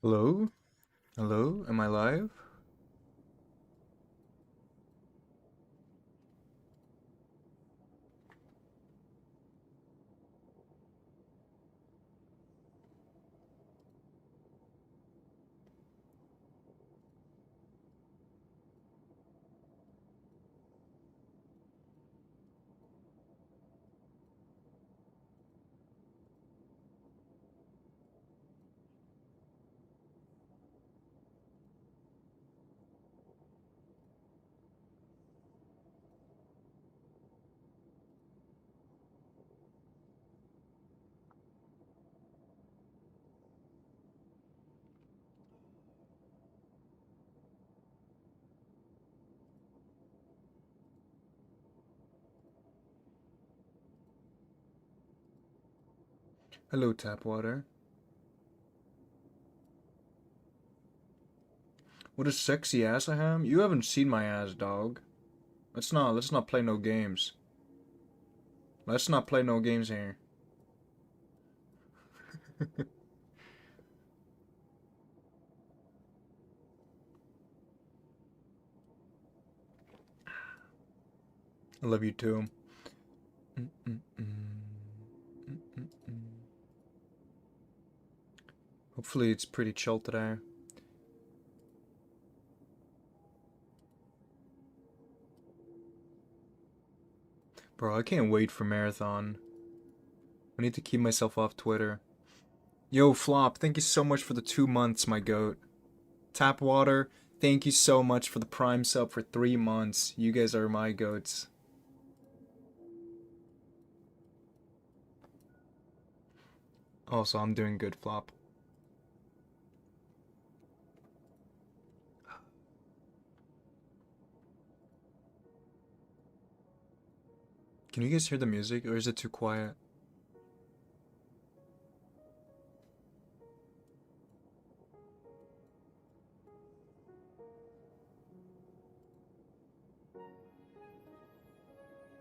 Hello? Hello? Am I live? Hello, Tapwater. What a sexy ass I am. You haven't seen my ass, dog. Let's not play no games. Let's not play no games here. I love you too. Hopefully it's pretty chill today. Bro, I can't wait for marathon. I need to keep myself off Twitter. Yo, Flop, thank you so much for the 2 months, my goat. Tapwater, thank you so much for the Prime sub for 3 months. You guys are my goats. Also, I'm doing good, Flop. Can you guys hear the music, or is it too quiet?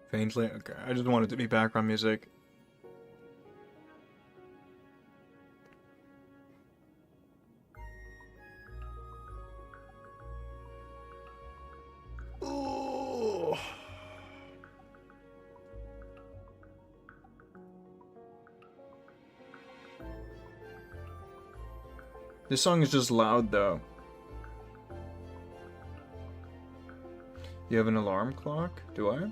Faintly? Okay, I just wanted to be background music. Oh. This song is just loud though. You have an alarm clock? Do I?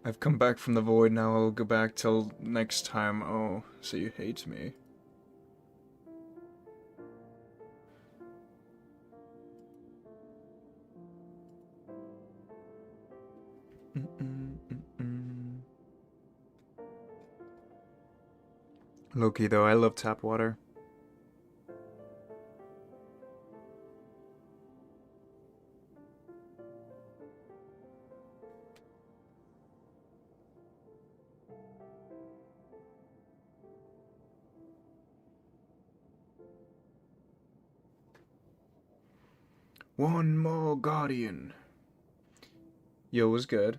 I've come back from the void, now I'll go back till next time. Oh, so you hate me. Loki though, I love tap water. One more guardian. Yo, was good.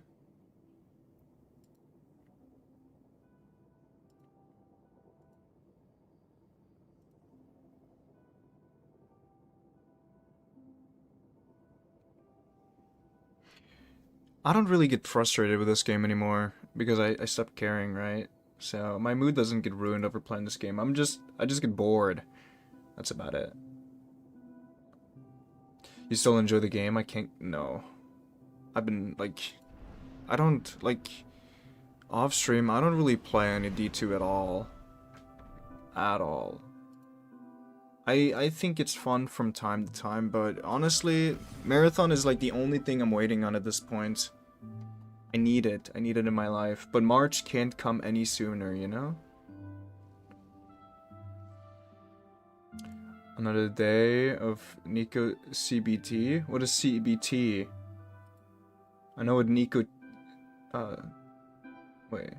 I don't really get frustrated with this game anymore because I stopped caring, right? So my mood doesn't get ruined over playing this game. I just get bored. That's about it. You still enjoy the game? I can't. No. I've been like, I don't like off stream. I don't really play any D2 at all. At all. I think it's fun from time to time, but honestly, marathon is like the only thing I'm waiting on at this point. I need it. I need it in my life. But March can't come any sooner, you know? Another day of Nico CBT? What is CBT? I know what Nico... Wait.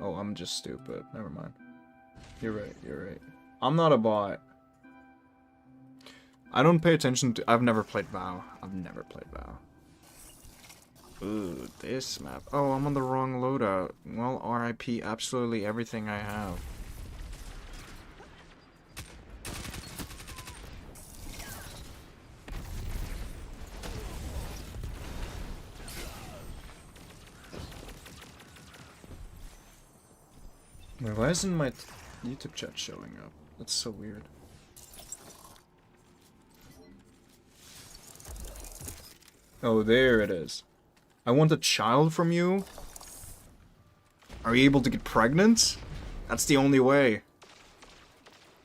Oh, I'm just stupid. Never mind. You're right, you're right. I'm not a bot. I don't pay attention to... I've never played WoW. I've never played WoW. Ooh, this map. Oh, I'm on the wrong loadout. Well, RIP absolutely everything I have. Wait, why isn't my YouTube chat showing up? That's so weird. Oh, there it is. I want a child from you? Are you able to get pregnant? That's the only way.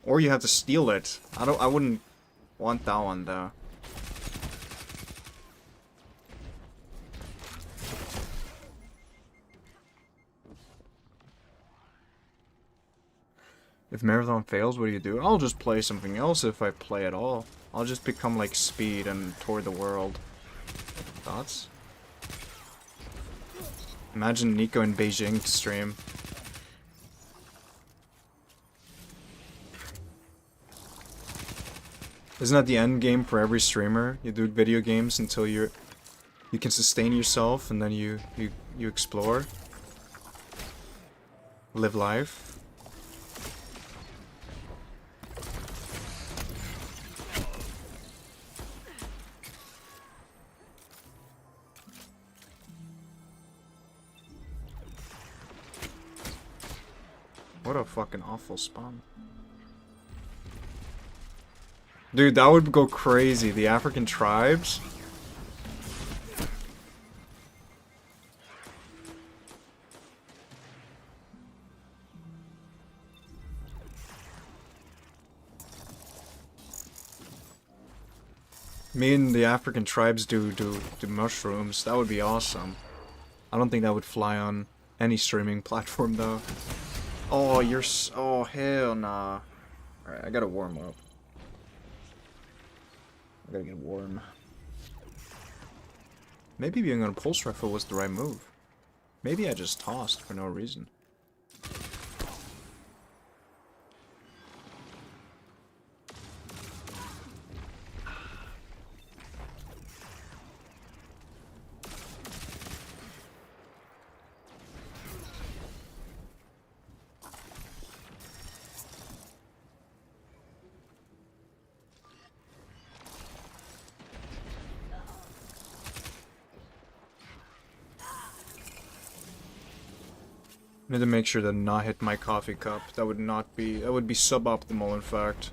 Or you have to steal it. I wouldn't want that one though. If Marathon fails, what do you do? I'll just play something else if I play at all. I'll just become like Speed and tour the world. Thoughts? Imagine Nico in Beijing stream. Isn't that the end game for every streamer? You do video games until you can sustain yourself, and then you explore, live life. What a fucking awful spawn. Dude, that would go crazy. The African tribes. Me and the African tribes do mushrooms. That would be awesome. I don't think that would fly on any streaming platform though. Oh, oh, hell nah. Alright, I gotta warm up. I gotta get warm. Maybe being on a pulse rifle was the right move. Maybe I just tossed for no reason. I need to make sure to not hit my coffee cup. That would be suboptimal in fact.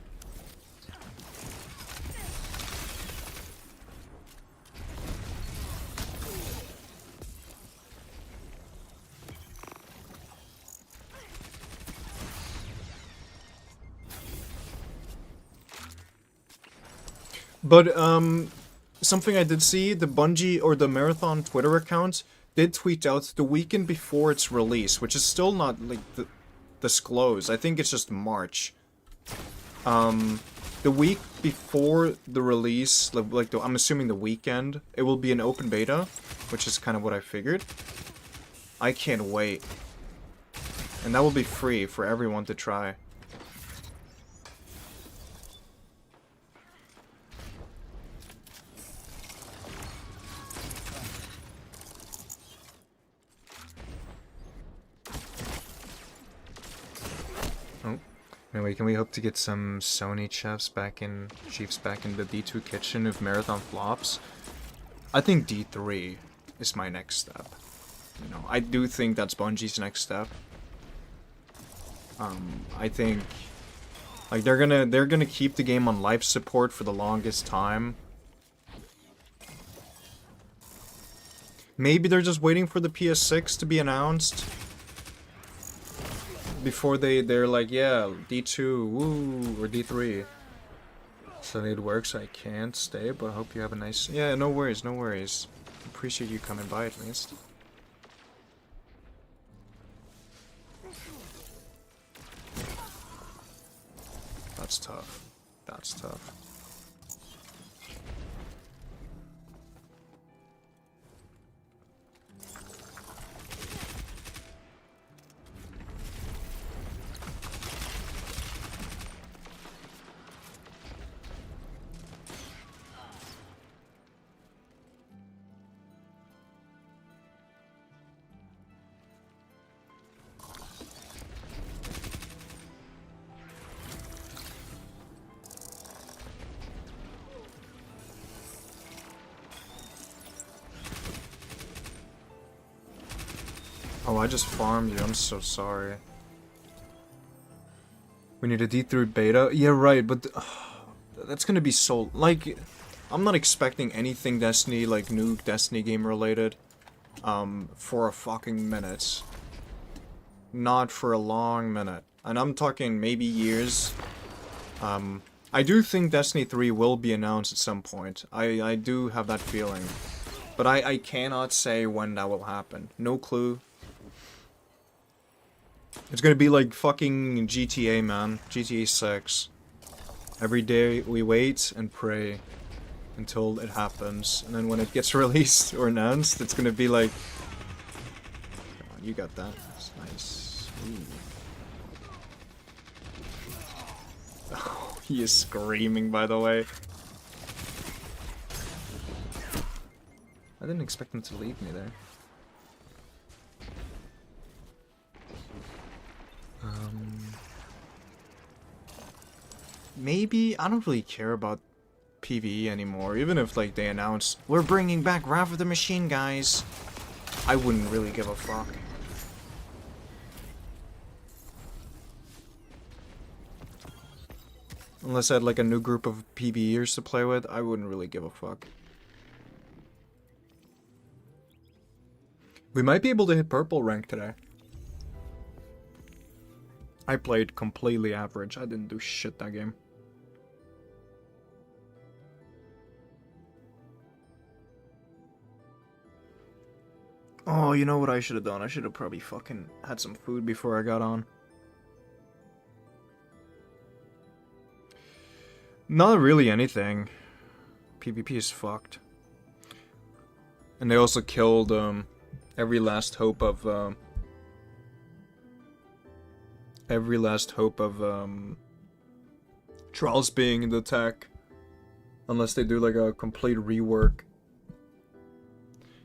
But something I did see, the Bungie or the Marathon Twitter account did tweet out the weekend before its release, which is still not like disclosed. I think it's just March. The week before the release, I'm assuming the weekend, it will be an open beta, which is kind of what I figured. I can't wait. And that will be free for everyone to try. Anyway, can we hope to get some Sony chiefs back in the D2 kitchen if Marathon flops? I think D3 is my next step. You know, I do think that's Bungie's next step. I think like they're gonna keep the game on life support for the longest time. Maybe they're just waiting for the PS6 to be announced. Before they're like, yeah, D2, woo, or D3. So it works, I can't stay, but I hope you have a nice... Yeah, no worries, no worries. Appreciate you coming by at least. That's tough. That's tough. Oh, I just farmed you. I'm so sorry. We need a D3 beta? Yeah, right, but that's gonna be so... Like, I'm not expecting anything Destiny, like, new Destiny game related, for a fucking minute. Not for a long minute. And I'm talking maybe years. I do think Destiny 3 will be announced at some point. I do have that feeling. But I cannot say when that will happen. No clue. It's gonna be like fucking GTA, man. GTA 6. Every day we wait and pray until it happens. And then when it gets released or announced, it's gonna be like... Come on, you got that. That's nice. Ooh. Oh, he is screaming, by the way. I didn't expect him to leave me there. Maybe I don't really care about PvE anymore. Even if like they announce we're bringing back Wrath of the Machine, guys, I wouldn't really give a fuck. Unless I had like a new group of PvEers to play with, I wouldn't really give a fuck. We might be able to hit purple rank today. I played completely average. I didn't do shit that game. Oh, you know what I should have done? I should have probably fucking had some food before I got on. Not really anything. PvP is fucked. And they also killed every last hope of Trials being in the tech. Unless they do like a complete rework.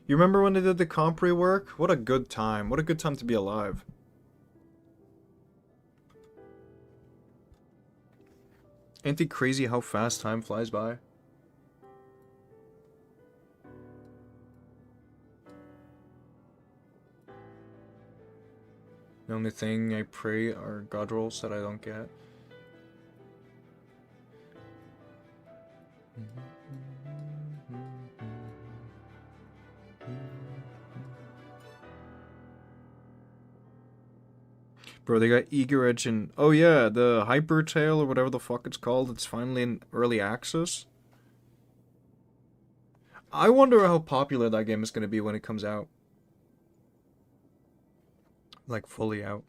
You remember when they did the comp rework? What a good time. What a good time to be alive. Ain't it crazy how fast time flies by? The only thing I pray are god rolls that I don't get. Bro, they got Eager Edge and... Oh yeah, the Hypertail or whatever the fuck it's called. It's finally in early access. I wonder how popular that game is going to be when it comes out. Like, fully out.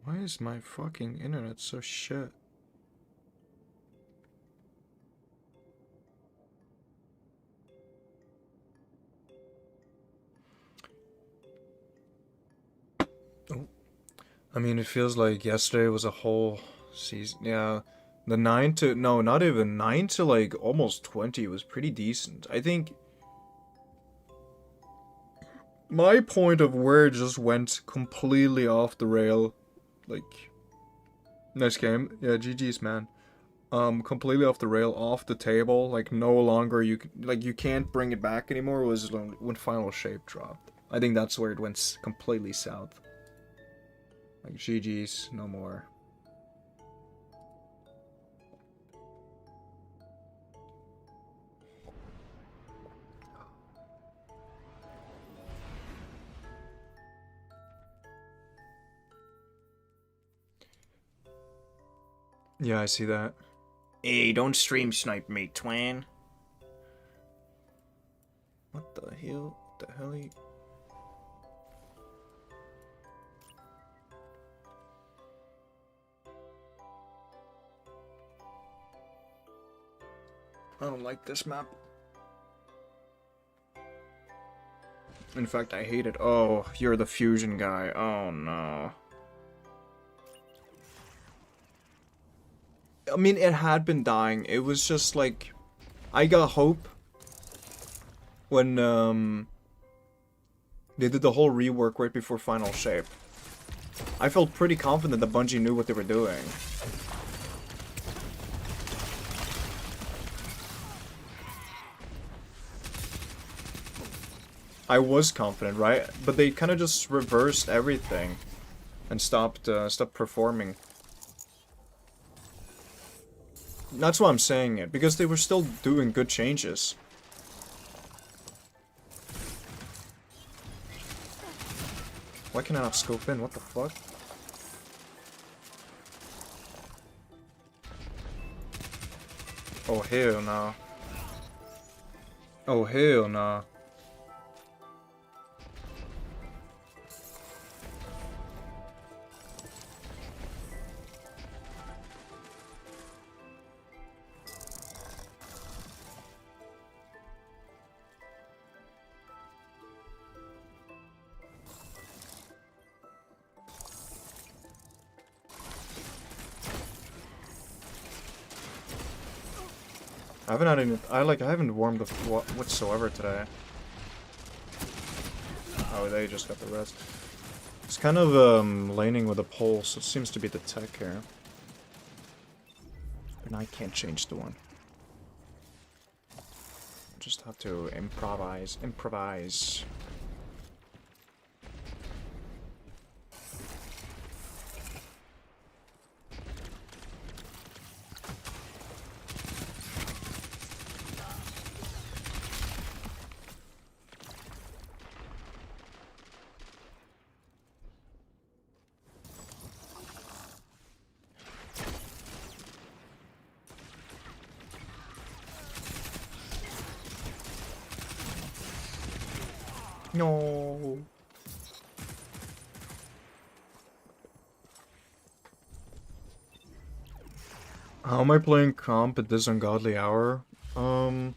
Why is my fucking internet so shit? Oh. I mean, it feels like yesterday was a whole season. Yeah, the 9 to... No, not even. 9 to like almost 20 was pretty decent. I think... My point of where it just went completely off the rail, like, nice game, yeah, GG's, man. Completely off the rail, off the table, like, no longer you can't bring it back anymore, was when Final Shape dropped. I think that's where it went completely south. Like, GG's, no more. Yeah, I see that. Hey, don't stream snipe me, twin. What the hell? What the hell? I don't like this map. In fact, I hate it. Oh, you're the fusion guy. Oh no. I mean, it had been dying. It was just like... I got hope when they did the whole rework right before Final Shape. I felt pretty confident that Bungie knew what they were doing. I was confident, right? But they kind of just reversed everything and stopped performing. That's why I'm saying it, because they were still doing good changes. Why can I not scope in? What the fuck? Oh hell nah. Oh hell nah. I haven't had any. I haven't warmed up whatsoever today. Oh, they just got the rest. It's kind of laning with a pulse. It seems to be the tech here. And I can't change the one. Just have to improvise. Improvise. No. How am I playing comp at this ungodly hour? I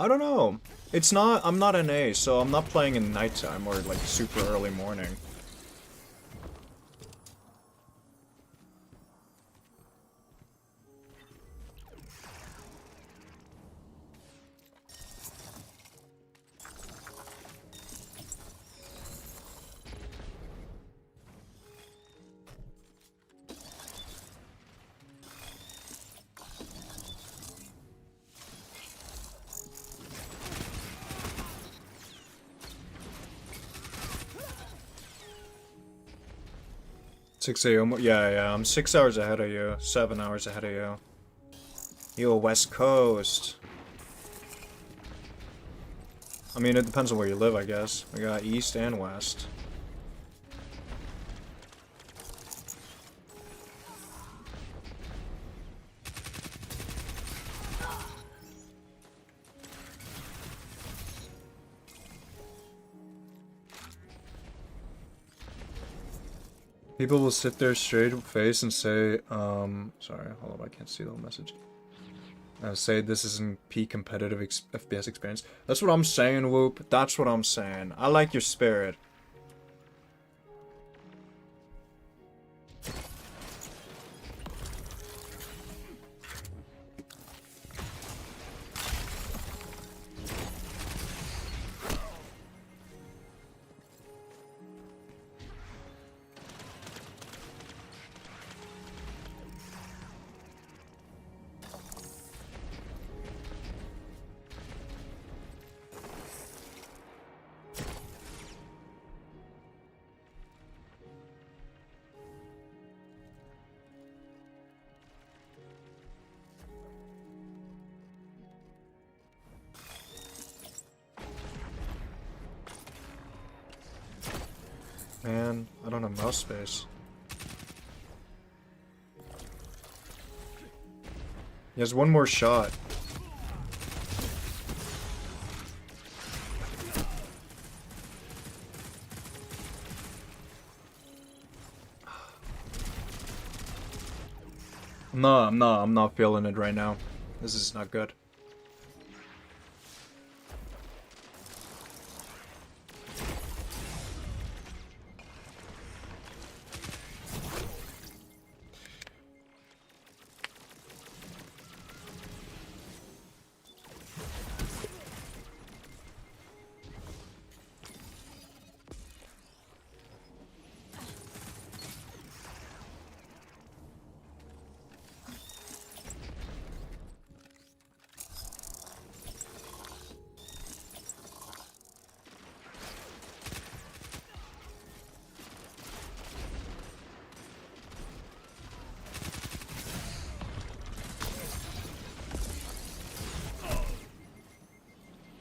don't know. It's not. I'm not an A, so I'm not playing in nighttime or like super early morning. Six a.m. Yeah, I'm 6 hours ahead of you. 7 hours ahead of you. Yo, West Coast. I mean, it depends on where you live, I guess. We got East and West. People will sit there straight face and say, sorry, hold up, I can't see the whole message. Say this isn't peak competitive FPS experience. That's what I'm saying, Whoop. That's what I'm saying. I like your spirit. Man, I don't have mouse space. He has one more shot. No, I'm not feeling it right now. This is not good.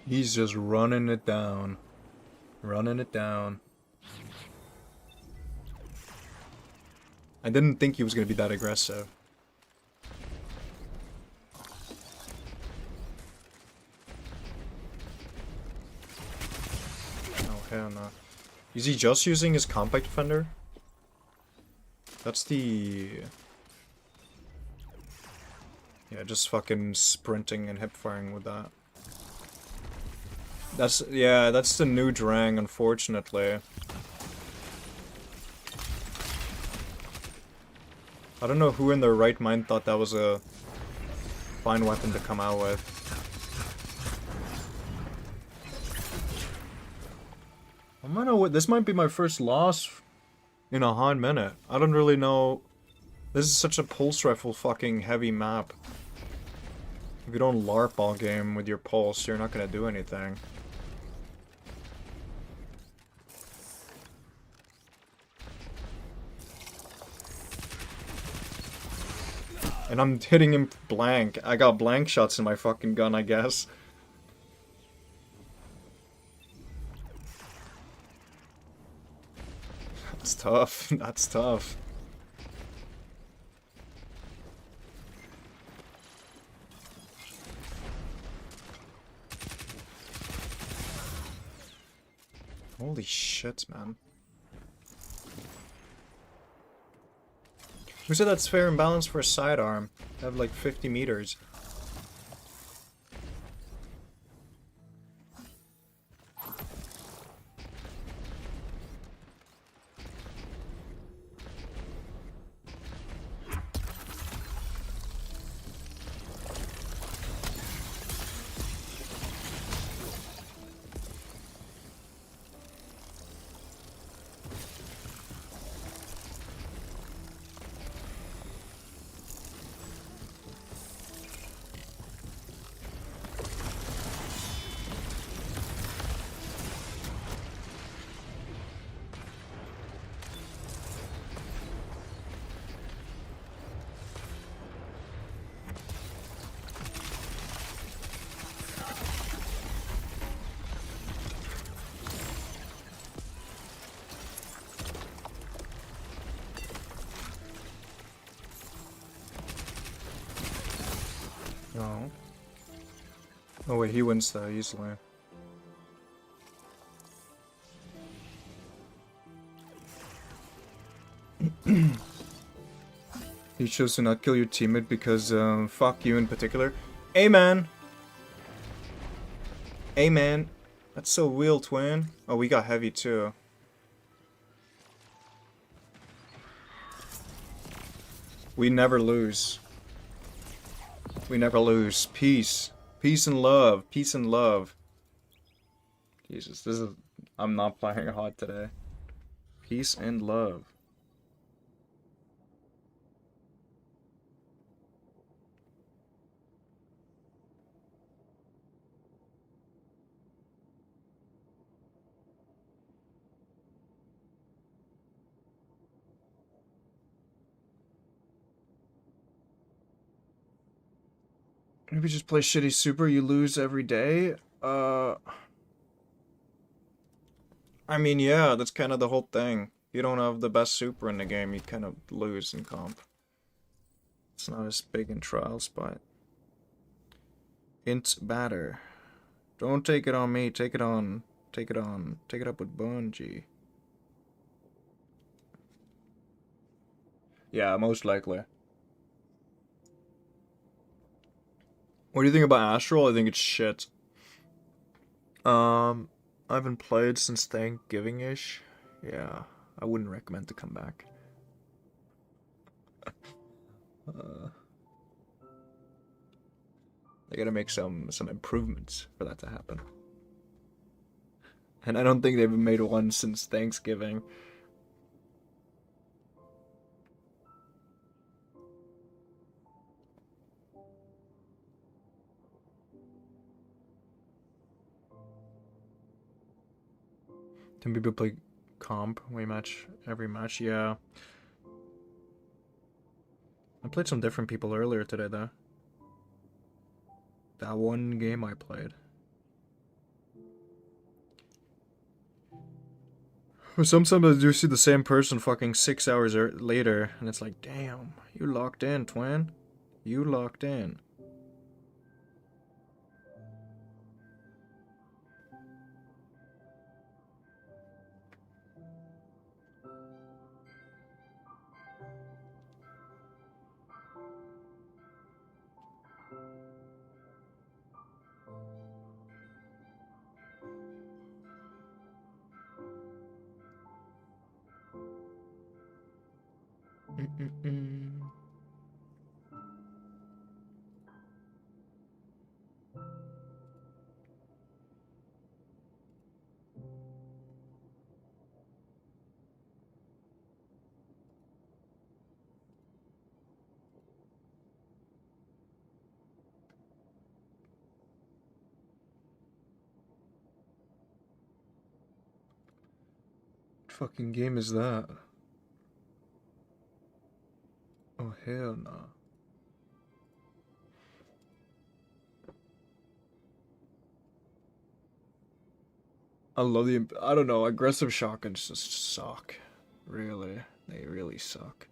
He's just running it down. Running it down. I didn't think he was gonna be that aggressive. Oh, hell no. Is he just using his compact defender? That's the... Yeah, just fucking sprinting and hip firing with that. Yeah, that's the new Drang, unfortunately. I don't know who in their right mind thought that was a fine weapon to come out with. I don't know what, this might be my first loss in a hot minute. I don't really know. This is such a pulse rifle fucking heavy map. If you don't LARP all game with your pulse, you're not gonna do anything. And I'm hitting him blank. I got blank shots in my fucking gun, I guess. That's tough. That's tough. Holy shit, man. Who said that's fair and balanced for a sidearm? I have like 50 meters. No. Oh wait, he wins though, easily. You chose to not kill your teammate because, fuck you in particular. Amen! Amen! That's so real, twin. Oh, we got heavy too. We never lose. We never lose. Peace. Peace and love. Peace and love. Jesus, this is... I'm not playing hard today. Peace and love. Maybe just play shitty super, you lose every day? I mean, yeah, that's kind of the whole thing. If you don't have the best super in the game, you kind of lose in comp. It's not as big in trials, but... Int batter. Don't take it on me, take it on. Take it on. Take it up with Bungie. Yeah, most likely. What do you think about Astral? I think it's shit. I haven't played since Thanksgiving-ish. Yeah, I wouldn't recommend to come back. They gotta make some improvements for that to happen. And I don't think they've made one since Thanksgiving. Can people play comp way match every match? Yeah. I played some different people earlier today though. That one game I played. Sometimes I do see the same person fucking 6 hours later, and it's like, damn, you locked in, twin. You locked in. Mm-mm-mm. What fucking game is that? Oh, hell no. I love the. I don't know. Aggressive shotguns just suck. Really. They really suck.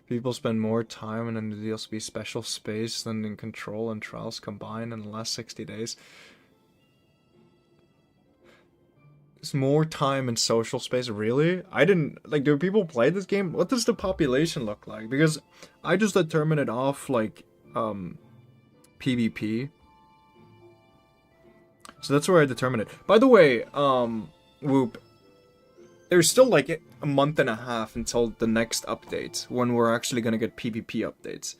People spend more time in the DLSP special space than in Control and Trials combined in the last 60 days. It's more time in social space, really? I didn't, like, do people play this game? What does the population look like? Because I just determine it off, like, PvP. So that's where I determine it. By the way, Whoop, there's still, like, a month and a half until the next update, when we're actually gonna get PvP updates.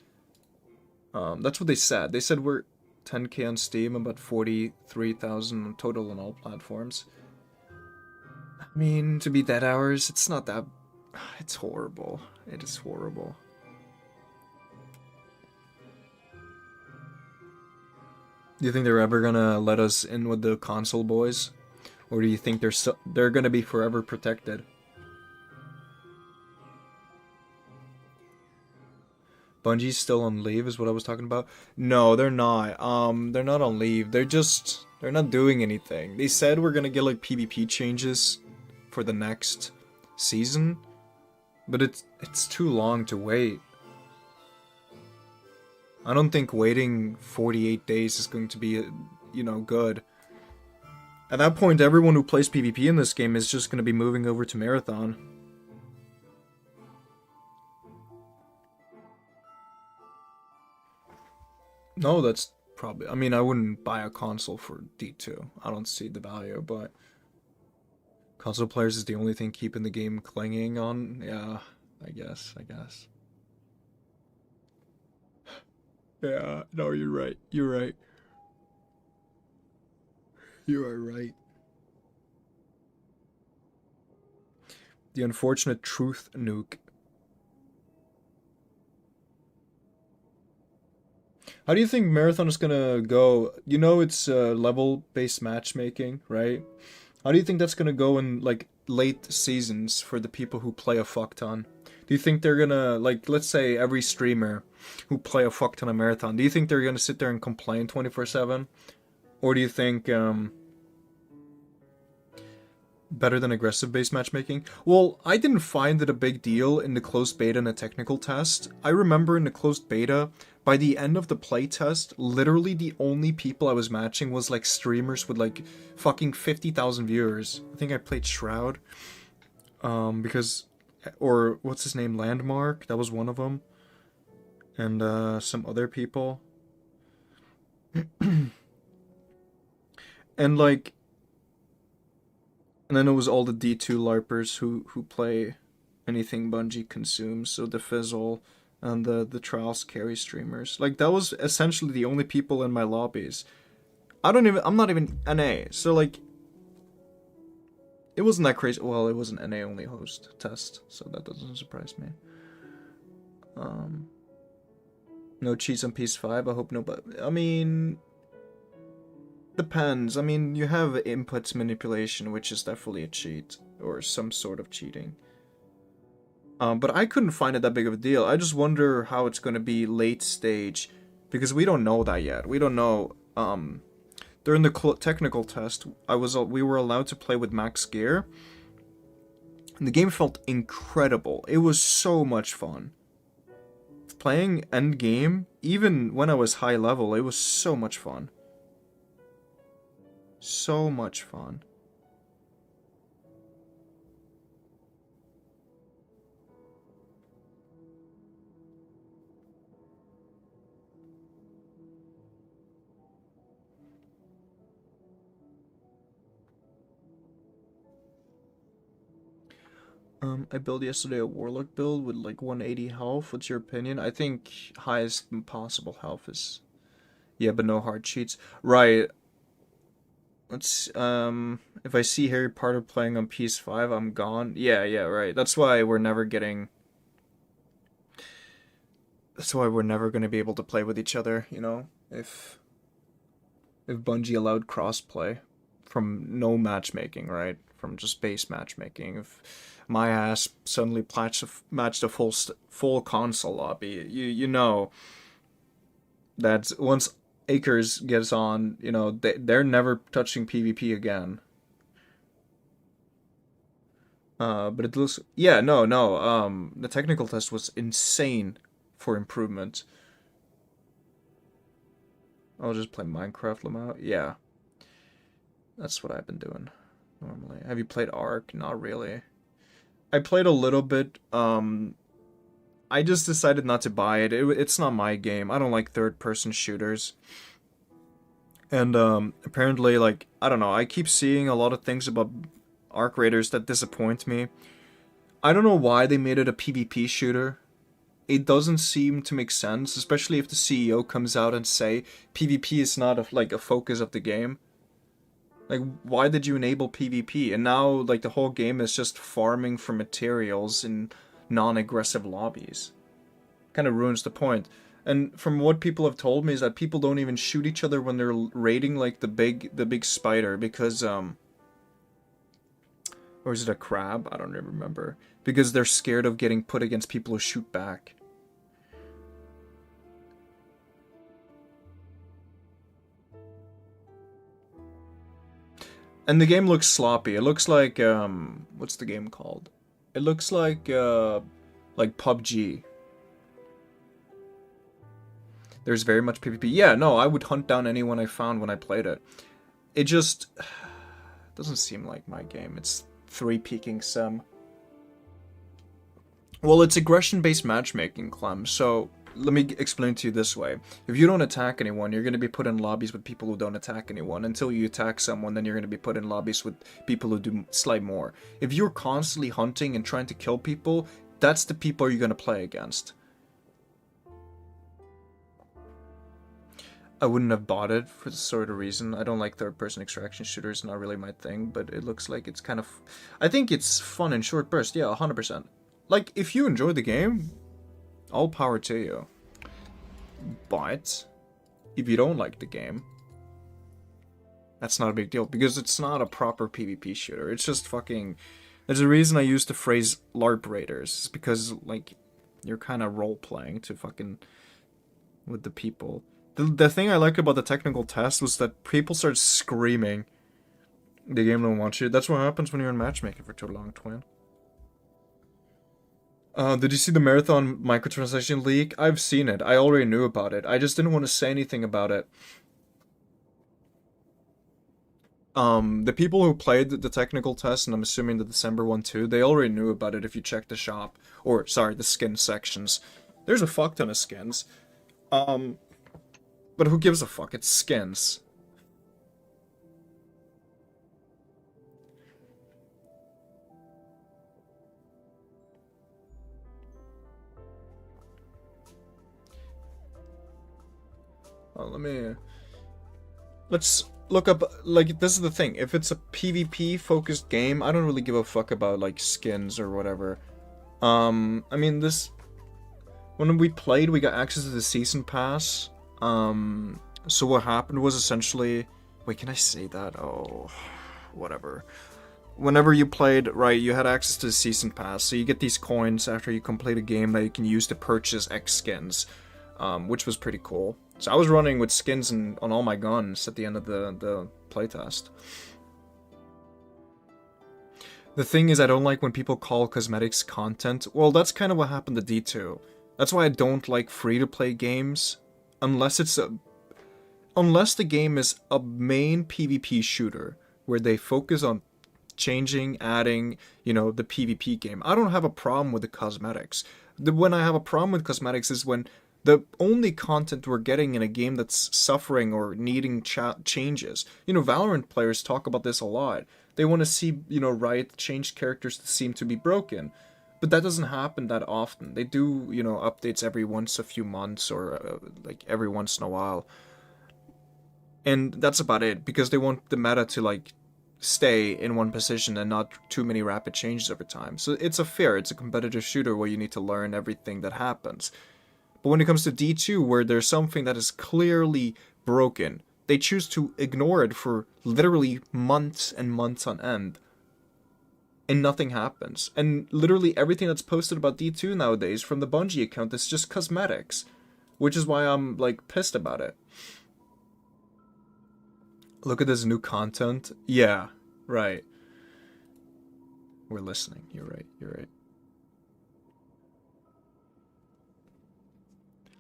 That's what they said. They said we're 10k on Steam, about 43,000 total on all platforms. I mean, to be dead hours, it's not that... It's horrible. It is horrible. Do you think they're ever gonna let us in with the console boys? Or do you think they're gonna be forever protected? Bungie's still on leave is what I was talking about? No, they're not. They're not on leave. They're not doing anything. They said we're gonna get like PvP changes for the next season, but it's too long to wait. I don't think waiting 48 days is going to be, you know, good. At that point, everyone who plays PvP in this game is just going to be moving over to Marathon. No, that's probably... I mean, I wouldn't buy a console for D2. I don't see the value, but... Console players is the only thing keeping the game clinging on? Yeah, I guess. Yeah, no, you're right. You're right. You are right. The unfortunate truth nuke. How do you think Marathon is gonna go? You know it's level-based matchmaking, right? How do you think that's gonna go in like late seasons for the people who play a fuck ton? Do you think they're gonna, like, let's say every streamer who play a fuck ton of Marathon, do you think they're gonna sit there and complain 24/7? Or do you think better than aggressive based matchmaking? Well, I didn't find it a big deal in the closed beta and the technical test. I remember in the closed beta, by the end of the playtest, literally the only people I was matching was like streamers with like fucking 50,000 viewers. I think I played Shroud. Because, or what's his name, Landmark, that was one of them. And some other people. And like, and then it was all the D2 LARPers who play anything Bungie consumes, so the Fizzle and the Trials carry streamers. Like, that was essentially the only people in my lobbies. I'm not even NA, so like, it wasn't that crazy. Well, it was an NA only host test, so that doesn't surprise me. No cheats on PS5, I hope no, but, I mean... Depends. I mean, you have inputs manipulation, which is definitely a cheat, or some sort of cheating. But I couldn't find it that big of a deal. I just wonder how it's going to be late stage, because we don't know that yet. We don't know. During the technical test, we were allowed to play with max gear, And the game felt incredible. It was so much fun. Playing endgame, even when I was high level, it was so much fun. So much fun. I built yesterday a warlock build with like 180 health. What's your opinion? I think highest possible health is... Yeah, but no hard cheats. Right. Let's, if I see Harry Potter playing on PS5, I'm gone. Yeah, right. That's why we're never getting... That's why we're never going to be able to play with each other, you know? If Bungie allowed crossplay from no matchmaking, right? From just base matchmaking. If my ass suddenly matched a full console lobby, you know that once Acres gets on, you know, they're never touching PvP again. But it looks, yeah, no, the technical test was insane for improvement. I'll just play Minecraft Lamau. Yeah, that's what I've been doing normally. Have you played Ark? Not really. I played a little bit. I just decided not to buy it. It's not my game. I don't like third-person shooters. And apparently, like, I don't know. I keep seeing a lot of things about Ark Raiders that disappoint me. I don't know why they made it a PvP shooter. It doesn't seem to make sense, especially if the CEO comes out and say PvP is not a focus of the game. Like, why did you enable PvP? And now, like, the whole game is just farming for materials in non-aggressive lobbies. Kind of ruins the point. And from what people have told me is that people don't even shoot each other when they're raiding, like, the big spider, because, or is it a crab? I don't remember. Because they're scared of getting put against people who shoot back. And the game looks sloppy. It looks like, what's the game called? It looks like PUBG. There's very much PvP. Yeah, no, I would hunt down anyone I found when I played it. It just doesn't seem like my game. It's 3-peaking sim. Well, it's aggression-based matchmaking, Clem, so let me explain to you this way. If you don't attack anyone, you're going to be put in lobbies with people who don't attack anyone. Until you attack someone, then you're going to be put in lobbies with people who do slightly more. If you're constantly hunting and trying to kill people, that's the people you're going to play against. I wouldn't have bought it for the sort of reason. I don't like third-person extraction shooters, not really my thing, but it looks like it's kind of... I think it's fun in short bursts, yeah, 100%. Like, if you enjoy the game, all power to you. But, if you don't like the game, that's not a big deal, because it's not a proper PvP shooter. It's just fucking... There's a reason I use the phrase LARP raiders. It's because, like, you're kind of role-playing to fucking... with the people. The thing I like about the technical test was that people start screaming. The game don't want you. That's what happens when you're in matchmaking for too long, twin. Did you see the Marathon microtransaction leak? I've seen it. I already knew about it. I just didn't want to say anything about it. The people who played the technical test, and I'm assuming the December one too, they already knew about it if you check the shop. Or, sorry, the skin sections. There's a fuck ton of skins. But who gives a fuck? It's skins. Let's look up, like, this is the thing. If it's a PvP focused game, I don't really give a fuck about, like, skins or whatever. I mean, when we played, we got access to the season pass. So what happened was essentially... Wait, can I say that? Oh, whatever. Whenever you played, right, you had access to the season pass, so you get these coins after you complete a game that you can use to purchase X skins, which was pretty cool. So I was running with skins on all my guns at the end of the playtest. The thing is, I don't like when people call cosmetics content. Well, that's kind of what happened to D2. That's why I don't like free-to-play games, unless it's a, unless the game is a main PvP shooter where they focus on changing, adding, the PvP game. I don't have a problem with the cosmetics. When I have a problem with cosmetics is when the only content we're getting in a game that's suffering or needing changes. Valorant players talk about this a lot. They want to see, Riot change characters that seem to be broken. But that doesn't happen that often. They do, updates every once a few months or like every once in a while. And that's about it because they want the meta to like stay in one position and not too many rapid changes over time. So it's a competitive shooter where you need to learn everything that happens. But when it comes to D2, where there's something that is clearly broken, they choose to ignore it for literally months and months on end. And nothing happens. And literally everything that's posted about D2 nowadays from the Bungie account is just cosmetics. Which is why I'm, like, pissed about it. Look at this new content. Yeah, right. We're listening. You're right. You're right.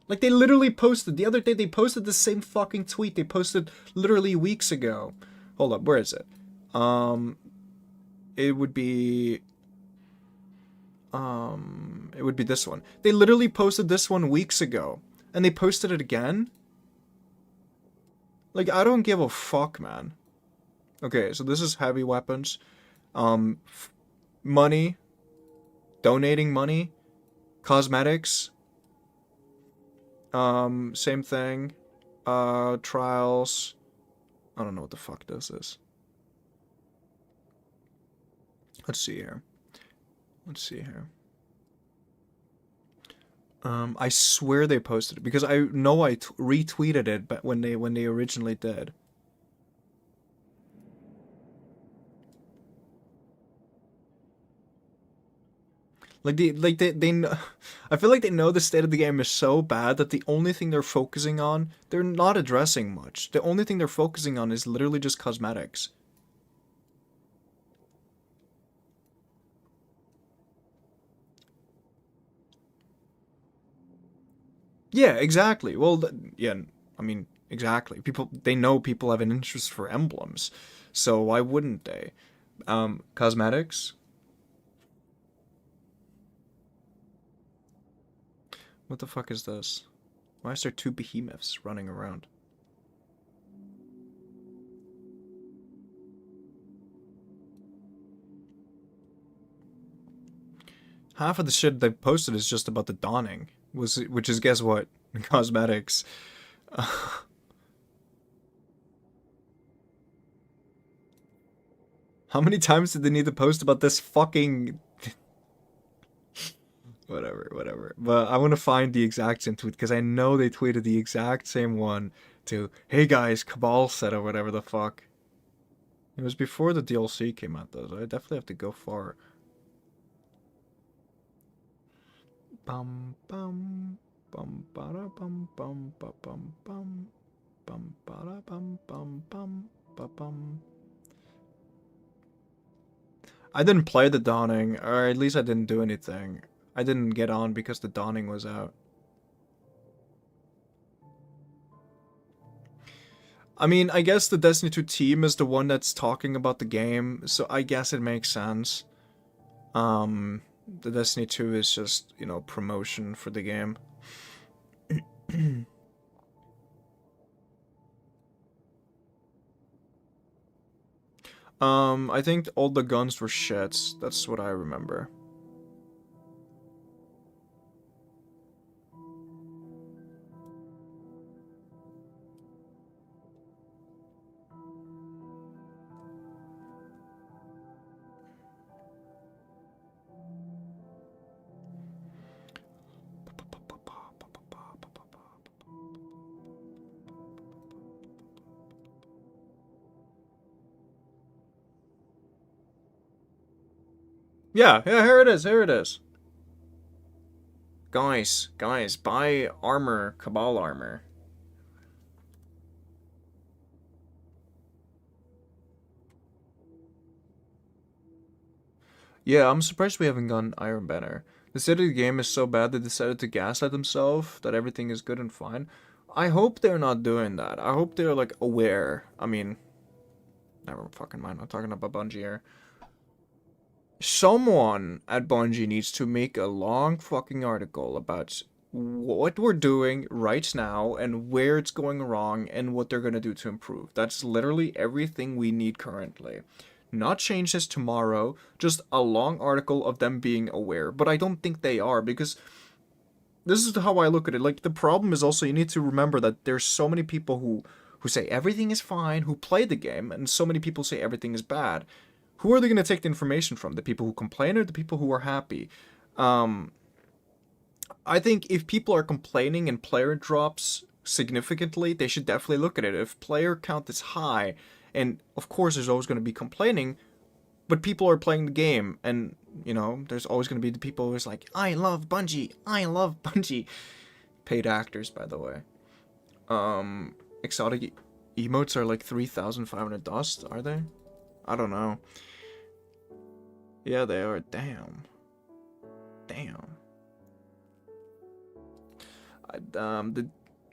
Like, they literally posted, the other day they posted the same fucking tweet they posted literally weeks ago. Hold up, where is it? It would be this one. They literally posted this one weeks ago. And they posted it again? Like, I don't give a fuck, man. Okay, so this is heavy weapons. Money. Donating money. Cosmetics. Same thing. Trials. I don't know what the fuck this is. Let's see here. Let's see here. I swear they posted it because I know I retweeted it, but when they originally did. They know, I feel like they know the state of the game is so bad that the only thing they're focusing on, they're not addressing much. The only thing they're focusing on is literally just cosmetics. Yeah, exactly. Well, yeah, I mean, exactly. They know people have an interest for emblems, so why wouldn't they? Cosmetics? What the fuck is this? Why is there two behemoths running around? Half of the shit they posted is just about the dawning, which is guess what? Cosmetics. How many times did they need to post about this fucking whatever. But I want to find the exact same tweet because I know they tweeted the exact same one to, hey guys, Cabal said or whatever the fuck. It was before the DLC came out though, so I definitely have to go far. Bum bum bum bada bum bum ba bum bum bum bada bum bum bum ba bum. I didn't play the Dawning, or at least I didn't do anything. I didn't get on because the Dawning was out. I mean, I guess the Destiny 2 team is the one that's talking about the game, so I guess it makes sense. The Destiny 2 is just, promotion for the game. I think all the guns were shits. That's what I remember. Yeah, here it is, here it is. Guys, buy armor, Cabal armor. Yeah, I'm surprised we haven't gotten Iron Banner. The state of the game is so bad they decided to gaslight themselves that everything is good and fine. I hope they're not doing that. I hope they're like aware. I mean, never fucking mind. I'm talking about Bungie here. Someone at Bungie needs to make a long fucking article about what we're doing right now and where it's going wrong and what they're going to do to improve. That's literally everything we need currently. Not change this tomorrow, just a long article of them being aware. But I don't think they are, because this is how I look at it. Like, the problem is also you need to remember that there's so many people who say everything is fine, who play the game, and so many people say everything is bad. Who are they going to take the information from? The people who complain or the people who are happy? I think if people are complaining and player drops significantly, they should definitely look at it. If player count is high, and of course there's always going to be complaining, but people are playing the game, and, you know, there's always going to be the people who's like, I love Bungie, I love Bungie. Paid actors, by the way. Exotic emotes are like 3,500 dust, are they? I don't know. Yeah, they are. Damn.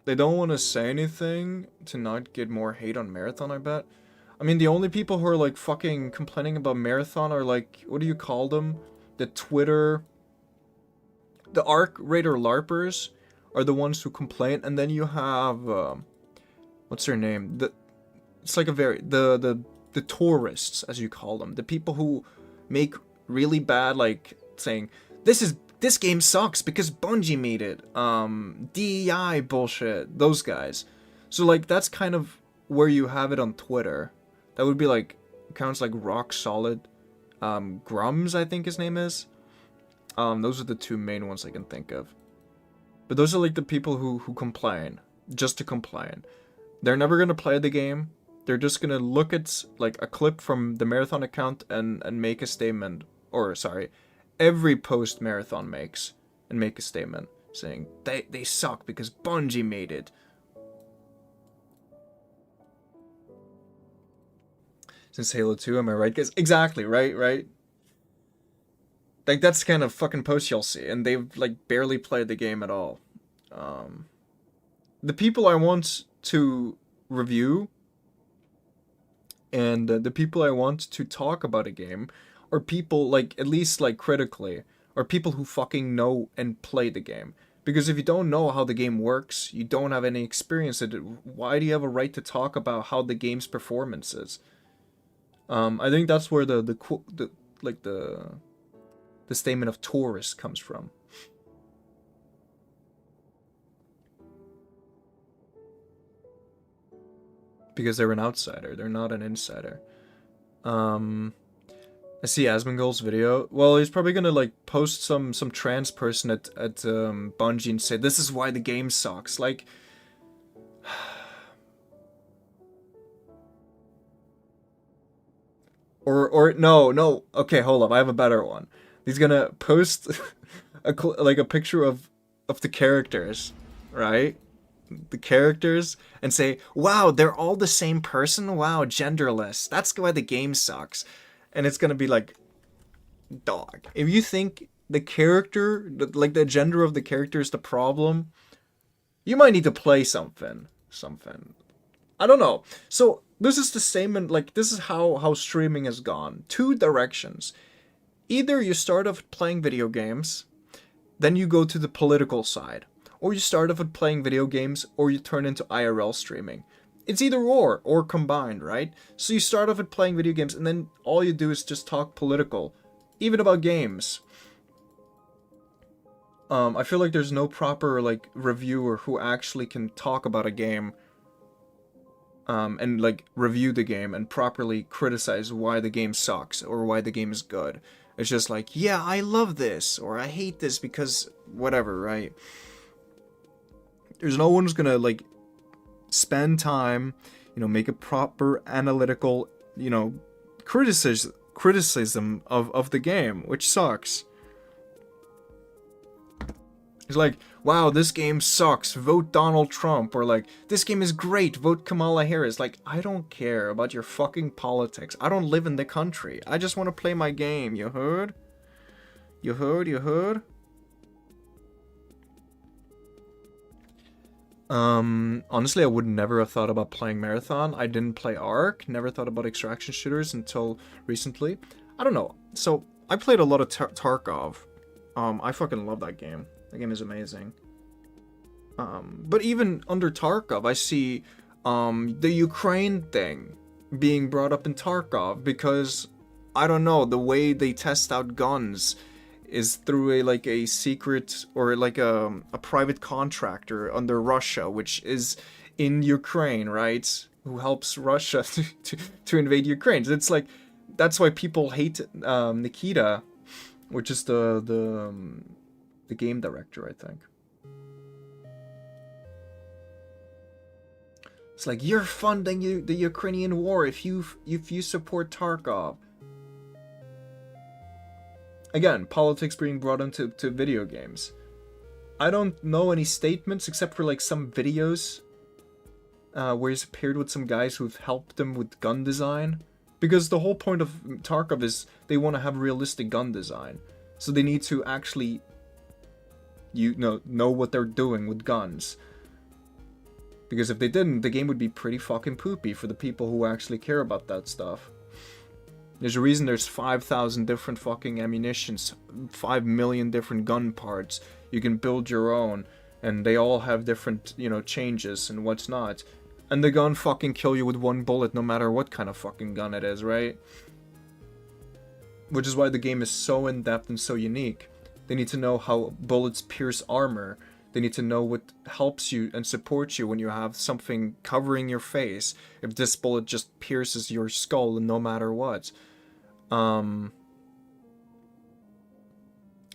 They don't want to say anything to not get more hate on Marathon, I bet. I mean, the only people who are, like, fucking complaining about Marathon are, like, what do you call them? The Twitter... The Arc Raider LARPers are the ones who complain, and then you have, what's their name? It's like a very... The tourists, as you call them. The people who make really bad, like, saying, this game sucks because Bungie made it. DEI bullshit. Those guys. So, like, that's kind of where you have it on Twitter. That would be, like, accounts like Rock Solid. Grums, I think his name is. Those are the two main ones I can think of. But those are, like, the people who complain. Just to complain. They're never gonna play the game. They're just gonna look at, like, a clip from the Marathon account and make a statement. Or, sorry, every post Marathon makes and make a statement saying they suck because Bungie made it. Since Halo 2, am I right, guys? Exactly, right? Like, that's the kind of fucking post you'll see, and they've, like, barely played the game at all. The people I want to review and the people I want to talk about a game are people, like, at least, like, critically, are people who fucking know and play the game. Because if you don't know how the game works, you don't have any experience in it, why do you have a right to talk about how the game's performance is? I think that's where the statement of tourist comes from. Because they're an outsider, they're not an insider. I see Asmongold's video. Well, he's probably gonna, like, post some trans person at Bungie and say, this is why the game sucks. Like... Or no. Okay, hold up. I have a better one. He's gonna post a picture of the characters, right? The characters, and say, wow, they're all the same person? Wow, genderless. That's why the game sucks. And it's gonna be like, dog, if you think the character, like, the gender of the character is the problem, you might need to play something. I don't know. So, this is the same, and, like, this is how streaming has gone. Two directions. Either you start off playing video games, then you go to the political side. Or you start off with playing video games, or you turn into IRL streaming. It's either or combined, right? So you start off with playing video games, and then all you do is just talk political. Even about games. I feel like there's no proper, like, reviewer who actually can talk about a game, and, like, review the game and properly criticize why the game sucks or why the game is good. It's just like, yeah, I love this, or I hate this because whatever, right? There's no one who's gonna, like, spend time, you know, make a proper analytical, you know, criticism of the game, which sucks. It's like, wow, this game sucks, vote Donald Trump, or like, this game is great, vote Kamala Harris. Like, I don't care about your fucking politics. I don't live in the country. I just want to play my game, you heard? You heard, you heard? Honestly, I would never have thought about playing Marathon. I didn't play Ark, never thought about extraction shooters until recently. I don't know. So, I played a lot of Tarkov. I fucking love that game. That game is amazing. But even under Tarkov, I see, the Ukraine thing being brought up in Tarkov because, I don't know, the way they test out guns is through a secret or like a private contractor under Russia, which is in Ukraine, right? Who helps Russia to invade Ukraine. So it's like, that's why people hate Nikita, which is the game director, I think. It's like, you're funding the Ukrainian war if you support Tarkov. Again, politics being brought into video games. I don't know any statements except for like some videos where he's appeared with some guys who've helped him with gun design. Because the whole point of Tarkov is they want to have realistic gun design. So they need to actually know what they're doing with guns. Because if they didn't, the game would be pretty fucking poopy for the people who actually care about that stuff. There's a reason there's 5,000 different fucking ammunitions, 5 million different gun parts. You can build your own, and they all have different, changes and what's not. And the gun fucking kill you with one bullet no matter what kind of fucking gun it is, right? Which is why the game is so in-depth and so unique. They need to know how bullets pierce armor. They need to know what helps you and supports you when you have something covering your face. If this bullet just pierces your skull no matter what. Well,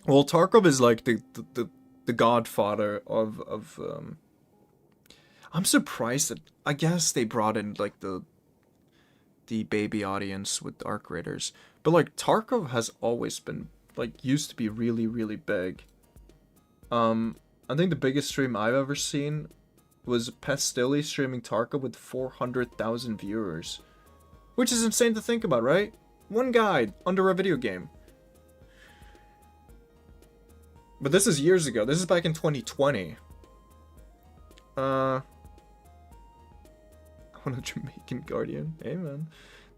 Tarkov is like the godfather of I'm surprised that, I guess they brought in like the baby audience with Arc Raiders. But like Tarkov has always been like used to be really, really big. I think the biggest stream I've ever seen was Pestilly streaming Tarkov with 400,000 viewers. Which is insane to think about, right? One guy under a video game. But this is years ago. This is back in 2020. On a Jamaican Guardian. Hey man.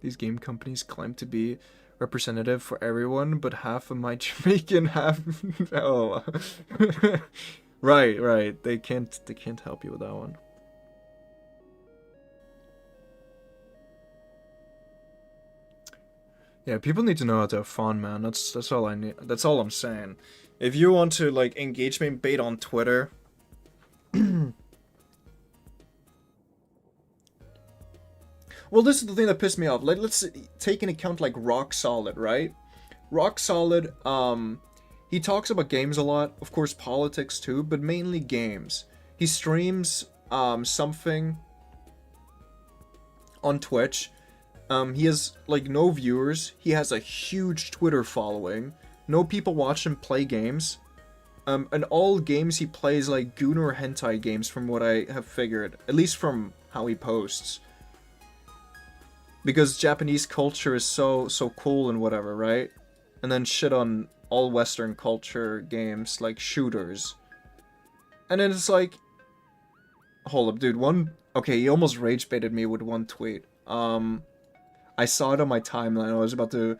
These game companies claim to be representative for everyone, but half of my Jamaican, half... oh. Right. They can't help you with that one. Yeah, people need to know how to have fun, man. That's all I need. That's all I'm saying. If you want to like engagement bait on Twitter, well, this is the thing that pissed me off. Like, let's take into account like Rock Solid, right? Rock Solid, he talks about games a lot, of course politics too, but mainly games. He streams something on Twitch. He has like no viewers. He has a huge Twitter following. No people watch him play games. And all games he plays like goon or hentai games from what I have figured, at least from how he posts. Because Japanese culture is so cool and whatever, right? And then shit on all Western culture games like shooters. And then it's like, hold up, dude. Okay, he almost rage baited me with one tweet. I saw it on my timeline. I was about to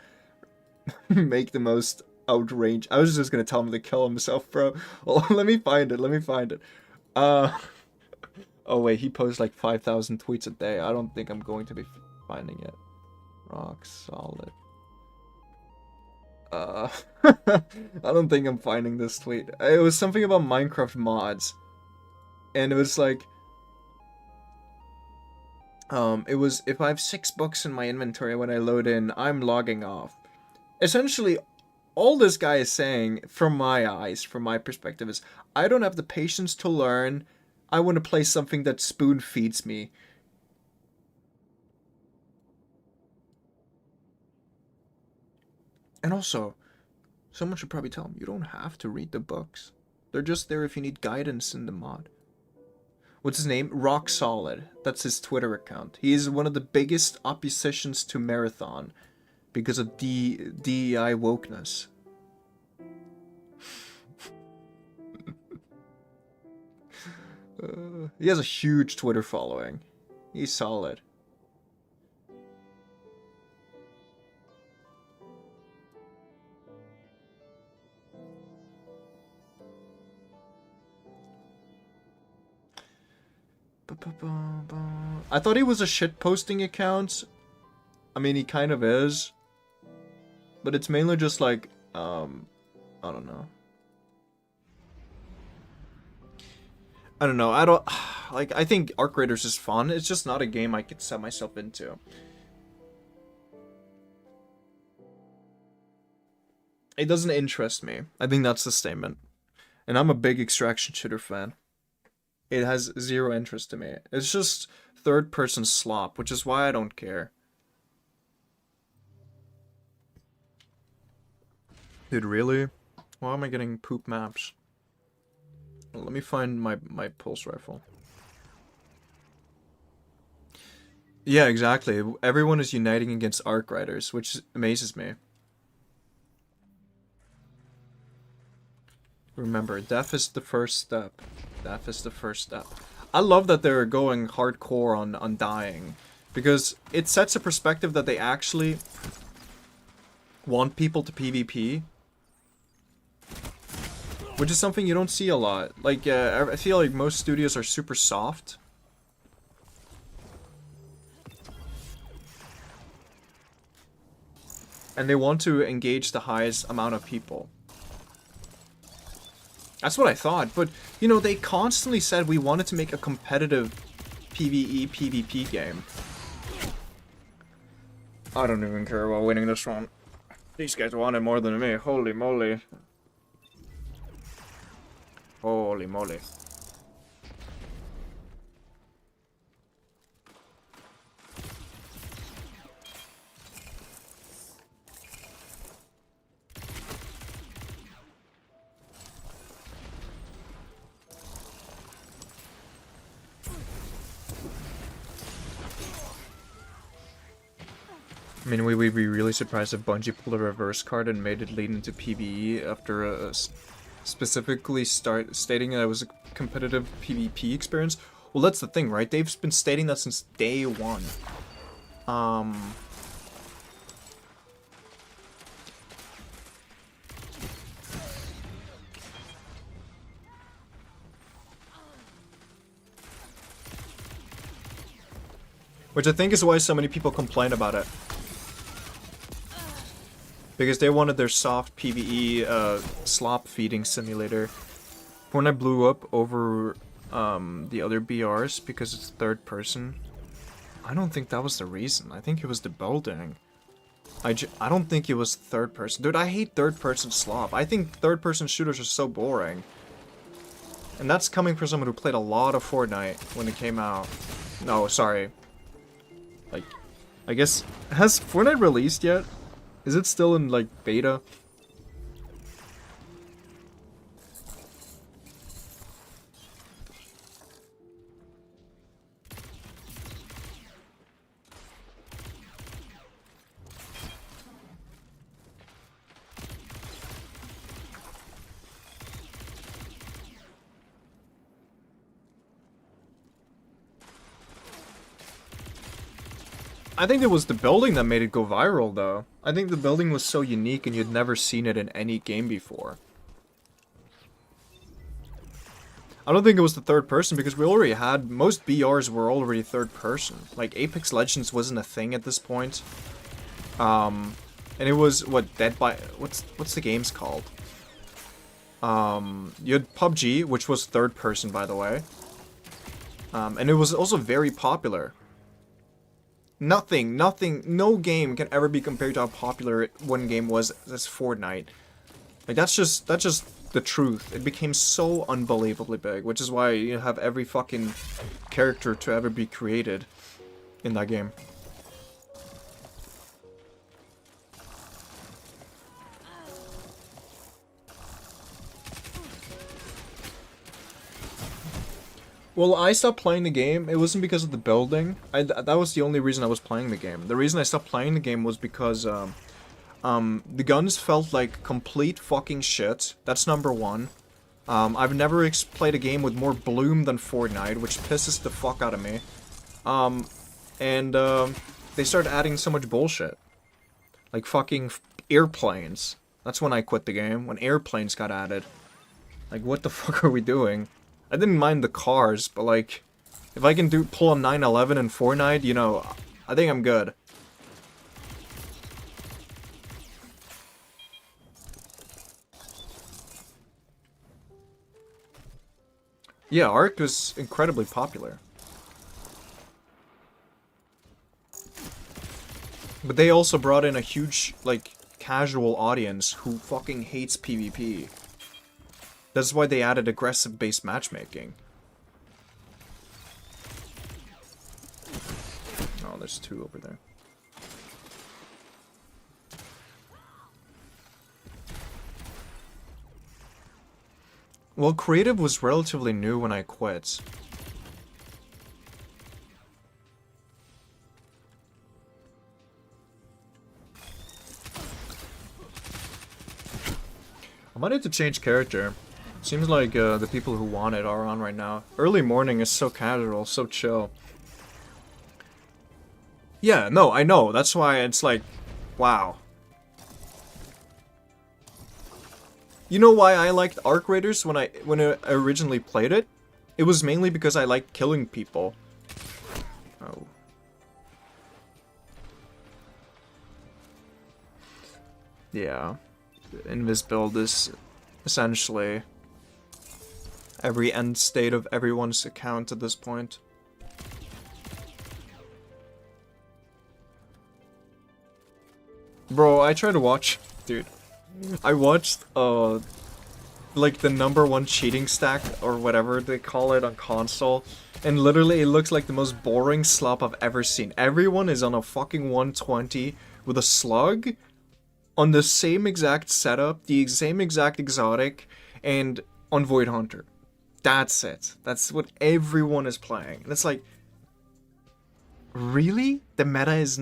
make the most outrage. I was just gonna tell him to kill himself, bro. Well, let me find it. Oh wait, he posts like 5,000 tweets a day. I don't think I'm going to be finding it. Rock Solid. I don't think I'm finding this tweet. It was something about Minecraft mods. And it was like... it was, if I have 6 books in my inventory when I load in, I'm logging off. Essentially, all this guy is saying, from my eyes, from my perspective, is, I don't have the patience to learn. I want to play something that spoon feeds me. And also, someone should probably tell him, you don't have to read the books. They're just there if you need guidance in the mod. What's his name? Rock Solid. That's his Twitter account. He is one of the biggest oppositions to Marathon because of DEI wokeness. He has a huge Twitter following. He's solid. I thought he was a shitposting account. I mean, he kind of is. But it's mainly just like, I don't know. I don't, like, I think Arc Raiders is fun. It's just not a game I could set myself into. It doesn't interest me. I think that's the statement. And I'm a big extraction shooter fan. It has zero interest to me. It's just third-person slop, which is why I don't care. Dude, really? Why am I getting poop maps? Well, let me find my pulse rifle. Yeah, exactly. Everyone is uniting against Arc Riders, which amazes me. Remember, death is the first step. Death is the first step. I love that they're going hardcore on dying, because it sets a perspective that they actually want people to PvP, which is something you don't see a lot. Like, I feel like most studios are super soft. And they want to engage the highest amount of people. That's what I thought, but, you know, they constantly said we wanted to make a competitive PvE, PvP game. I don't even care about winning this one. These guys want it more than me, holy moly. Holy moly. I mean, we'd be really surprised if Bungie pulled a reverse card and made it lead into PvE after specifically stating that it was a competitive PvP experience. Well, that's the thing, right? They've been stating that since day one. Which I think is why so many people complain about it. Because they wanted their soft PvE slop feeding simulator. When I blew up over the other BRs because it's third person, I don't think that was the reason. I think it was the building. I don't think it was third person. Dude, I hate third person slop. I think third person shooters are so boring. And that's coming from someone who played a lot of Fortnite when it came out. No, sorry. Like, I guess, has Fortnite released yet? Is it still in, like, beta? I think it was the building that made it go viral, though. I think the building was so unique and you'd never seen it in any game before. I don't think it was the third person because we already had... Most BRs were already third person. Like, Apex Legends wasn't a thing at this point. And it was, what, Dead by... What's the game's called? You had PUBG, which was third person, by the way. And it was also very popular. Nothing, no game can ever be compared to how popular one game was as Fortnite. Like, that's just the truth. It became so unbelievably big, which is why you have every fucking character to ever be created in that game. Well, I stopped playing the game. It wasn't because of the building. That was the only reason I was playing the game. The reason I stopped playing the game was because the guns felt like complete fucking shit. That's number one. I've never played a game with more bloom than Fortnite, which pisses the fuck out of me. They started adding so much bullshit. Like fucking airplanes. That's when I quit the game, when airplanes got added. Like, what the fuck are we doing? I didn't mind the cars, but like, if I can pull a 911 in Fortnite, you know, I think I'm good. Yeah, Ark was incredibly popular. But they also brought in a huge, like, casual audience who fucking hates PvP. That's why they added aggressive-based matchmaking. Oh, there's two over there. Well, creative was relatively new when I quit. I might need to change character. Seems like the people who want it are on right now. Early morning is so casual, so chill. Yeah, no, I know. That's why it's like, wow. You know why I liked Arc Raiders when I originally played it? It was mainly because I liked killing people. Oh. Yeah. In this build is essentially every end state of everyone's account at this point. Bro, I tried to watch... Dude. I watched, like the #1 cheating stack, or whatever they call it on console, and literally it looks like the most boring slop I've ever seen. Everyone is on a fucking 120 with a slug, on the same exact setup, the same exact exotic, and on Void Hunter. That's it. That's what everyone is playing. And it's like, really? The meta is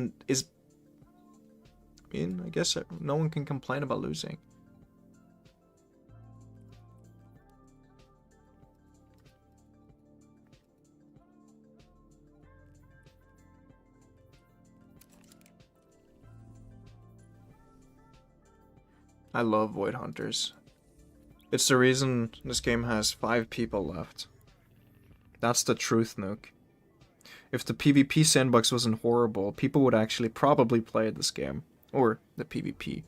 I mean, I guess no one can complain about losing. I love Void Hunters. It's the reason this game has 5 people left. That's the truth, Nuke. If the PvP sandbox wasn't horrible, people would actually probably play this game. Or the PvP.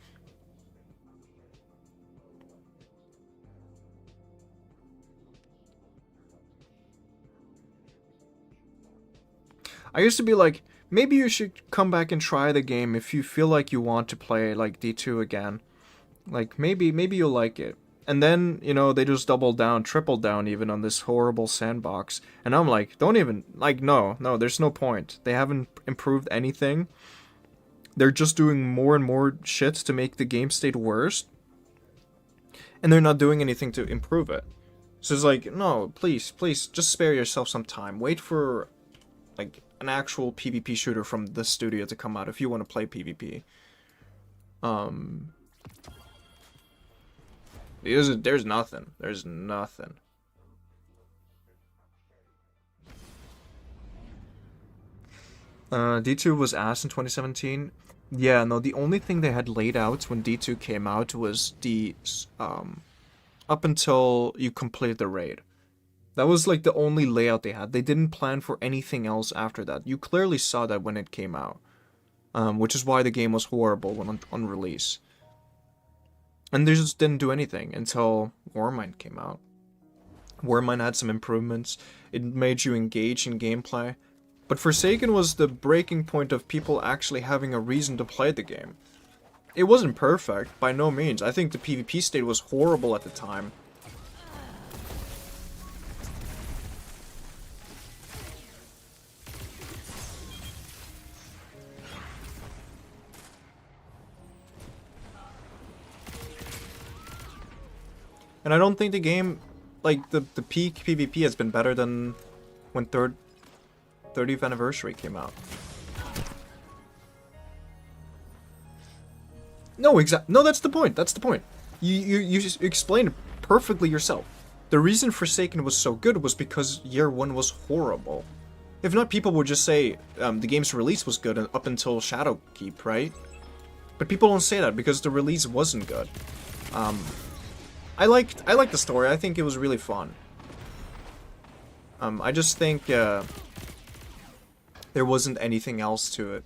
I used to be like, maybe you should come back and try the game if you feel like you want to play like D2 again. Like, maybe you'll like it. And then, you know, they just doubled down, tripled down even on this horrible sandbox. And I'm like, don't even, like, no, there's no point. They haven't improved anything. They're just doing more and more shit to make the game state worse. And they're not doing anything to improve it. So it's like, no, please, just spare yourself some time. Wait for, like, an actual PvP shooter from the studio to come out if you want to play PvP. There's nothing. There's nothing. D2 was ass in 2017. Yeah, no, the only thing they had laid out when D2 came out was the, up until you completed the raid. That was like the only layout they had. They didn't plan for anything else after that. You clearly saw that when it came out. Which is why the game was horrible when on release. And they just didn't do anything until Warmind came out. Warmind had some improvements. It made you engage in gameplay. But Forsaken was the breaking point of people actually having a reason to play the game. It wasn't perfect, by no means. I think the PvP state was horrible at the time. And I don't think the game, like, the peak PvP has been better than when 30th anniversary came out. No, no, that's the point. That's the point. You just explained it perfectly yourself. The reason Forsaken was so good was because year 1 was horrible. If not, people would just say the game's release was good up until Shadowkeep, right? But people don't say that because the release wasn't good. I liked the story. I think it was really fun. I just think there wasn't anything else to it.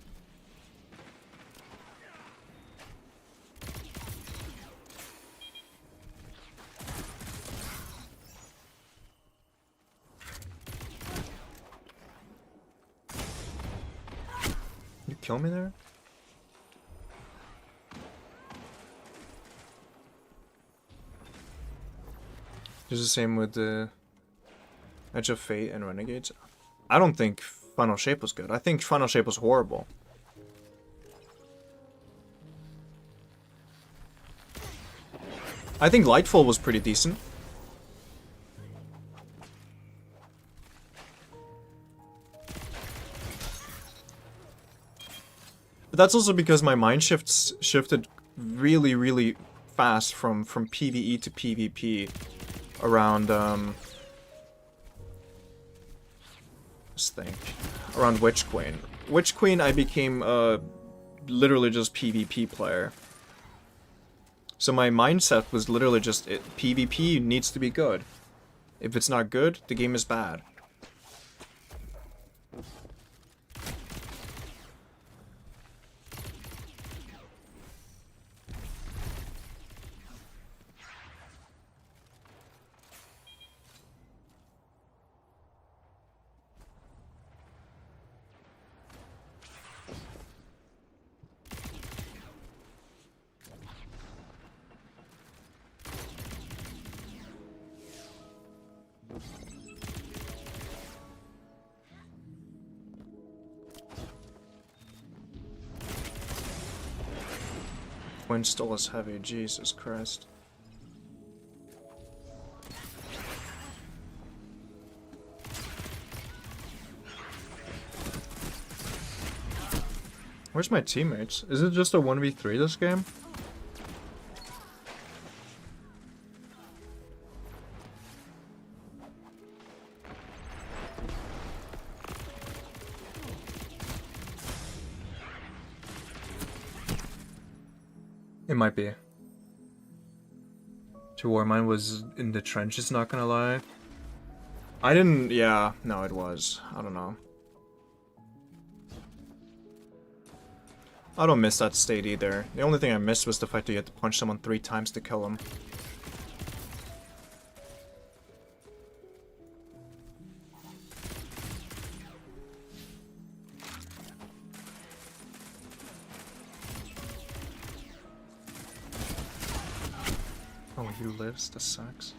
You kill me there? It's the same with the Edge of Fate and Renegades. I don't think Final Shape was good. I think Final Shape was horrible. I think Lightfall was pretty decent. But that's also because my mind shifted really, really fast from PvE to PvP around, let's think, around Witch Queen. Witch Queen, I became literally just PvP player. So my mindset was literally just, PvP needs to be good. If it's not good, the game is bad. Wind still is heavy, Jesus Christ. Where's my teammates? Is it just a 1v3 this game? It might be. To war, mine was in the trenches, not gonna lie. I didn't, yeah, no, it was. I don't know. I don't miss that state either. The only thing I missed was the fact that you had to punch someone 3 times to kill him. Oh, he lives? That sucks.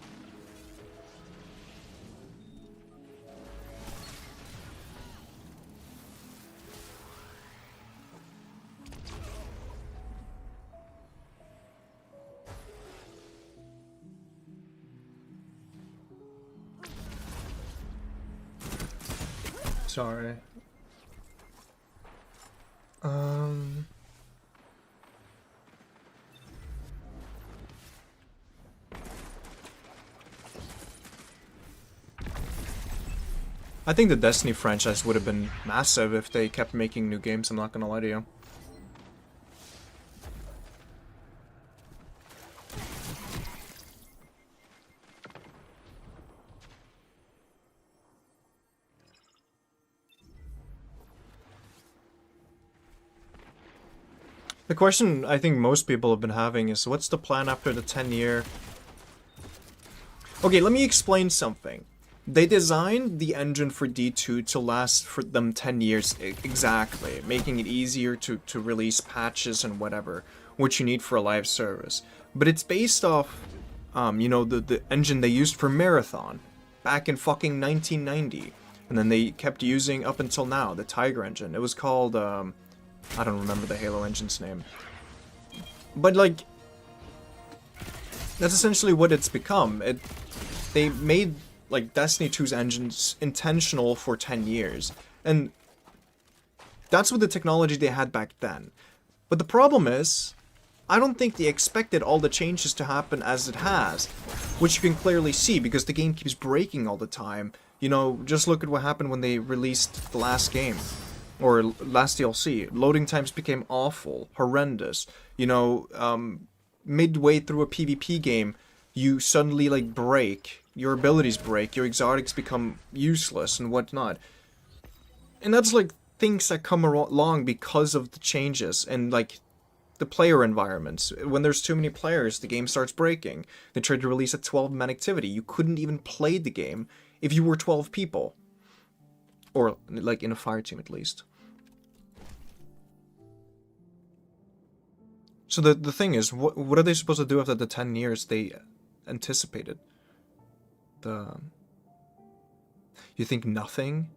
Sorry. I think the Destiny franchise would have been massive if they kept making new games, I'm not gonna lie to you. The question I think most people have been having is, what's the plan after the 10-year... Okay, let me explain something. They designed the engine for D2 to last for them 10 years exactly, making it easier to release patches and whatever, which you need for a live service. But it's based off, you know, the engine they used for Marathon back in fucking 1990. And then they kept using up until now, the Tiger engine. It was called, I don't remember the Halo engine's name. But, like, that's essentially what it's become. They made like Destiny 2's engine's intentional for 10 years. And that's with the technology they had back then. But the problem is, I don't think they expected all the changes to happen as it has, which you can clearly see because the game keeps breaking all the time. You know, just look at what happened when they released the last game, or last DLC. Loading times became awful, horrendous. You know, midway through a PvP game, you suddenly, like, break. Your abilities break, your exotics become useless and whatnot. And that's, like, things that come along because of the changes and, like, the player environments. When there's too many players, the game starts breaking. They tried to release a 12-man activity. You couldn't even play the game if you were 12 people. Or, like, in a fire team, at least. So the thing is, what are they supposed to do after the 10 years they anticipated? You think nothing?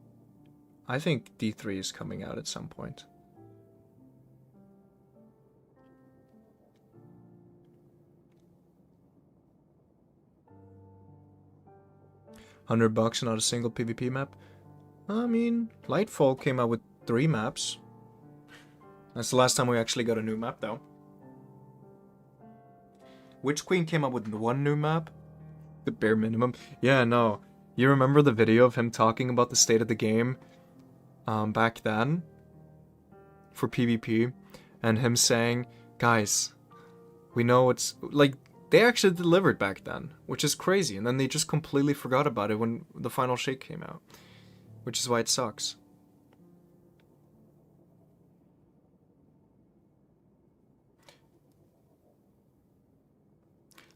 I think D3 is coming out at some point. $100 not a single PvP map? I mean, Lightfall came out with 3 maps. That's the last time we actually got a new map, though. Witch Queen came out with 1 new map? The bare minimum? Yeah, no. You remember the video of him talking about the state of the game back then? For PvP? And him saying, guys, we know it's... Like, they actually delivered back then, which is crazy. And then they just completely forgot about it when the final shake came out. Which is why it sucks.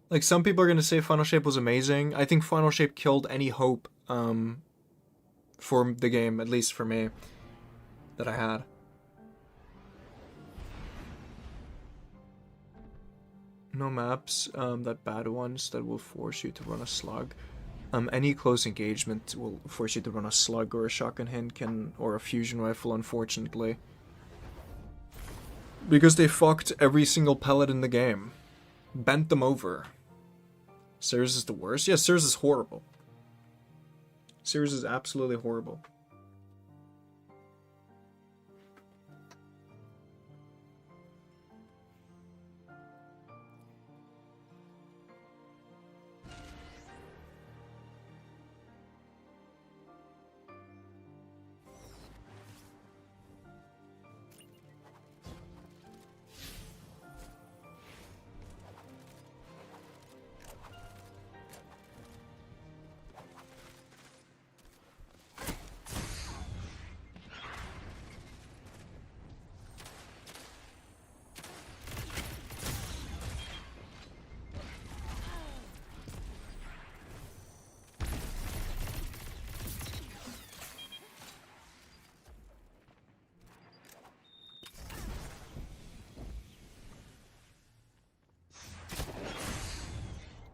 Like, some people are going to say Final Shape was amazing. I think Final Shape killed any hope for the game, at least for me, that I had. No maps, that bad ones that will force you to run a slug. Any close engagement will force you to run a slug or a shotgun Hinken or a fusion rifle, unfortunately. Because they fucked every single pellet in the game. Bent them over. Sears is the worst? Yeah, Sears is horrible. Sears is absolutely horrible.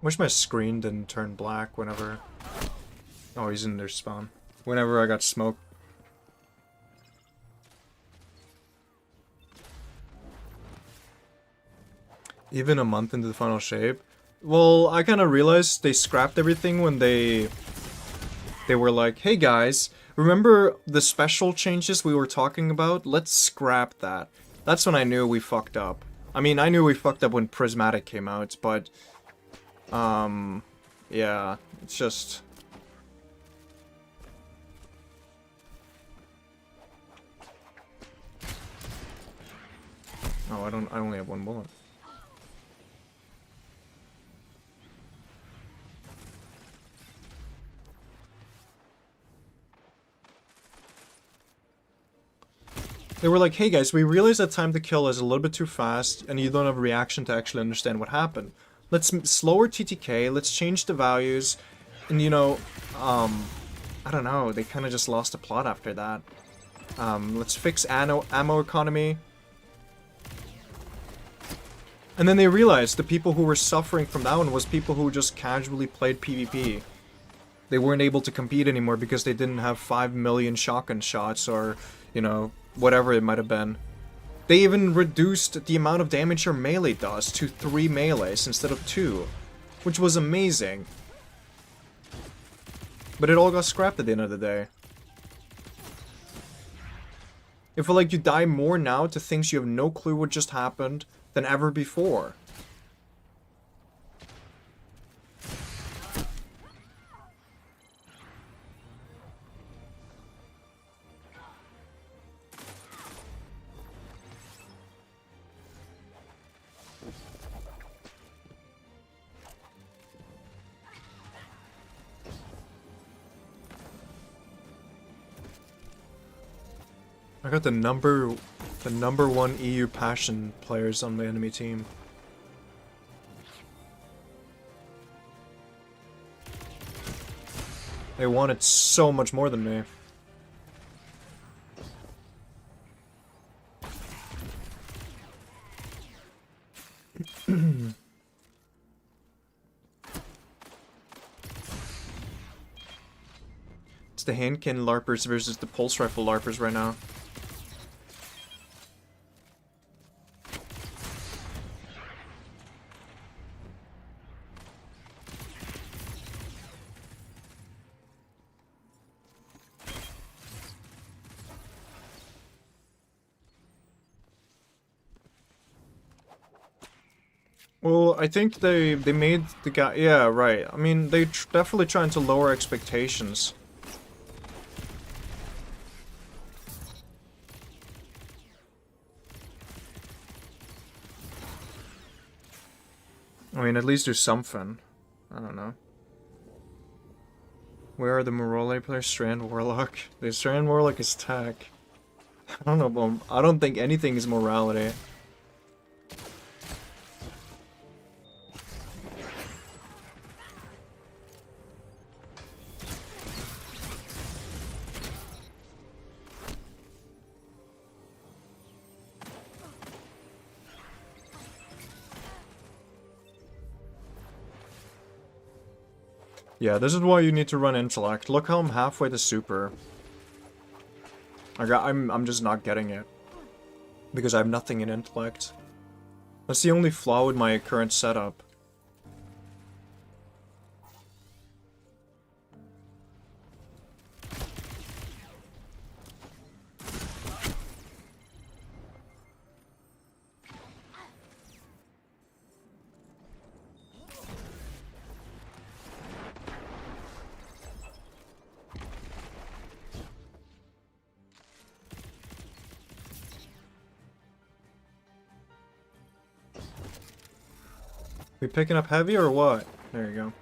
Wish my screen didn't turn black whenever... Oh, he's in their spawn. Whenever I got smoked. Even a month into the final shape? Well, I kind of realized they scrapped everything when they were like, hey guys, remember the special changes we were talking about? Let's scrap that. That's when I knew we fucked up. I mean, I knew we fucked up when Prismatic came out, but... yeah, it's just... Oh, I only have 1 bullet. They were like, hey guys, we realize that time to kill is a little bit too fast, and you don't have a reaction to actually understand what happened. Let's slower TTK, let's change the values, and you know, I don't know, they kind of just lost the plot after that. Let's fix ammo economy. And then they realized the people who were suffering from that one was people who just casually played PvP. They weren't able to compete anymore because they didn't have 5 million shotgun shots or, you know, whatever it might have been. They even reduced the amount of damage your melee does to 3 melees instead of 2, which was amazing. But it all got scrapped at the end of the day. I feel like you die more now to things you have no clue what just happened than ever before. I got the number one EU passion players on my enemy team. They wanted so much more than me. It's the handkin LARPers versus the pulse rifle LARPers right now. Well, I think they made the guy... Yeah, right. I mean, they definitely trying to lower expectations. I mean, at least do something. I don't know. Where are the Morole players? Strand Warlock? The Strand Warlock is tech. I don't know, but I don't think anything is morality. Yeah, this is why you need to run intellect. Look how I'm halfway to super. I'm just not getting it. Because I have nothing in intellect. That's the only flaw with my current setup. We picking up heavy or what? There you go.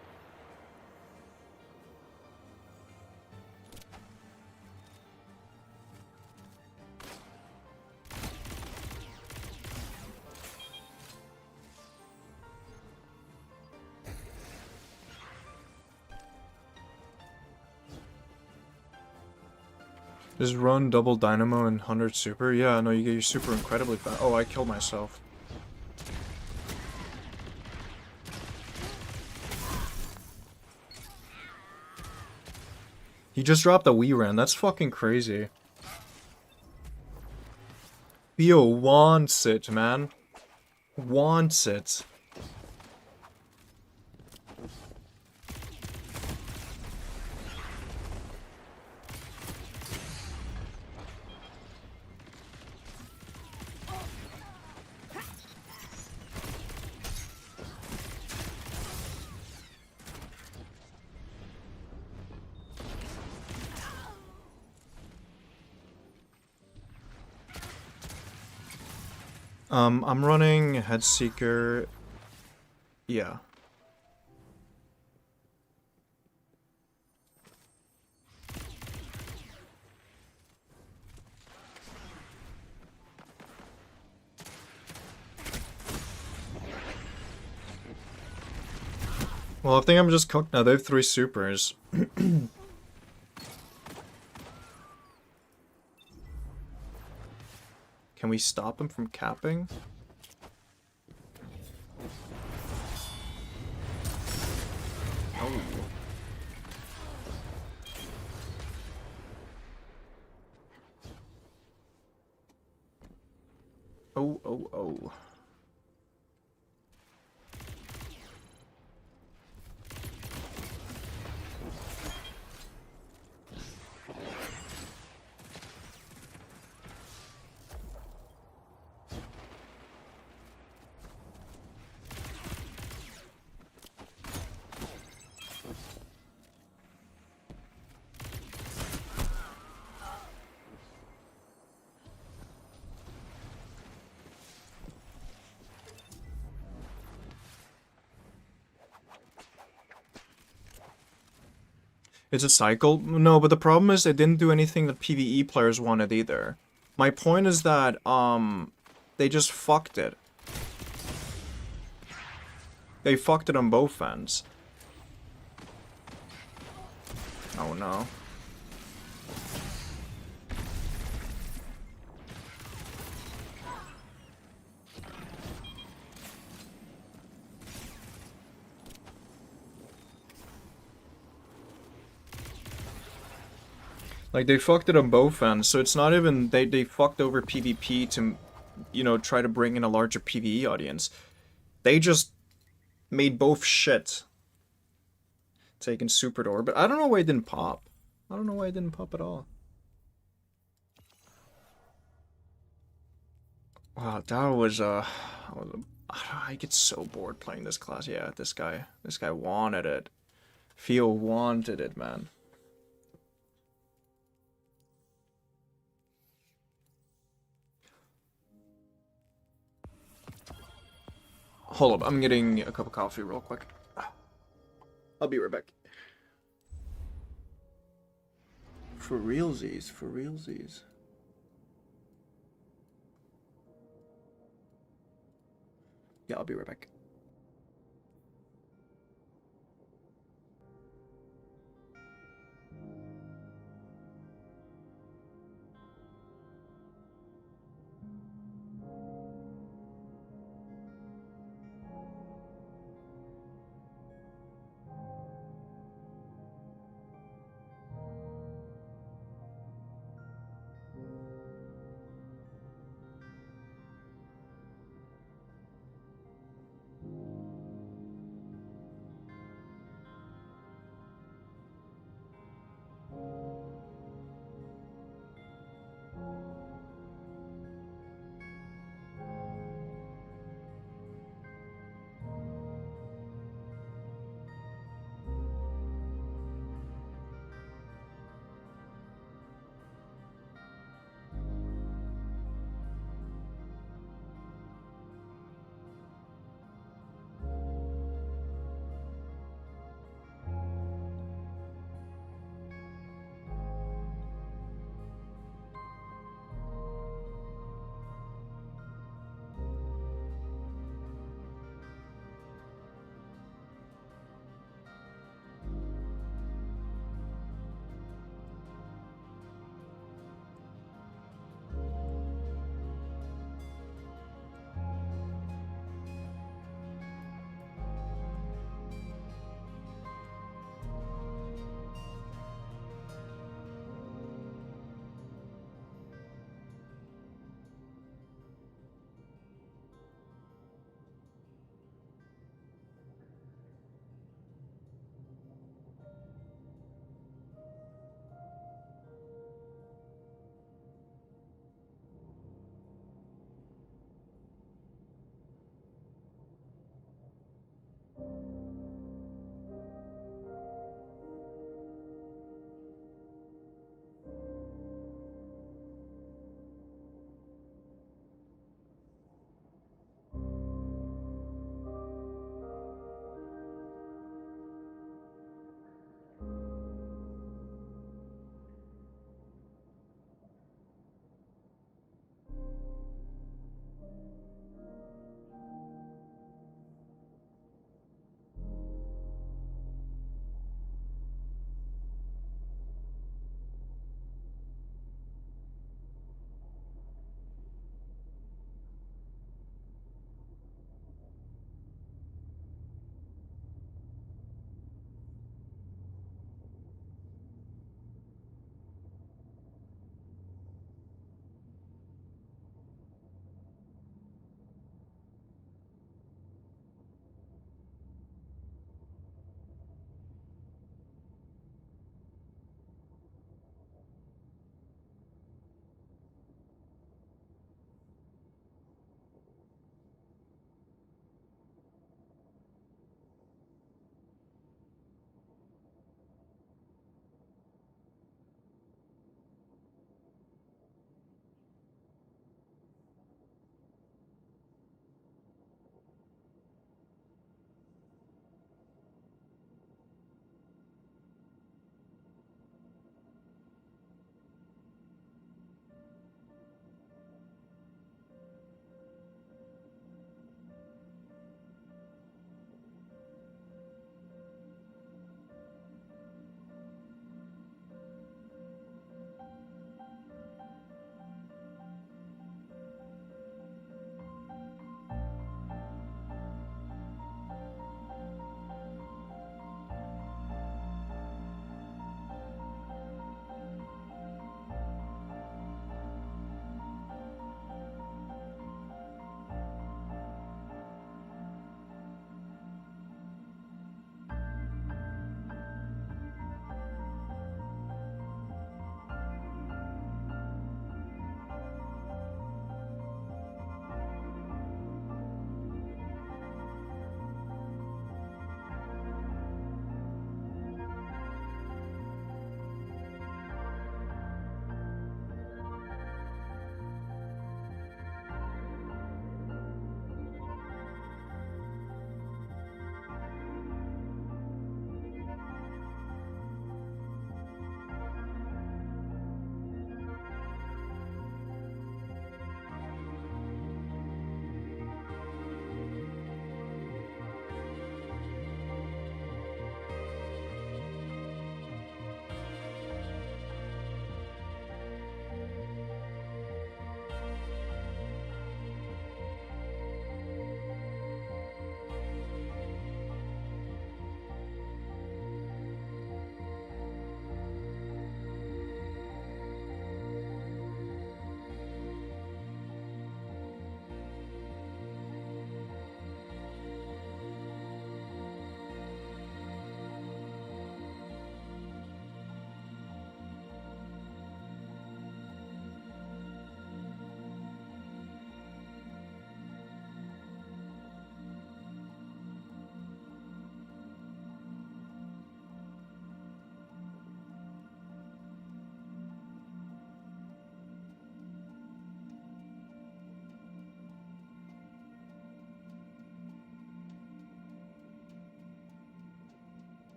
Just run double dynamo and 100 super? Yeah, no, you get your super incredibly fast. Oh, I killed myself. He just dropped a Wii Ran. That's fucking crazy. Theo wants it, man. Wants it. I'm running Headseeker. Yeah. Well, I think I'm just cooked now. They have 3 supers. Can we stop him from capping? Oh. Oh, oh, oh. It's a cycle? No, but the problem is they didn't do anything that PvE players wanted either. My point is that, they just fucked it. They fucked it on both ends. Oh no. Like, they fucked it on both ends, so it's not even, they fucked over PvP to, you know, try to bring in a larger PvE audience. They just made both shit. Taking Super Door, but I don't know why it didn't pop. I don't know why it didn't pop at all. Wow, that was, I get so bored playing this class. Yeah, this guy wanted it. Theo wanted it, man. Hold up, I'm getting a cup of coffee real quick. I'll be right back. For realsies, for realsies. Yeah, I'll be right back.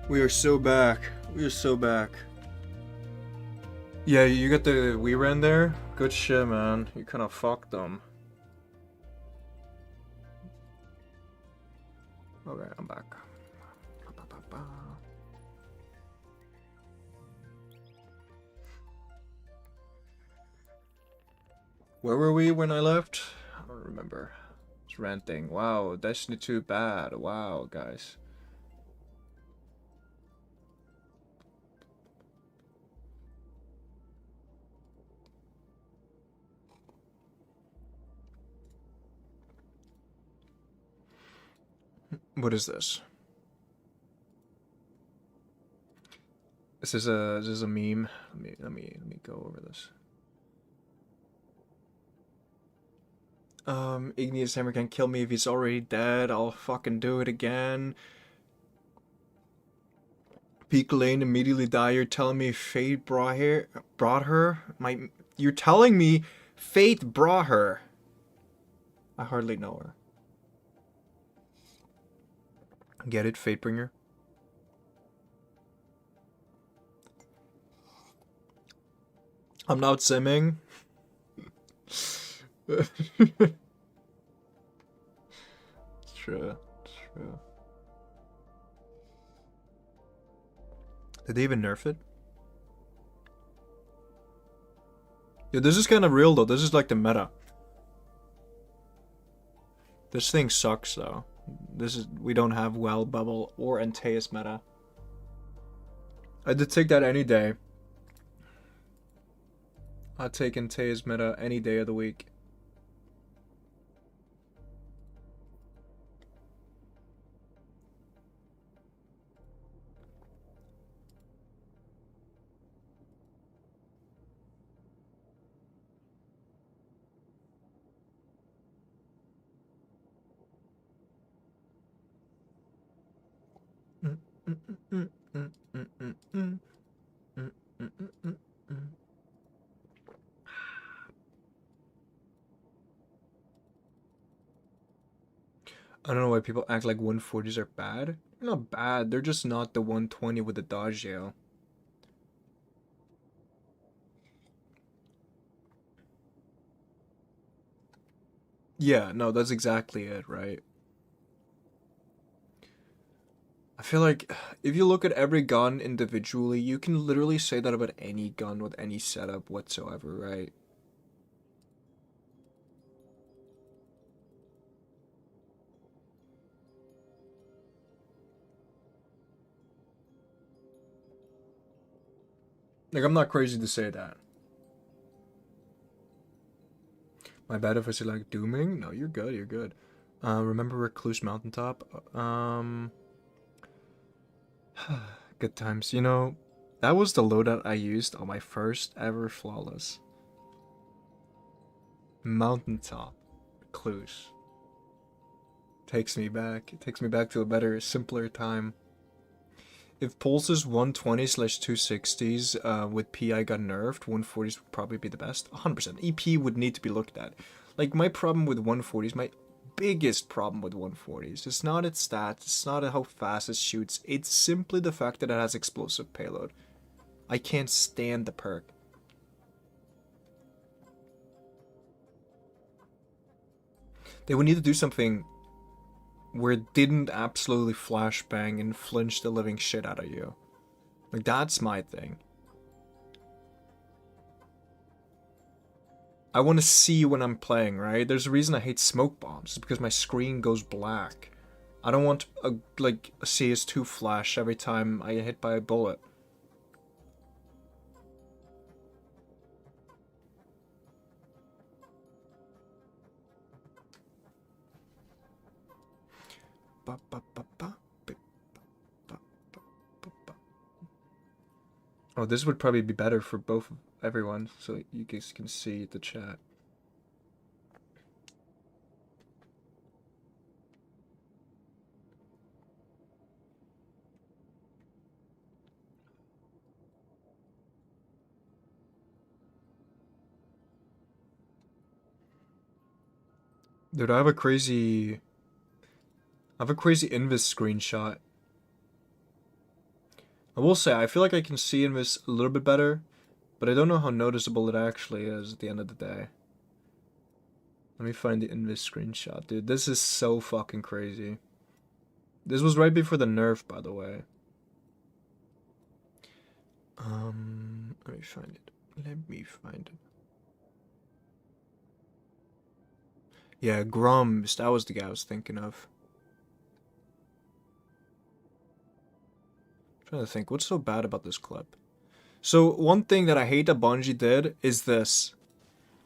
We are so back. We are so back. Yeah, you got the Wii ran there? Good shit, man. You kind of fucked them. Okay, I'm back. Where were we when I left? I don't remember. It's ranting. Wow, Destiny 2 bad. Wow, guys. What is this? This is a meme. Let me go over this. Igneous Hammer can kill me if he's already dead. I'll fucking do it again. Peak Lane immediately die. You're telling me Fate brought her? You're telling me Fate brought her. I hardly know her. Get it, Fatebringer? I'm not simming. It's true. It's true. Did they even nerf it? Yeah, this is kind of real though. This is like the meta. This thing sucks though. We don't have Well Bubble or Antaeus meta. I'd take that any day. I'd take Antaeus meta any day of the week. I don't know why people act like 140s are bad. They're not bad, they're just not the 120 with the dodge jail. Yeah, no, that's exactly it, right? I feel like if you look at every gun individually, you can literally say that about any gun with any setup whatsoever, right? Like, I'm not crazy to say that. My bad if I say like dooming. No, you're good, you're good. Remember Recluse Mountaintop? Good times. You know, that was the loadout I used on my first ever Flawless. Mountaintop. Recluse. Takes me back. It takes me back to a better, simpler time. If Pulse's 120/260s with PI got nerfed, 140s would probably be the best. 100%. EP would need to be looked at. Like, my problem with 140s, my biggest problem with 140s, it's not its stats, it's not how fast it shoots, it's simply the fact that it has explosive payload. I can't stand the perk. They would need to do something where it didn't absolutely flashbang and flinch the living shit out of you. Like, that's my thing. I want to see when I'm playing, right? There's a reason I hate smoke bombs. It's because my screen goes black. I don't want a CS2 flash every time I get hit by a bullet. Oh, this would probably be better for both everyone, so you guys can see the chat. Dude, I have a crazy Invis screenshot. I will say, I feel like I can see in this a little bit better, but I don't know how noticeable it actually is at the end of the day. Let me find the Invis screenshot, dude. This is so fucking crazy. This was right before the nerf, by the way. Let me find it. Let me find it. Yeah, Grums. That was the guy I was thinking of. I'm trying to think, what's so bad about this clip? So, one thing that I hate that Bungie did is this.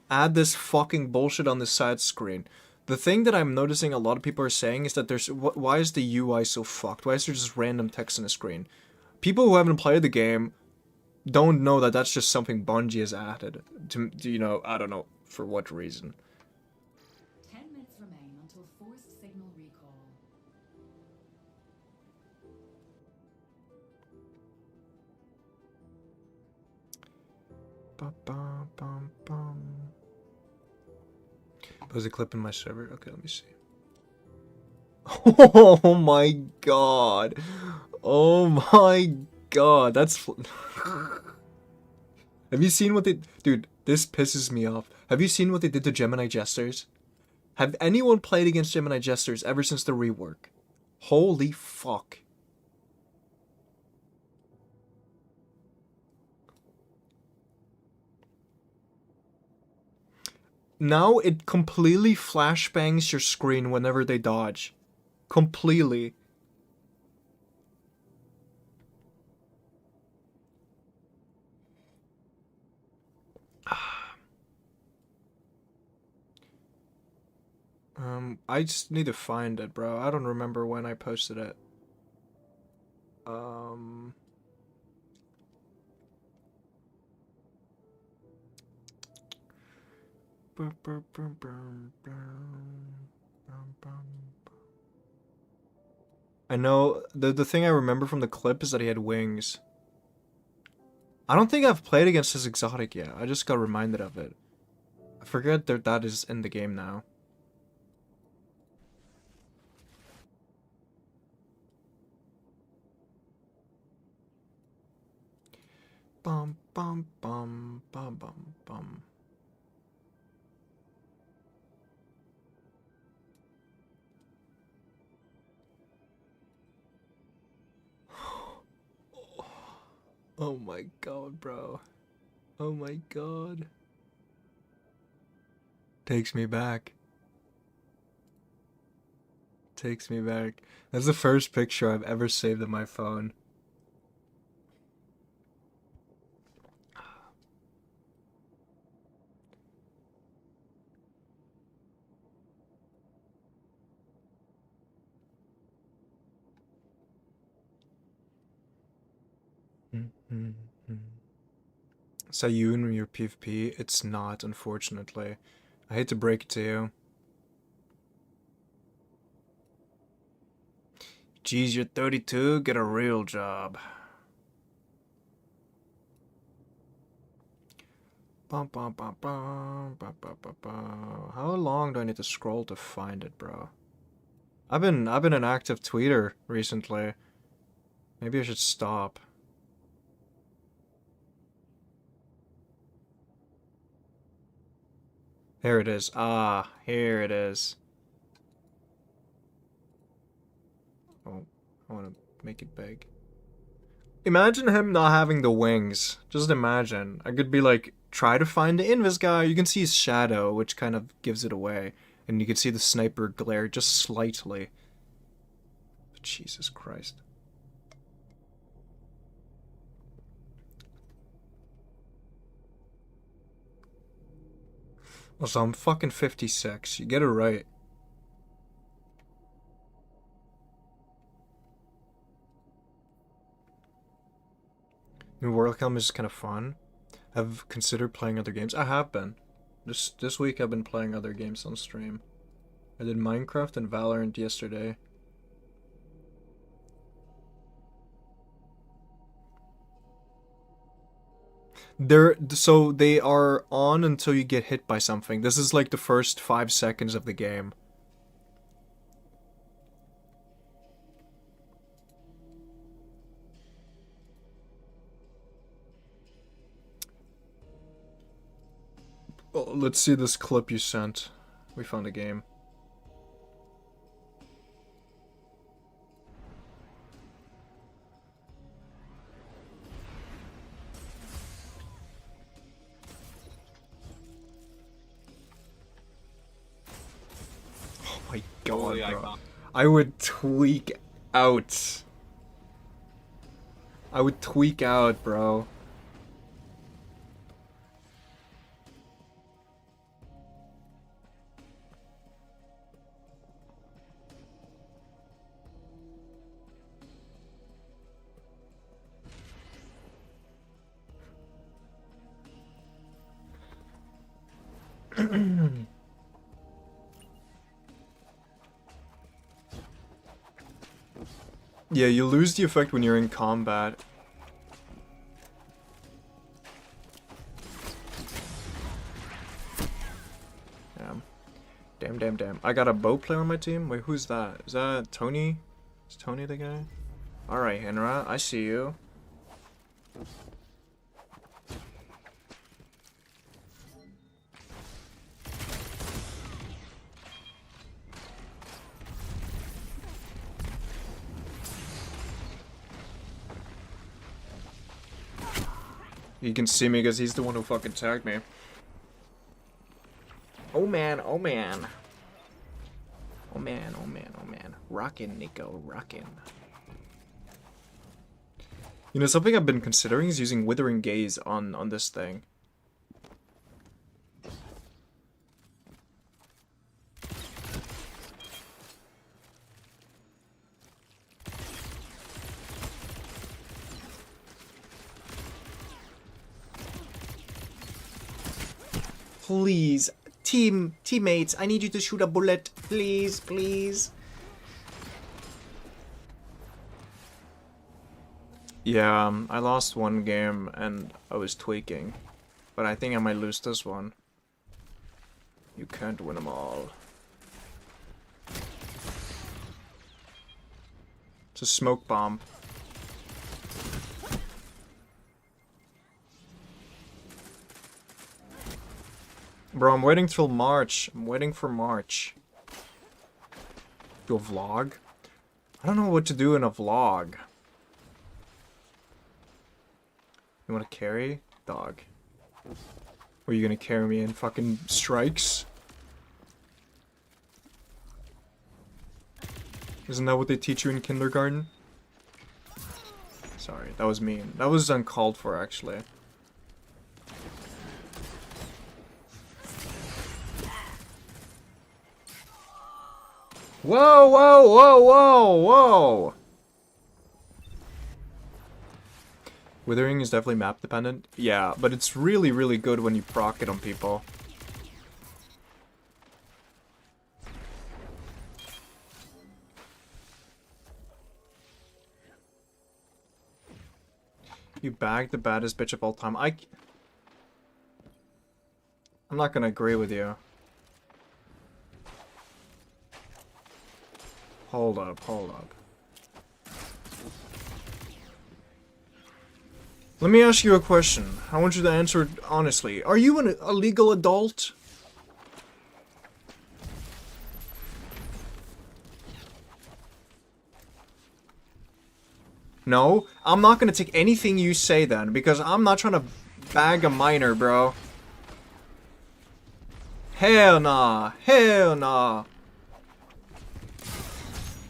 Add this fucking bullshit on the side screen. The thing that I'm noticing a lot of people are saying is that why is the UI so fucked? Why is there just random text on the screen? People who haven't played the game don't know that that's just something Bungie has added to, you know, I don't know for what reason. 10 minutes remain until forced signal recall. Was a clip in my server? Okay, let me see. Oh my god. Oh my god. That's... Have you seen what they... Dude, this pisses me off. Have you seen what they did to Gemini Jesters? Have anyone played against Gemini Jesters ever since the rework? Holy fuck. Now it completely flashbangs your screen whenever they dodge. Completely. I just need to find it, bro. I don't remember when I posted it. I know the thing I remember from the clip is that he had wings. I don't think I've played against his exotic yet. I just got reminded of it. I forget that is in the game now. Bum bum bum bum bum bum. Oh my god, bro. Oh my god. Takes me back. Takes me back. That's the first picture I've ever saved on my phone. Sayun when you're PvP? It's not, unfortunately. I hate to break it to you. Geez, you're 32? Get a real job. Bum, bum, bum, bum, bum, bum, bum, bum. How long do I need to scroll to find it, bro? I've been an active tweeter recently. Maybe I should stop. Here it is. Ah, here it is. Oh, I want to make it big. Imagine him not having the wings. Just imagine. I could be like, try to find the Invis guy. You can see his shadow, which kind of gives it away. And you can see the sniper glare just slightly. But Jesus Christ. Also, I'm fucking 56. You get it right. New World Cup is kind of fun. I've considered playing other games. I have been. This week I've been playing other games on stream. I did Minecraft and Valorant yesterday. So they are on until you get hit by something. This is like the first 5 seconds of the game. Oh, let's see this clip you sent. We found a game. Oh my god, Holy bro. icon. I would tweak out. I would tweak out, bro. Yeah, you lose the effect when you're in combat. Damn. I got a bow player on my team? Wait, who's that? Is that Tony? Is Tony the guy? Alright, Henra, I see you. He can see me because he's the one who fucking tagged me. Oh man. Oh man. Rockin', Nico, rockin'. You know, something I've been considering is using Withering Gaze on this thing. Please, teammates, I need you to shoot a bullet. Please. Yeah, I lost one game and I was tweaking. But I think I might lose this one. You can't win them all. It's a smoke bomb. Bro, I'm waiting till March. I'm waiting for March. Do a vlog? I don't know what to do in a vlog. You want to carry? Dog. Or are you gonna carry me in fucking strikes? Isn't that what they teach you in kindergarten? Sorry, that was mean. That was uncalled for, actually. Whoa! Withering is definitely map dependent. Yeah, but it's really good when you proc it on people. You bag the baddest bitch of all time. I'm not gonna agree with you. Hold up. Let me ask you a question. I want you to answer it honestly. Are you a legal adult? No? I'm not gonna take anything you say then, because I'm not trying to bag a minor, bro. Hell nah.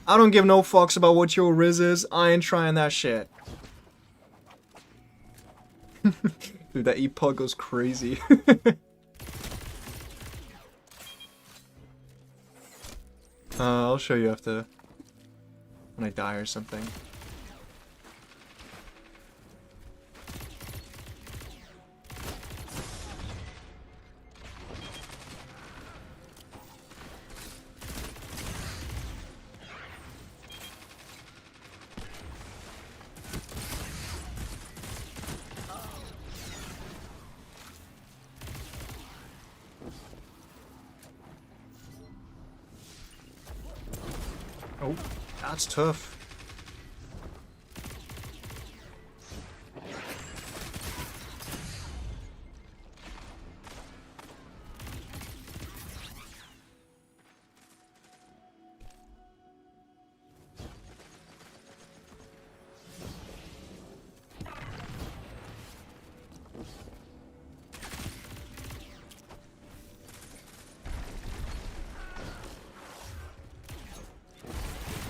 I don't give no fucks about what your Riz is. I ain't trying that shit. Dude, that E-Pug goes crazy. I'll show you after when I die or something. Oh, that's tough.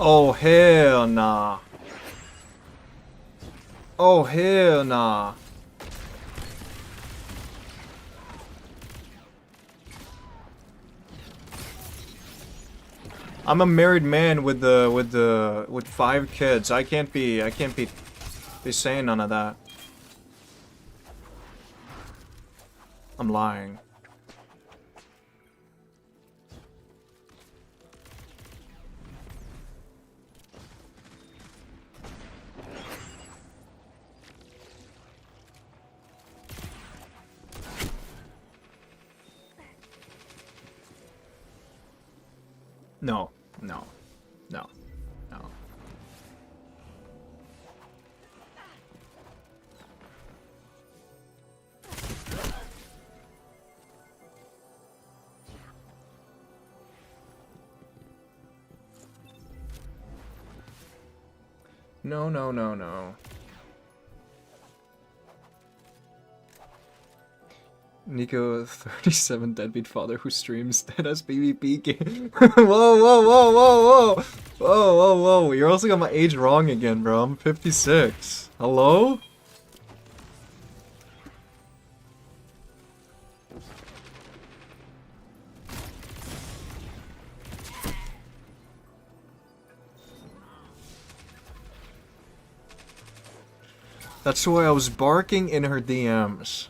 Oh hell nah. Oh hell nah. I'm a married man with 5 kids. I can't be saying none of that. I'm lying. No, no, no, no. No, no, no, no. Nico, 37 deadbeat father who streams dead as PvP game. Whoa, whoa, whoa, whoa, whoa! Whoa, whoa, whoa. You're also got my age wrong again, bro. I'm 56. Hello? That's why I was barking in her DMs.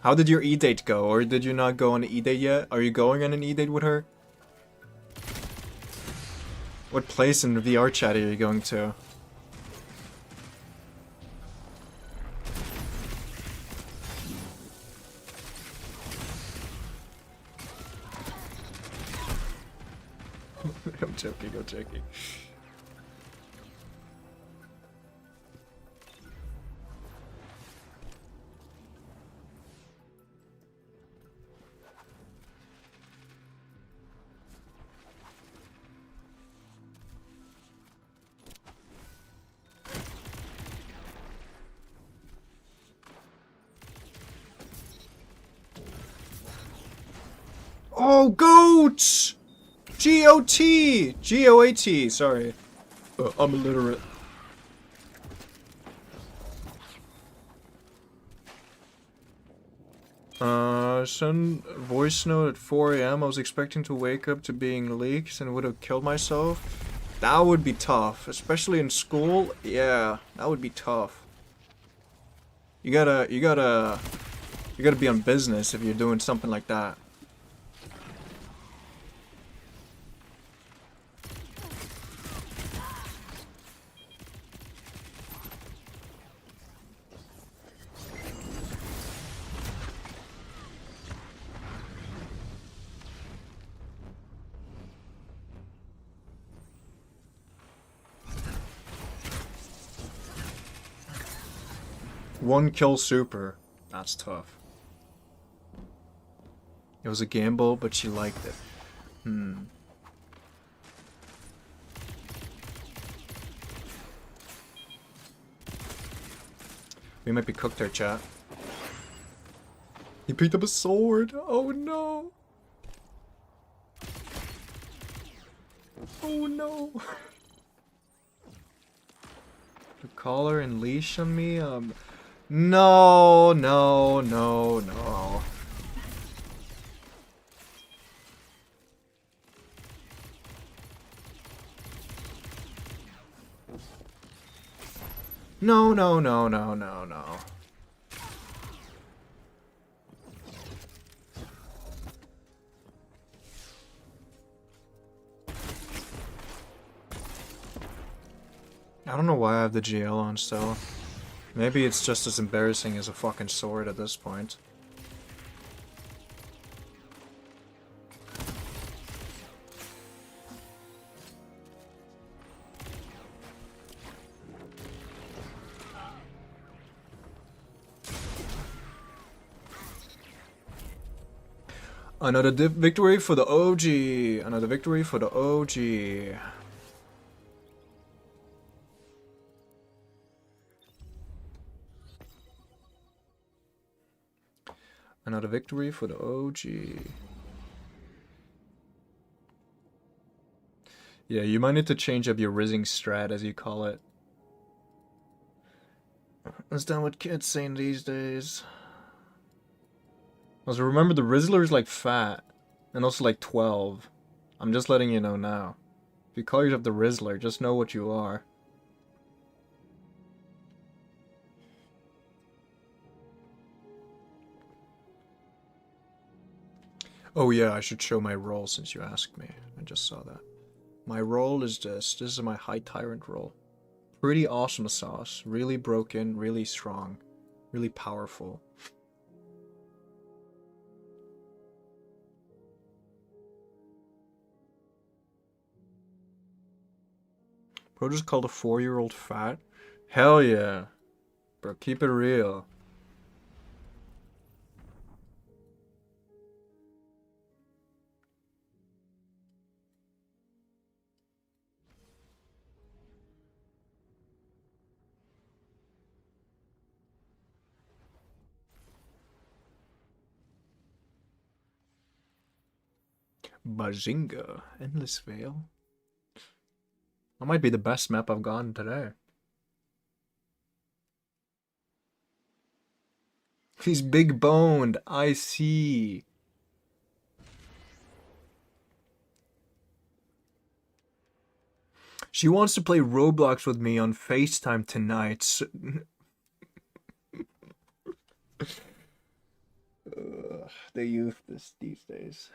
How did your E-date go? Or did you not go on an E-date yet? Are you going on an E-date with her? What place in VR chat are you going to? I'm joking, I'm joking. Oh, goats! G-O-T! G-O-A-T, sorry. I'm illiterate. Send voice note at 4 AM. I was expecting to wake up to being leaked and would have killed myself. That would be tough, especially in school. Yeah, that would be tough. You gotta be on business if you're doing something like that. One kill super. That's tough. It was a gamble, but she liked it. We might be cooked there, chat. He picked up a sword. Oh no. Oh no. The collar and leash on me? No, no, no, no. No, no, no, no, no, no. I don't know why I have the GL on still. Maybe it's just as embarrassing as a fucking sword at this point. Another victory for the OG. Another victory for the OG. Another victory for the OG. Yeah, you might need to change up your rizzing strat, as you call it. That's not what kids saying these days. Also, remember the Rizzler's like fat, and also like 12. I'm just letting you know now. If you call yourself the Rizzler, just know what you are. Oh yeah, I should show my role since you asked me. I just saw that. My role is this. This is my High Tyrant role. Pretty awesome sauce. Really broken, really strong, really powerful. Bro just called a 4-year-old fat? Hell yeah. Bro, keep it real. Bazinga. Endless Vale. That might be the best map I've gotten today. He's big boned. I see. She wants to play Roblox with me on FaceTime tonight. So... the youth these days.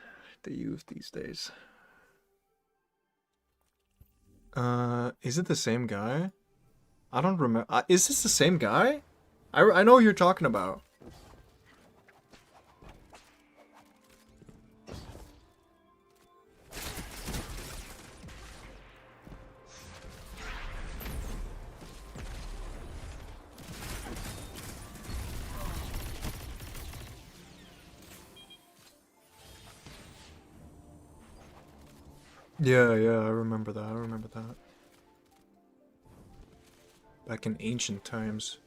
The youth these days. Is it the same guy? I don't remember. Is this the same guy? I know who you're talking about. Yeah, I remember that. Back in ancient times.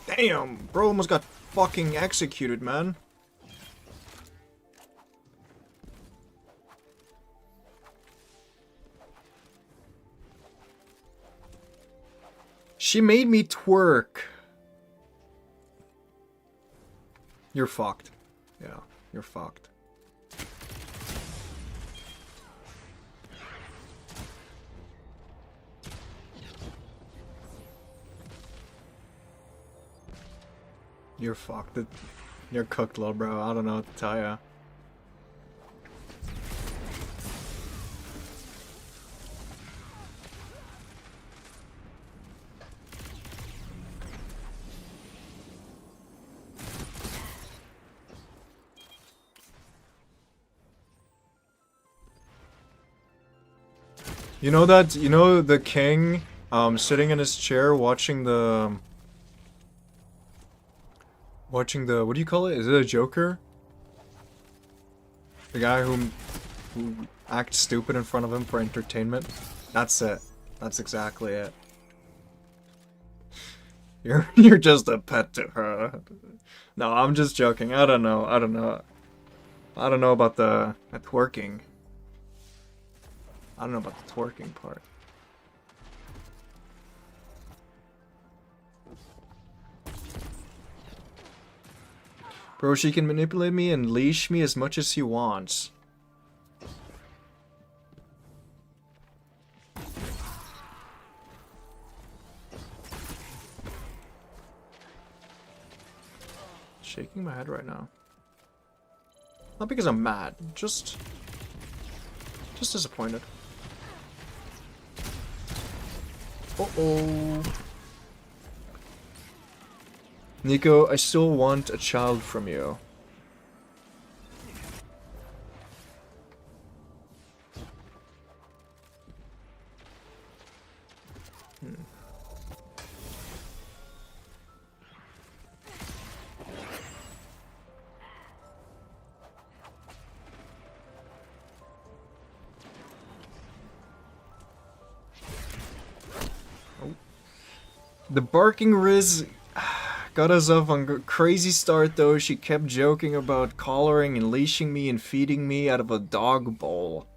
Damn, bro almost got fucking executed, man. She made me twerk. You're fucked. Yeah, you're fucked. You're fucked. You're cooked, little bro. I don't know what to tell ya. You know that, you know the king, sitting in his chair watching the, what do you call it? Is it a Joker? The guy who acts stupid in front of him for entertainment? That's it. That's exactly it. You're just a pet to her. No, I'm just joking. I don't know about the twerking. I don't know about the twerking part. Bro, she can manipulate me and leash me as much as she wants. Shaking my head right now. Not because I'm mad, just disappointed. Uh-oh. Nico, I still want a child from you. The barking Riz Got us off on a crazy start though. She kept joking about collaring and leashing me and feeding me out of a dog bowl.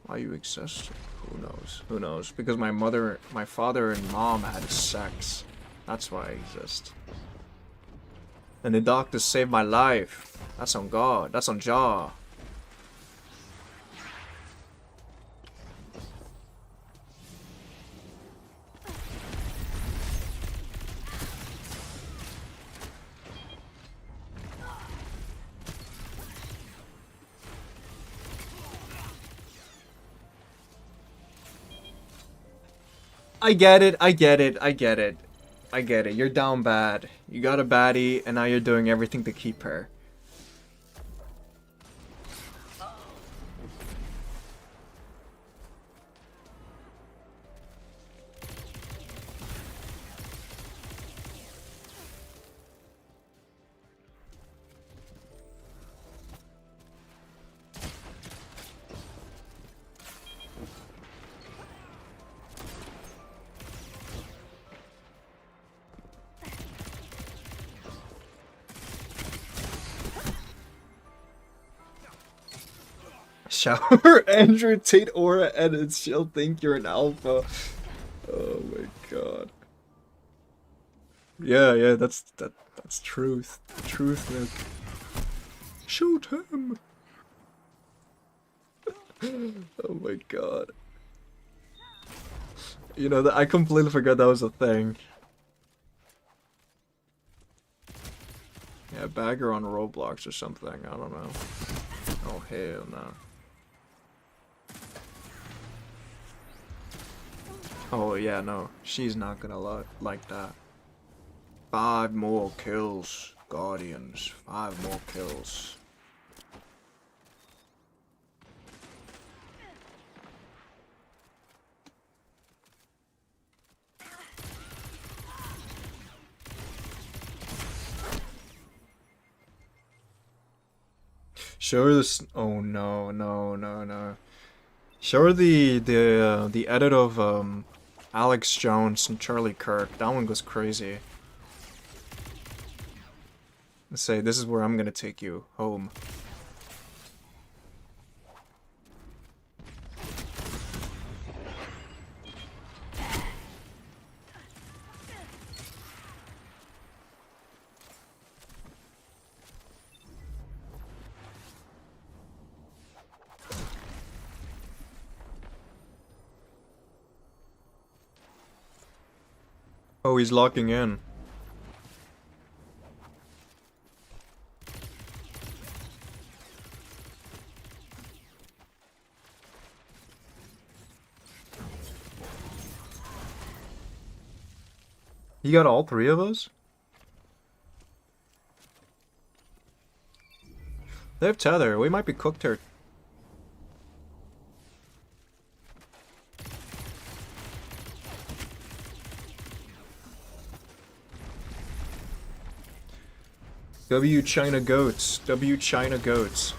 Why you exhausted? Who knows? Who knows? Because my father and mom had sex. That's why I exist. And the doctor saved my life. That's on God. That's on Jah. I get it, I get it, I get it. I get it. You're down bad. You got a baddie, and now you're doing everything to keep her. Shower Andrew Tate aura edits. She'll think you're an alpha. Oh my god. Yeah, that's truth. Truth, Nick. Shoot him. Oh my god. You know that I completely forgot that was a thing. Yeah, bagger on Roblox or something. I don't know. Oh hell no. Oh yeah, no. She's not gonna like that. 5 more kills, Guardians. 5 more kills. Show her this. Oh no, no, no, no. Show her the edit of Alex Jones and Charlie Kirk. That one goes crazy. Let's say this is where I'm gonna take you home. Oh, he's locking in. You got all 3 of us? They have tether. We might be cooked here. W China goats. W China goats.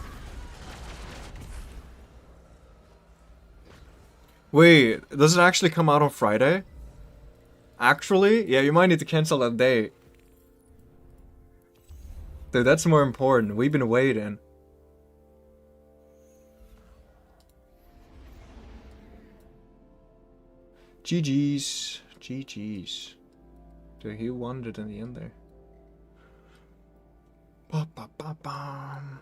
Wait, does it actually come out on Friday? Actually? Yeah, you might need to cancel that date. Dude, that's more important. We've been waiting. GG's. GG's. Dude, he wanted in the end there. Ba ba ba bam.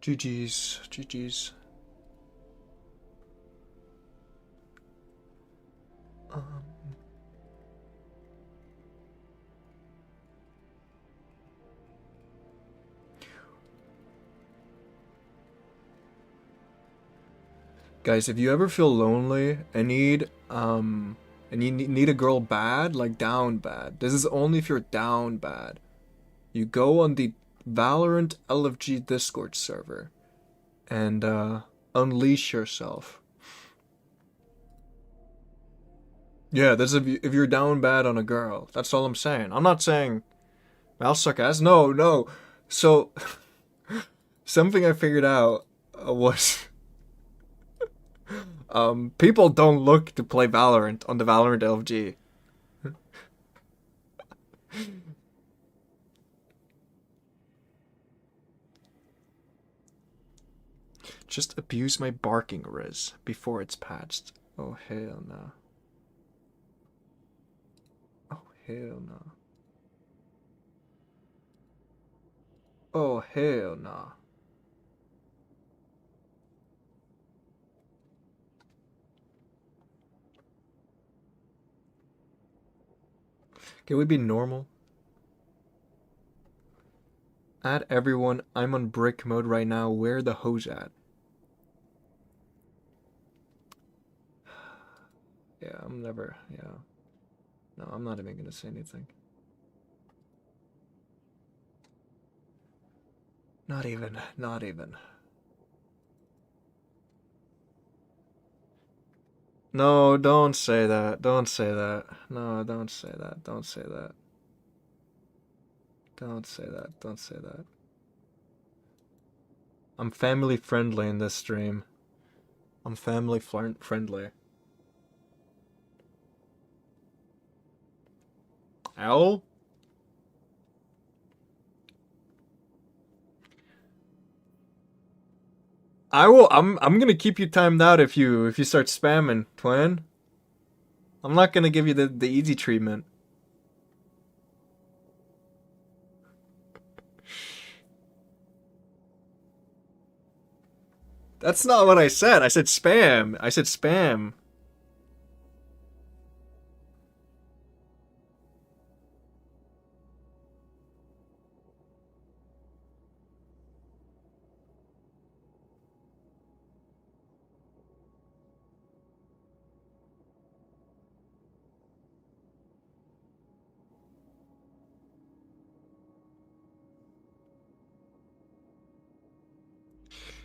GG's. GG's. Guys, if you ever feel lonely and and you need a girl bad, like down bad. This is only if you're down bad. You go on the Valorant LFG Discord server and unleash yourself. Yeah, this is if you're down bad on a girl. That's all I'm saying. I'm not saying I'll suck ass. No, no. So something I figured out was people don't look to play Valorant on the Valorant LFG. Just abuse my barking, Riz, before it's patched. Oh, hell no. Oh, hell no. Oh, hell no. Can we be normal? Add everyone. I'm on brick mode right now. Where the hose at? Yeah, I'm never. Yeah. No, I'm not even gonna say anything. Not even. Not even. No, don't say that. Don't say that. No, don't say that. Don't say that. Don't say that. Don't say that. I'm family friendly in this stream. I'm family friendly. Ow? I'm gonna keep you timed out if you start spamming, twin. I'm not gonna give you the easy treatment. That's not what I said. I said spam. I said spam.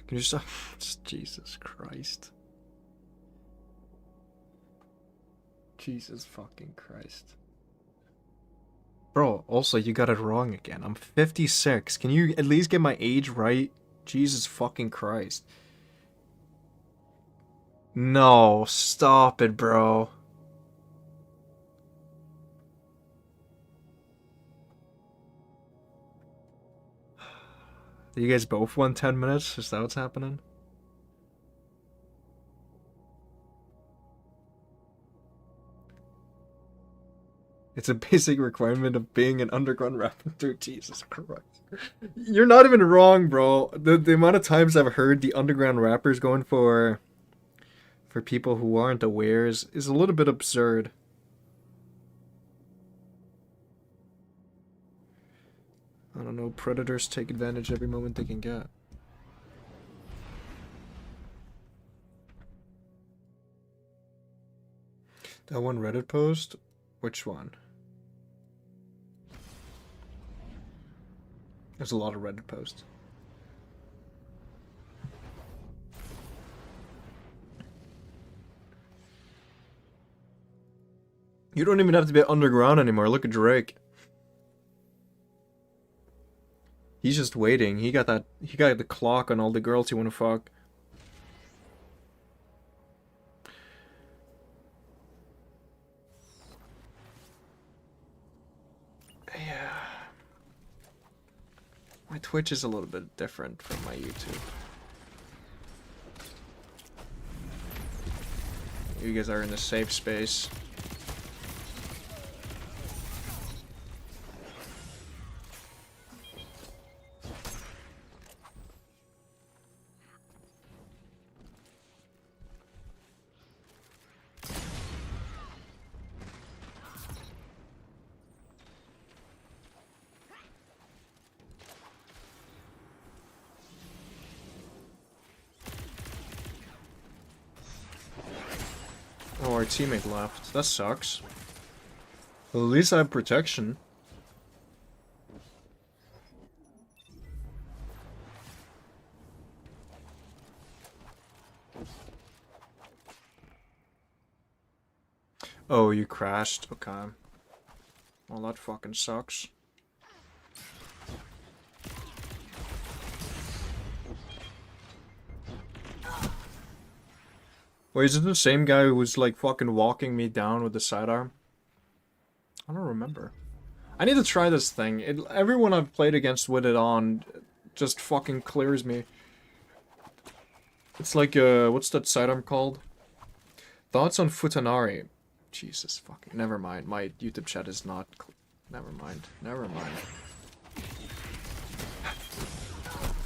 Can you stop? Jesus Christ. Jesus fucking Christ. Bro, also, you got it wrong again. I'm 56. Can you at least get my age right? Jesus fucking Christ. No, stop it, bro. You guys both won 10 minutes? Is that what's happening? It's a basic requirement of being an underground rapper. Dude, Jesus Christ. You're not even wrong, bro. The amount of times I've heard the underground rappers going for people who aren't aware is a little bit absurd. I don't know, predators take advantage every moment they can get. That one Reddit post? Which one? There's a lot of Reddit posts. You don't even have to be underground anymore. Look at Drake. He's just waiting. He got the clock on all the girls he wanna fuck. Yeah. My Twitch is a little bit different from my YouTube. You guys are in a safe space. our teammate left. That sucks. Well, at least I have protection. Oh, you crashed. Okay. Well, that fucking sucks. Wait, is it the same guy who was like fucking walking me down with the sidearm? I don't remember. I need to try this thing. Everyone I've played against with it on just fucking clears me. It's like, what's that sidearm called? Thoughts on Futanari. Jesus fucking, never mind. My YouTube chat is not, never mind. Never mind.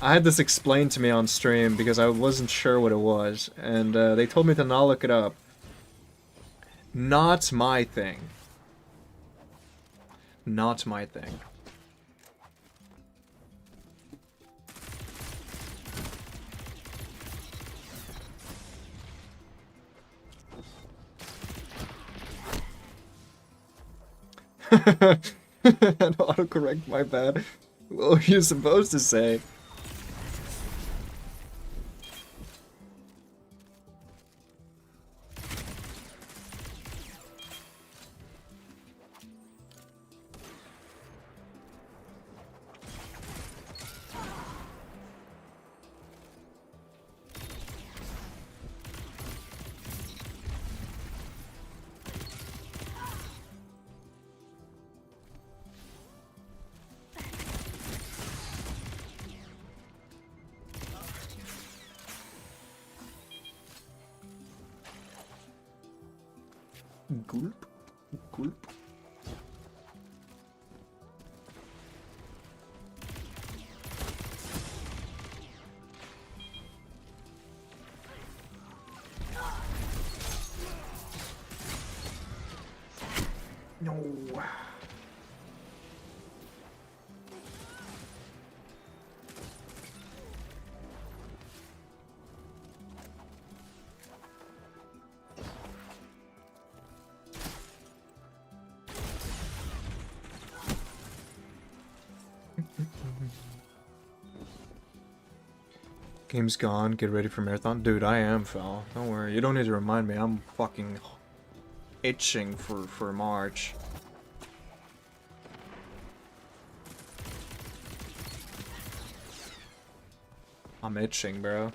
I had this explained to me on stream because I wasn't sure what it was, and they told me to not look it up. Not my thing. Not my thing. An autocorrect, my bad. What were you supposed to say? Gulp, gulp. No. Game's gone. Get ready for marathon. Dude, I am, Fel. Don't worry. You don't need to remind me. I'm fucking itching for March. I'm itching, bro.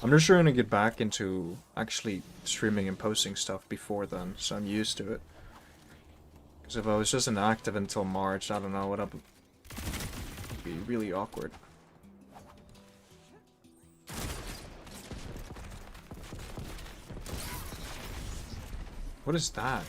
I'm just trying to get back into actually streaming and posting stuff before then, so I'm used to it. Because if I was just inactive until March, I don't know what I'd be really awkward. What is that?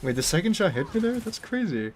Wait, the second shot hit me there? That's crazy.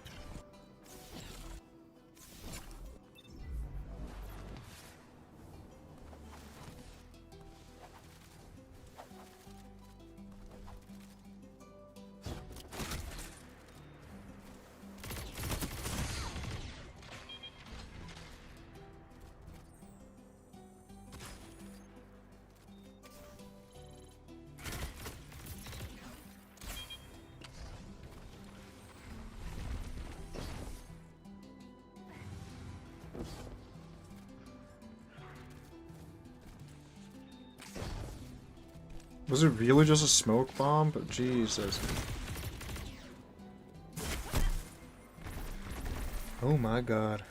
Was it really just a smoke bomb? But Jesus. Oh my god.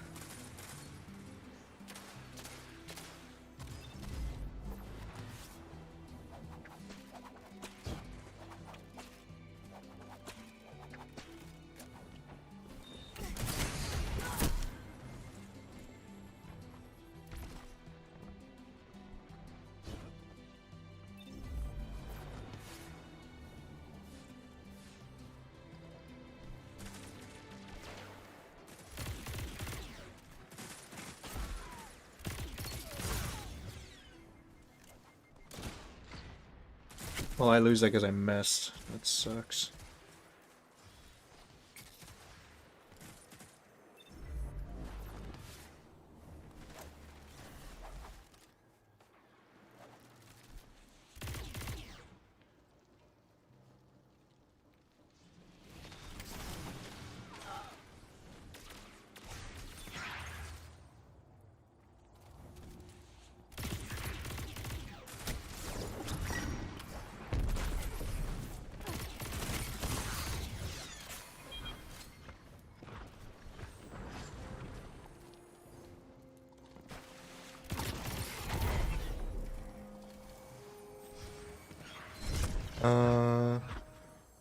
Well, I lose that because I missed. That sucks.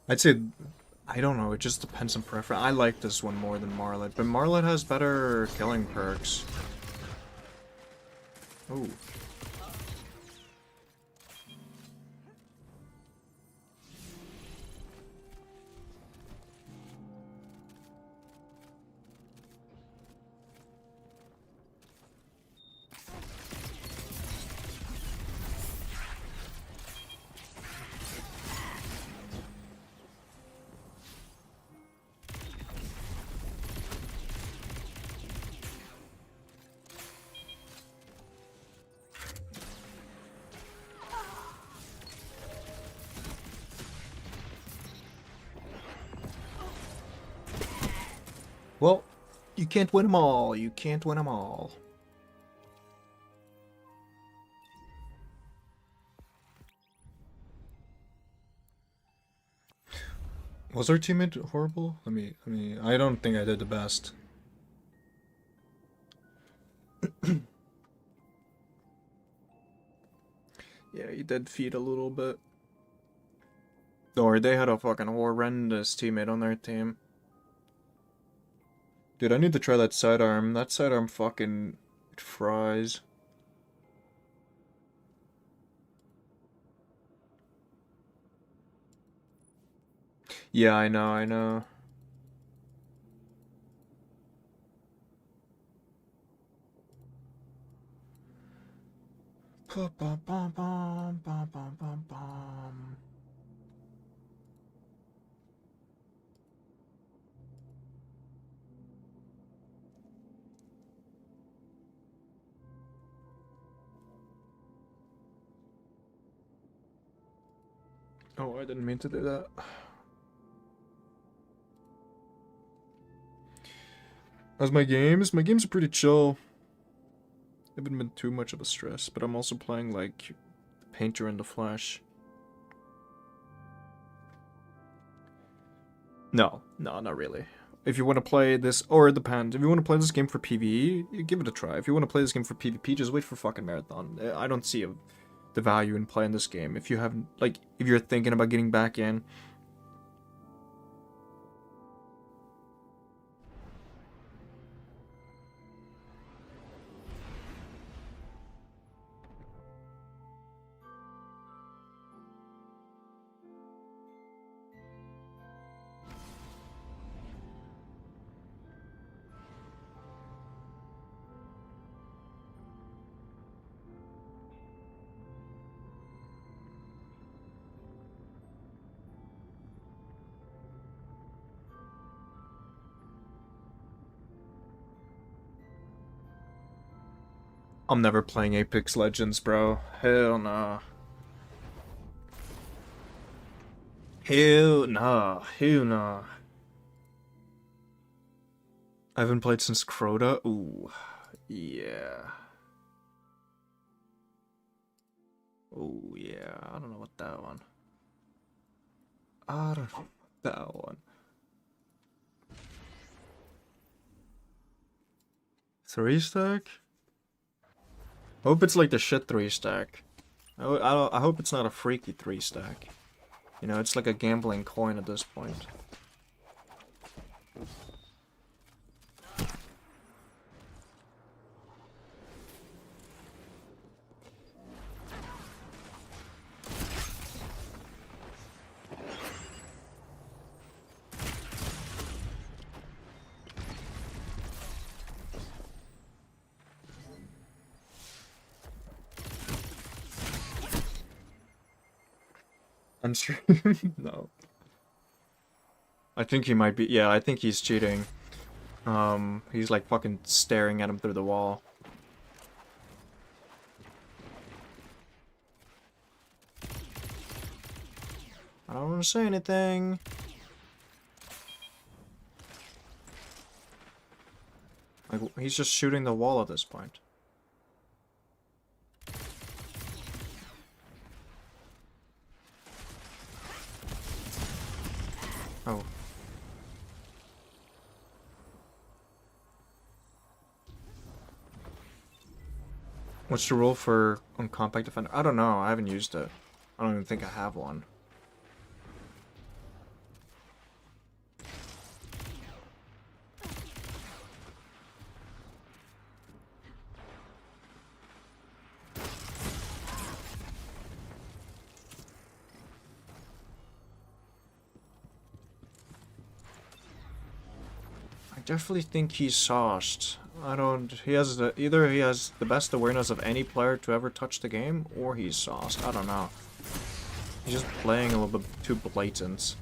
I'd say, I don't know, it just depends on preference. I like this one more than Marlet, but Marlet has better killing perks. Ooh. Well, you can't win them all. You can't win them all. Was our teammate horrible? I don't think I did the best. Yeah, you did feed a little bit. Or they had a fucking horrendous teammate on their team. Dude, I need to try that sidearm. That sidearm fucking it fries. Yeah, I know, I know. Oh, I didn't mean to do that. How's my games? My games are pretty chill. Haven't been too much of a stress, but I'm also playing like Painter in the Flash. No, not really. If you want to play this, or it depends. If you want to play this game for PvE, you give it a try. If you want to play this game for PvP, just wait for fucking Marathon. I don't see the value in playing this game. If you haven't, like, if you're thinking about getting back in, I'm never playing Apex Legends, bro. Hell nah. Hell nah. Hell nah. I haven't played since Crota. Ooh. Yeah. Oh yeah. I don't know what that one. I don't know that one. 3 stack? Hope it's like the shit 3 stack. I hope it's not a freaky 3 stack. You know, it's like a gambling coin at this point. On stream? No. I think he might be. Yeah, I think he's cheating. He's like fucking staring at him through the wall. I don't want to say anything. Like, he's just shooting the wall at this point. Oh. What's the rule for on compact defender? I don't know. I haven't used it. I don't even think I have one. I definitely think he's sauced. I don't. He has the either he has the best awareness of any player to ever touch the game, or he's sauced. I don't know. He's just playing a little bit too blatant.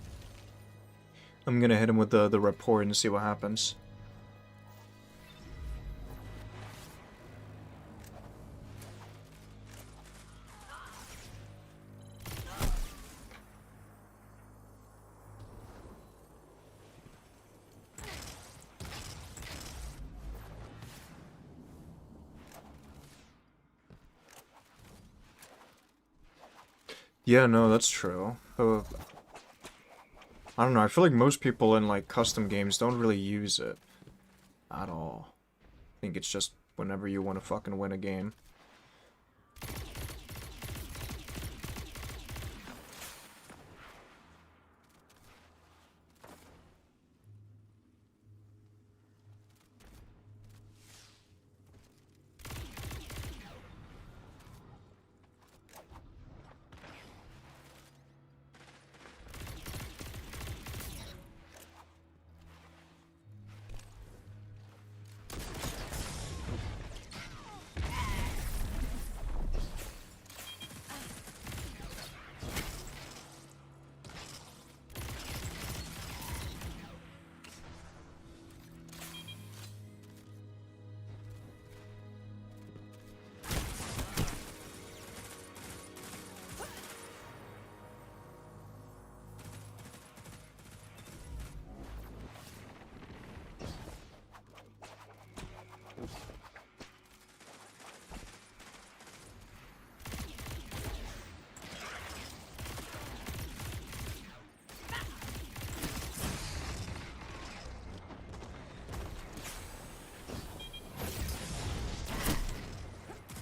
I'm gonna hit him with the report and see what happens. Yeah, no, that's true. I don't know, I feel like most people in, like, custom games don't really use it at all. I think it's just whenever you want to fucking win a game.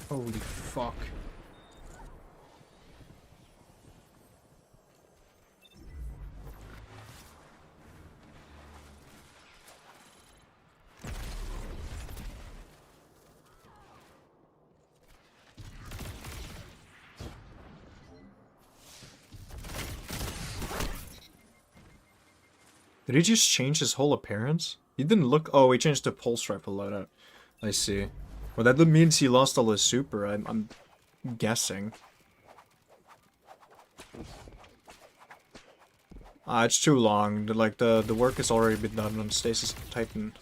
Holy fuck. Did he just change his whole appearance? He didn't look. Oh, he changed to pulse rifle loadout. I see. Well, that means he lost all his super. I'm guessing. It's too long. Like the work has already been done on Stasis Titan.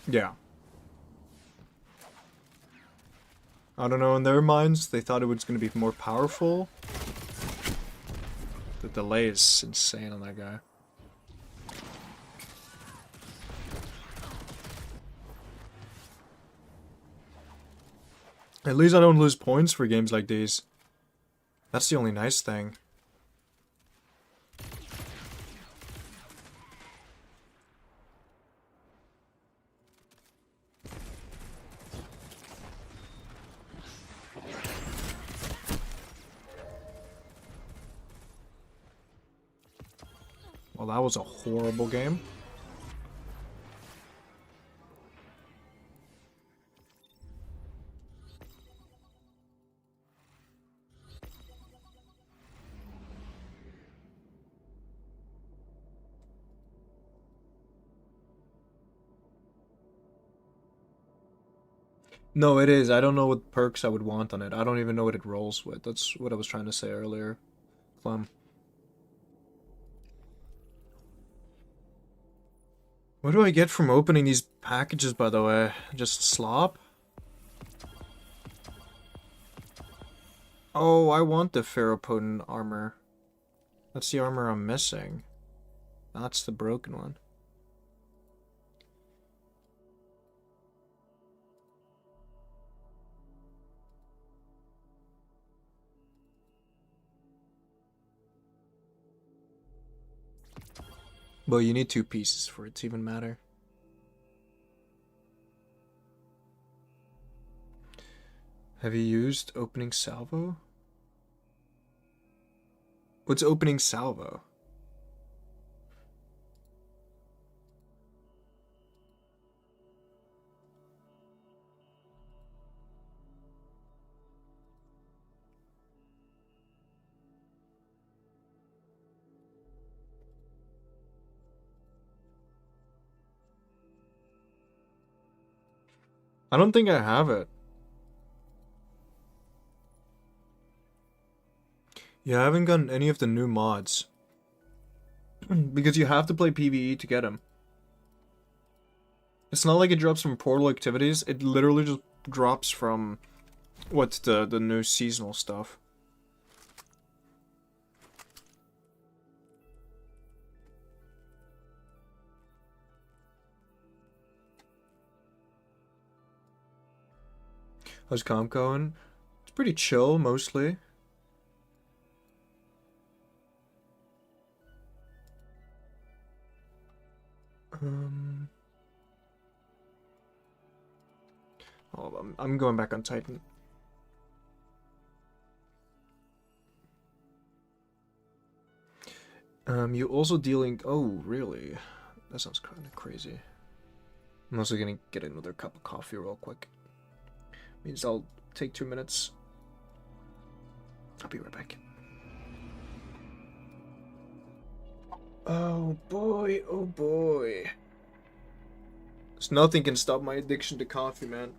Yeah. I don't know, in their minds, they thought it was going to be more powerful. The delay is insane on that guy. At least I don't lose points for games like these. That's the only nice thing. Well, that was a horrible game. No, it is. I don't know what perks I would want on it. I don't even know what it rolls with. That's what I was trying to say earlier. Clem. What do I get from opening these packages, by the way? Just slop? Oh, I want the ferropotent armor. That's the armor I'm missing. That's the broken one. But you need 2 pieces for it to even matter. Have you used opening salvo? What's opening salvo? I don't think I have it. Yeah, I haven't gotten any of the new mods. Because you have to play PvE to get them. It's not like it drops from portal activities. It literally just drops from what's the new seasonal stuff. How's comp going? It's pretty chill mostly. Um Oh, I'm going back on Titan. You also dealing... Oh, really? That sounds kind of crazy. I'm also gonna get another cup of coffee real quick. Means I'll take 2 minutes. I'll be right back. Oh boy, oh boy. There's nothing can stop my addiction to coffee, man.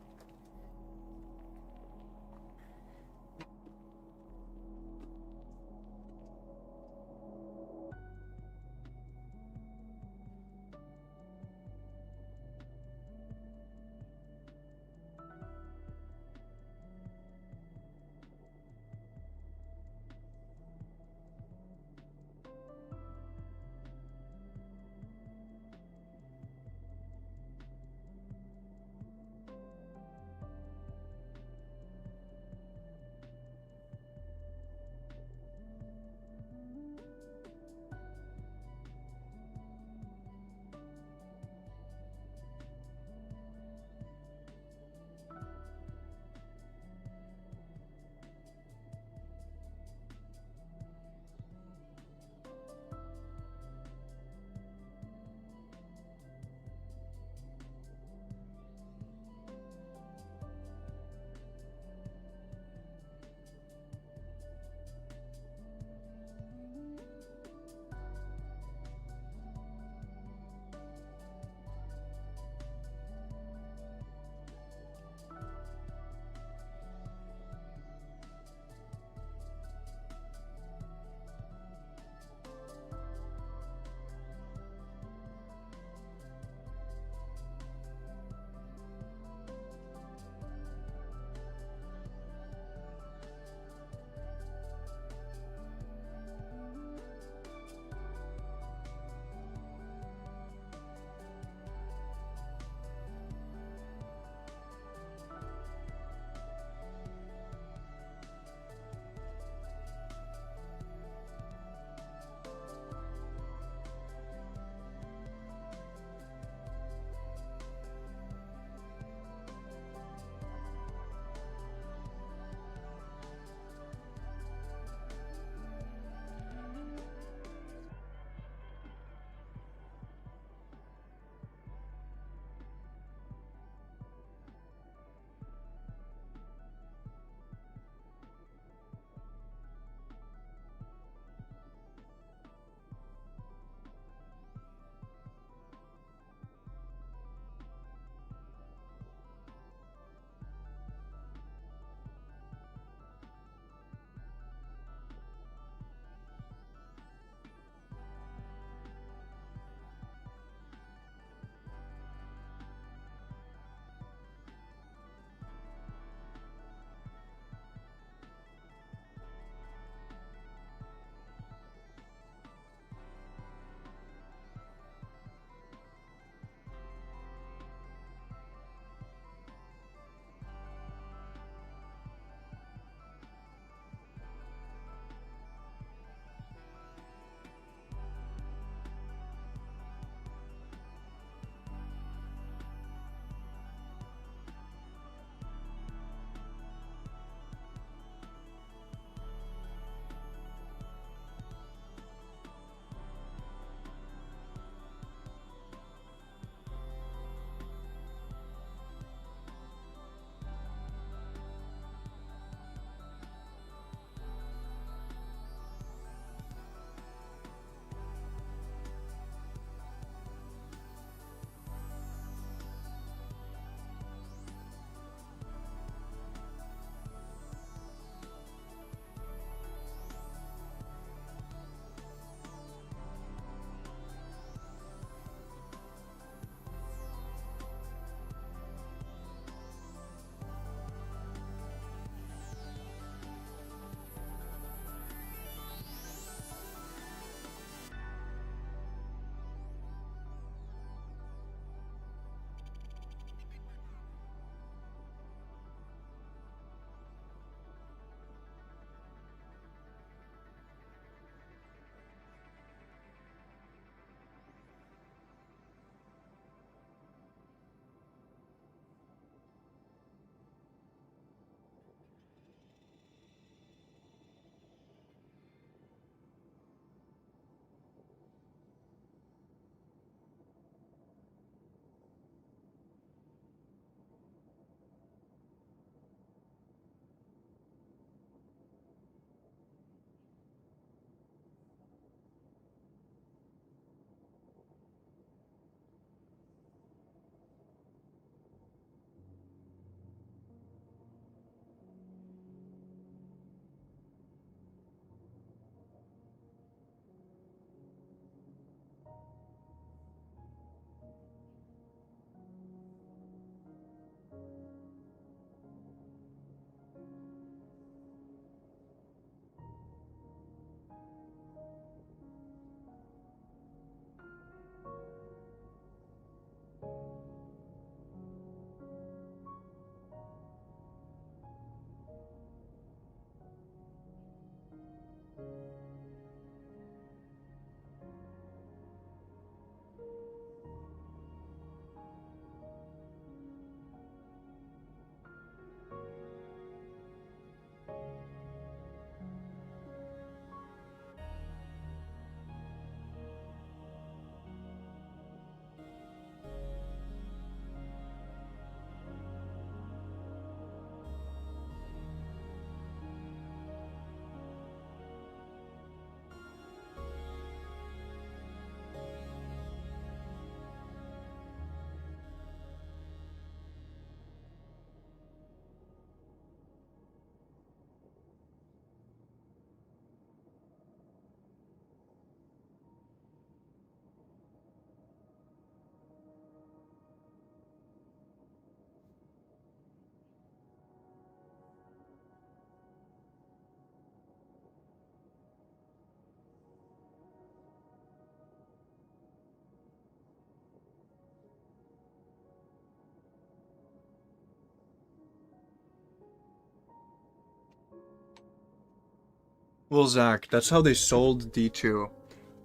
Well, Zach, that's how they sold D2.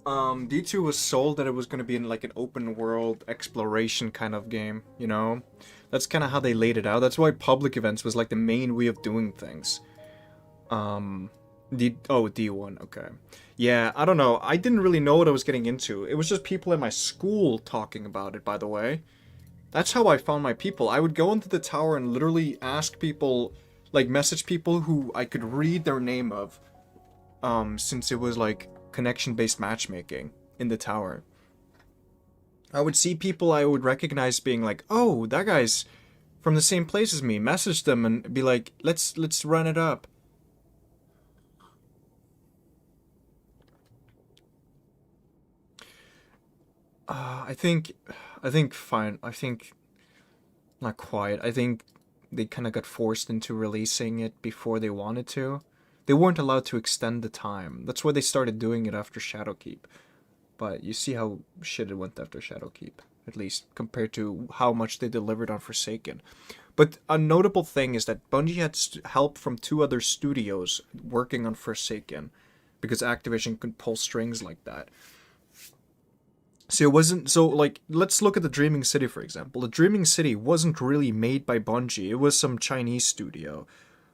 D2 was sold that it was going to be in like an open world exploration kind of game, you know? That's kind of how they laid it out. That's why public events was like the main way of doing things. D1, okay. Yeah, I don't know. I didn't really know what I was getting into. It was just people at my school talking about it, by the way. That's how I found my people. I would go into the tower and literally ask people, like message people who I could read their name of, since it was like connection-based matchmaking in the tower. I would see people I would recognize being like, oh, that guy's from the same place as me. Message them and be like, let's run it up. I think fine. I think not quite. I think they kind of got forced into releasing it before they wanted to. They weren't allowed to extend the time. That's why they started doing it after Shadowkeep. But you see how shit it went after Shadowkeep, at least compared to how much they delivered on Forsaken. But a notable thing is that Bungie had help from 2 other studios working on Forsaken, because Activision could pull strings like that. So it wasn't so like let's look at the Dreaming City for example. The Dreaming City wasn't really made by Bungie. It was some Chinese studio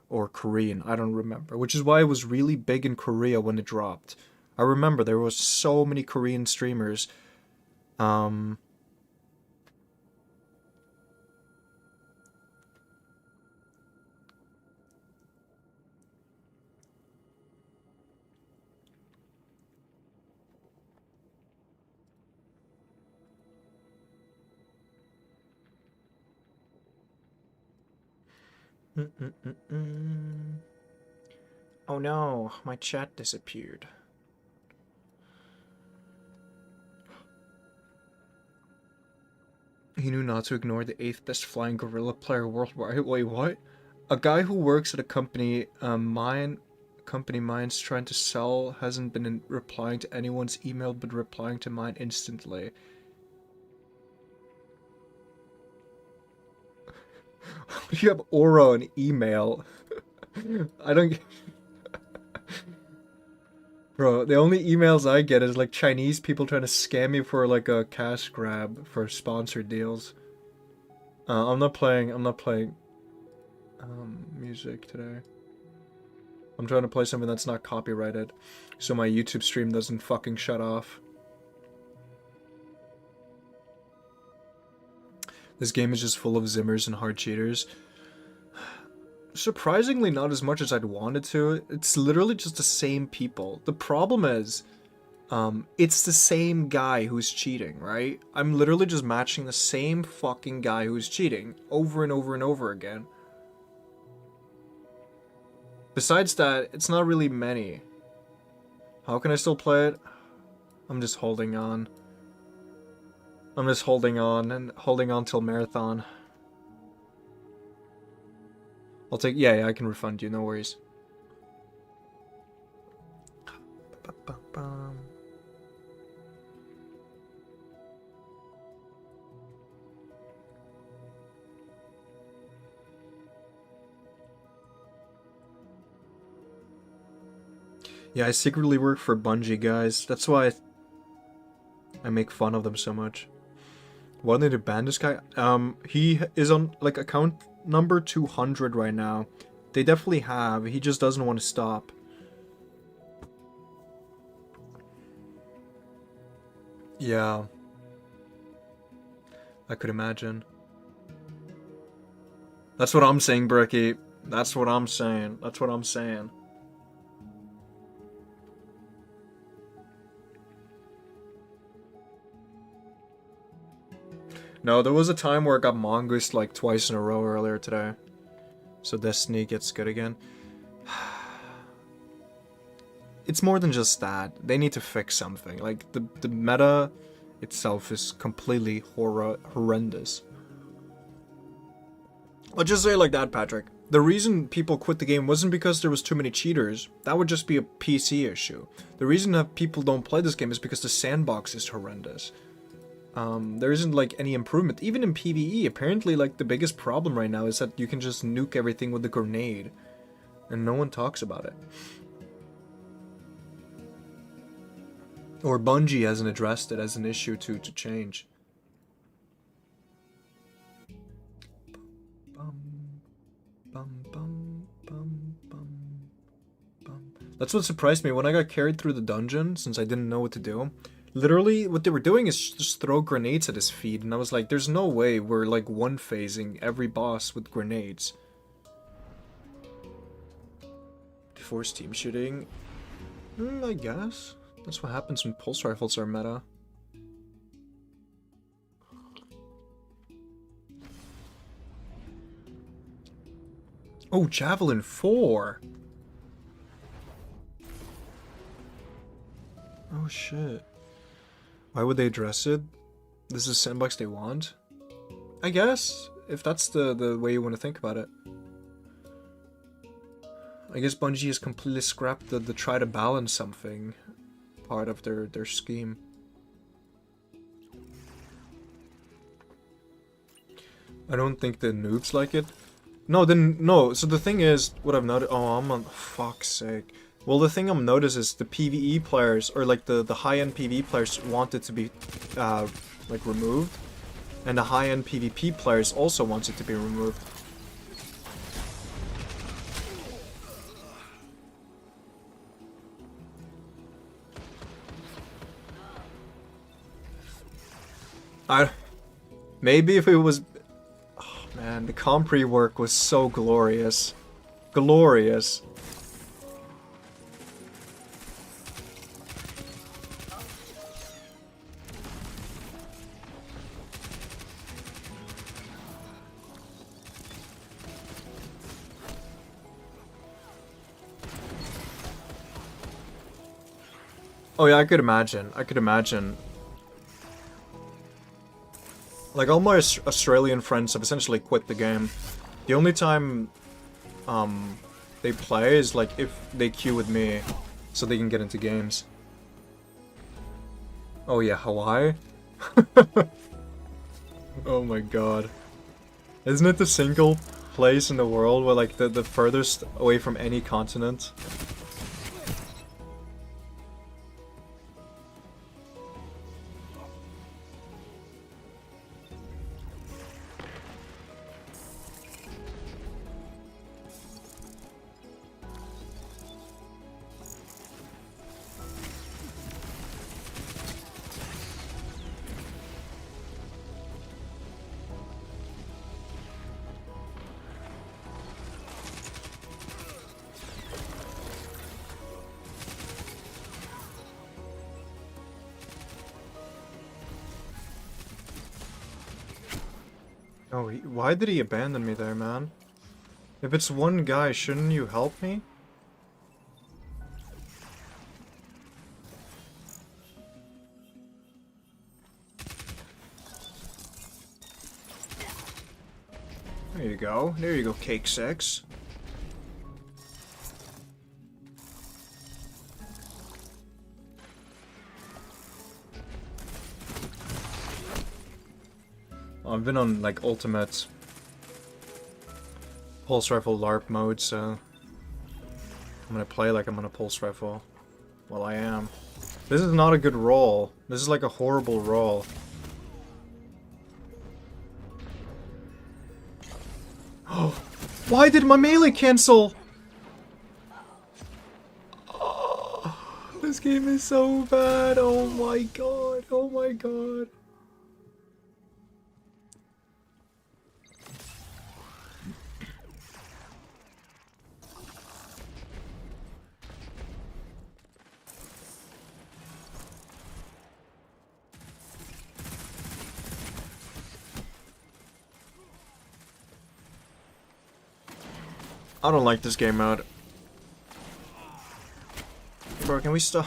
or Korean, I don't remember, which is why it was really big in Korea when it dropped. I remember there was so many Korean streamers. Oh no, my chat disappeared. He knew not to ignore the 8th best flying gorilla player worldwide. Wait, what? A guy who works at a company, company mine's trying to sell, hasn't been replying to anyone's email, but replying to mine instantly. You have aura on email. I don't. Bro, the only emails I get is like Chinese people trying to scam me for like a cash grab for sponsored deals. I'm not playing music today. I'm trying to play something that's not copyrighted, so my YouTube stream doesn't fucking shut off. This game is just full of Zimmers and hard cheaters. Surprisingly, not as much as I'd wanted to. It's literally just the same people. The problem is, it's the same guy who's cheating, right? I'm literally just matching the same fucking guy who's cheating over and over and over again. Besides that, it's not really many. How can I still play it? I'm just holding on. I'm just holding on and holding on till marathon. I'll take, yeah, I can refund you, no worries. Yeah, I secretly work for Bungie, guys. That's why I make fun of them so much. Why did they ban this guy? He is on, like, account number 200 right now. They definitely have. He just doesn't want to stop. Yeah. I could imagine. That's what I'm saying, Bricky. That's what I'm saying. That's what I'm saying. No, there was a time where I got mongoosed like twice in a row earlier today. So Destiny gets good again. It's more than just that. They need to fix something. Like, the meta itself is completely horrendous. I'll just say it like that, Patrick. The reason people quit the game wasn't because there was too many cheaters. That would just be a PC issue. The reason that people don't play this game is because the sandbox is horrendous. There isn't like any improvement. Even in PvE, apparently like the biggest problem right now is that you can just nuke everything with a grenade. And no one talks about it. Or Bungie hasn't addressed it as an issue to change. That's what surprised me when I got carried through the dungeon, since I didn't know what to do. Literally, what they were doing is just throw grenades at his feet, and I was like, there's no way we're like one-phasing every boss with grenades. Force team shooting? I guess. That's what happens when pulse rifles are meta. Oh, Javelin 4! Oh shit. Why would they address it? This is the sandbox they want? I guess, if that's the way you want to think about it. I guess Bungie has completely scrapped the try to balance something part of their scheme. I don't think the noobs like it. No, so the thing is, what I've noticed, oh, I'm on, fuck's sake. Well, the thing I've noticed is the PvE players, or like the high-end PvE players want it to be, like removed. And the high-end PvP players also want it to be removed. Maybe if it was... Oh man, the comp rework was so glorious. Glorious. Oh yeah, I could imagine. I could imagine. Like, all my Australian friends have essentially quit the game. The only time, they play is, like, if they queue with me, so they can get into games. Oh yeah, Hawaii? Oh my god. Isn't it the single place in the world where, like, the furthest away from any continent? Oh, why did he abandon me there, man? If it's one guy, shouldn't you help me? There you go. There you go, Cake 6. I've been on, like, ultimate pulse rifle LARP mode, so I'm gonna play like I'm on a pulse rifle. Well, I am. This is not a good roll. This is like a horrible roll. Oh, why did my melee cancel? Oh, this game is so bad. Oh my god. Oh my god. I don't like this game mode. Bro, can we stop?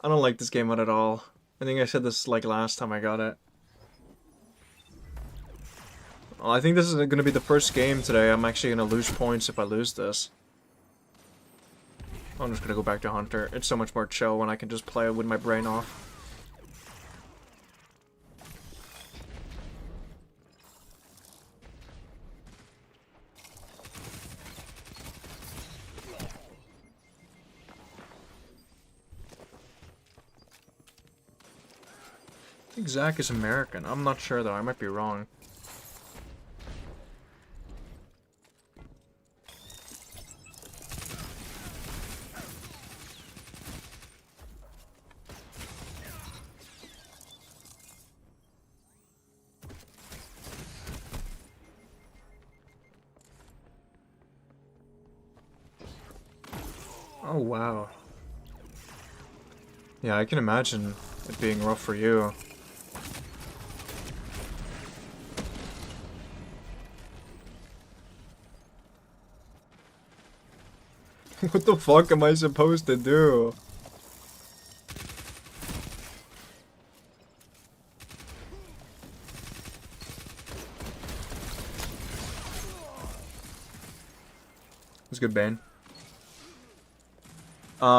I don't like this game mode at all. I think I said this like last time I got it. Well, I think this is gonna be the first game today I'm actually gonna lose points if I lose this. I'm just gonna go back to Hunter. It's so much more chill when I can just play with my brain off. I think Zach is American. I'm not sure though, I might be wrong. Oh wow. Yeah, I can imagine it being rough for you. What the fuck am I supposed to do? It's good, Bane.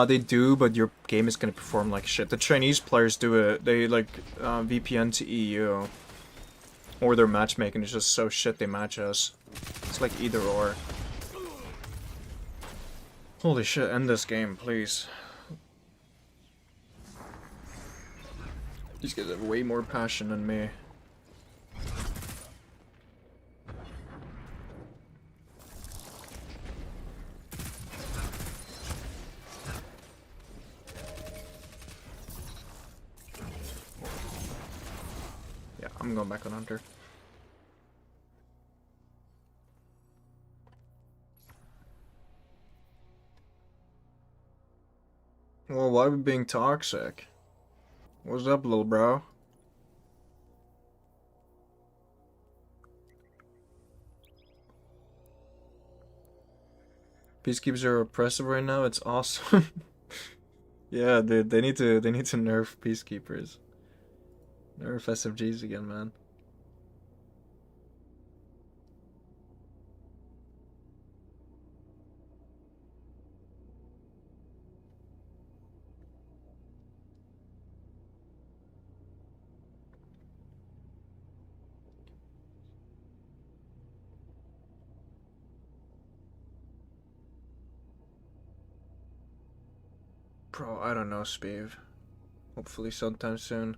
They do, but your game is gonna perform like shit. The Chinese players do it. They like VPN to EU. Or their matchmaking is just so shit they match us. It's like either or. Holy shit, end this game, please. These guys have way more passion than me. Yeah, I'm going back on Hunter. Well, why are we being toxic? What's up, little bro? Peacekeepers are oppressive right now. It's awesome. Yeah, dude, they need to nerf peacekeepers. Nerf SMGs again, man. Bro, I don't know, Spiv. Hopefully sometime soon.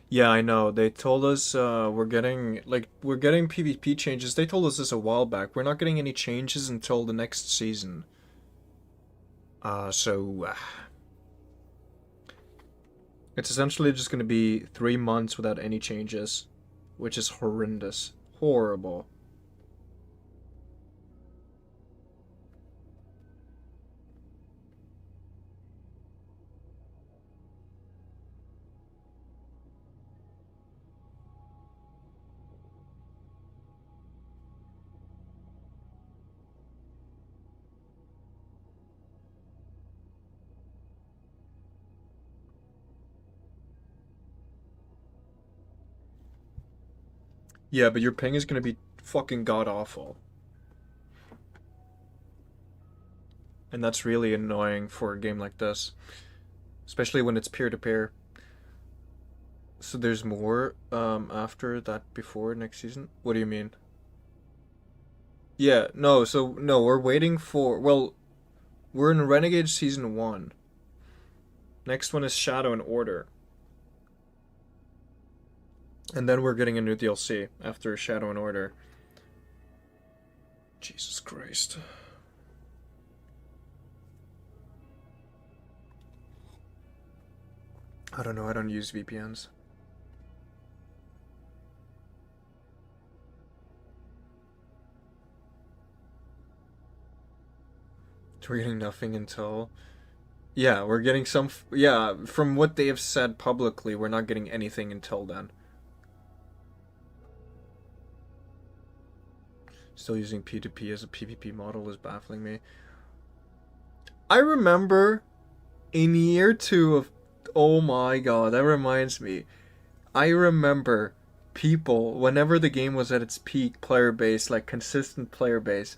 Yeah, I know. They told us we're getting PvP changes. They told us this a while back. We're not getting any changes until the next season. It's essentially just going to be 3 months without any changes, which is horrendous. Horrible. Yeah, but your ping is going to be fucking god-awful. And that's really annoying for a game like this. Especially when it's peer-to-peer. So there's more after that before next season? What do you mean? Yeah, no, so no, we're waiting for well, we're in Renegade Season 1. Next one is Shadow and Order. And then we're getting a new DLC after Shadow and Order. Jesus Christ. I don't know, I don't use VPNs. We're getting nothing until... Yeah, we're getting some... Yeah, from what they have said publicly, we're not getting anything until then. Still using P2P as a PvP model is baffling me. I remember in year 2 of... Oh my god, that reminds me. I remember people, whenever the game was at its peak player base, like consistent player base,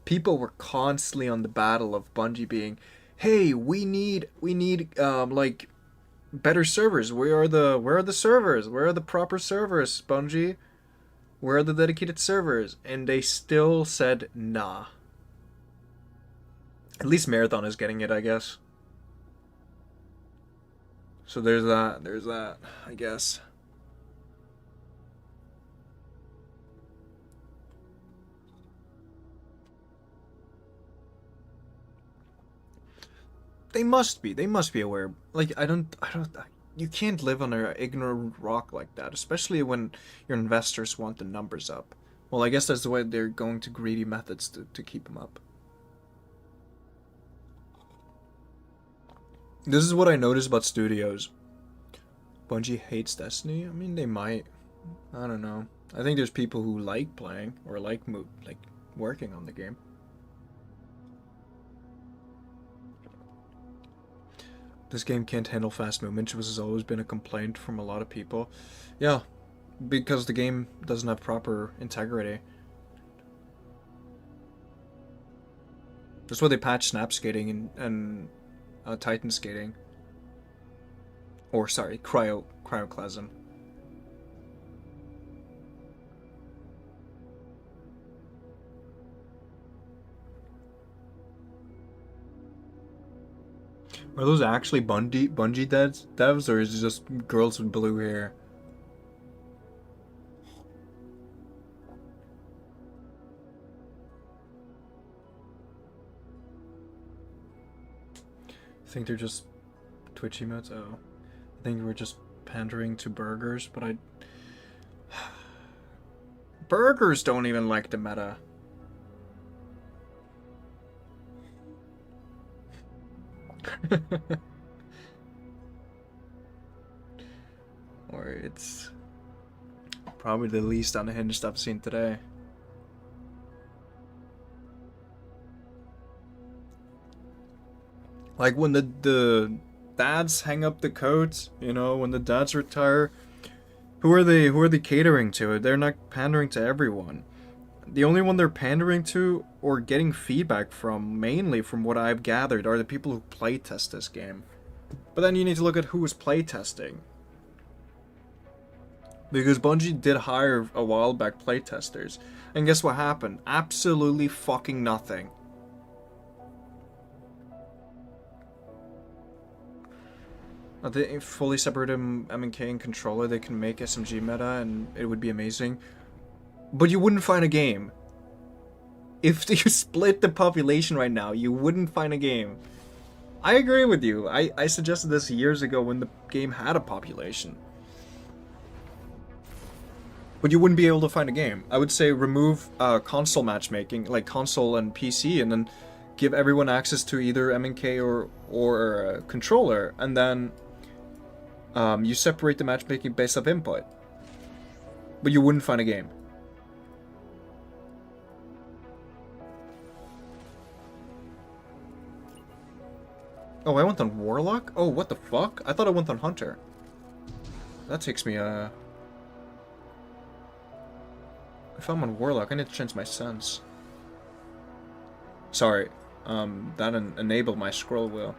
people were constantly on the battle of Bungie being, hey, we need like better servers. Where are the servers? Where are the proper servers, Bungie? Where are the dedicated servers? And they still said nah. At least Marathon is getting it, I guess. So there's that, I guess. They must be aware. Like, you can't live on an ignorant rock like that, especially when your investors want the numbers up. Well, I guess that's the way they're going to greedy methods to keep them up. This is what I notice about studios. Bungie hates Destiny. I mean, they might. I don't know. I think there's people who like playing or like working on the game. This game can't handle fast movement, which has always been a complaint from a lot of people. Yeah, because the game doesn't have proper integrity. That's why they patched snap skating and Titan skating. Or sorry, cryoclasm. Are those actually Bungie devs, or is it just girls with blue hair? I think they're just Twitch emotes. Oh, I think we're just pandering to burgers, but I burgers don't even like the meta. Or it's probably the least unhinged I've seen today. Like when the dads hang up the coats, you know, when the dads retire, who are they catering to? They're not pandering to everyone. The only one they're pandering to or getting feedback from, mainly from what I've gathered, are the people who playtest this game. But then you need to look at who was playtesting. Because Bungie did hire a while back playtesters. And guess what happened? Absolutely fucking nothing. If they fully separated M&K and controller, they can make SMG meta and it would be amazing. But you wouldn't find a game. If you split the population right now, you wouldn't find a game. I agree with you. I suggested this years ago when the game had a population. But you wouldn't be able to find a game. I would say remove console matchmaking, like console and PC, and then give everyone access to either M&K or a controller, and then you separate the matchmaking based off input. But you wouldn't find a game. Oh, I went on Warlock? Oh, what the fuck? I thought I went on Hunter. That takes me, If I'm on Warlock, I need to change my sense. Sorry. That enabled my scroll wheel.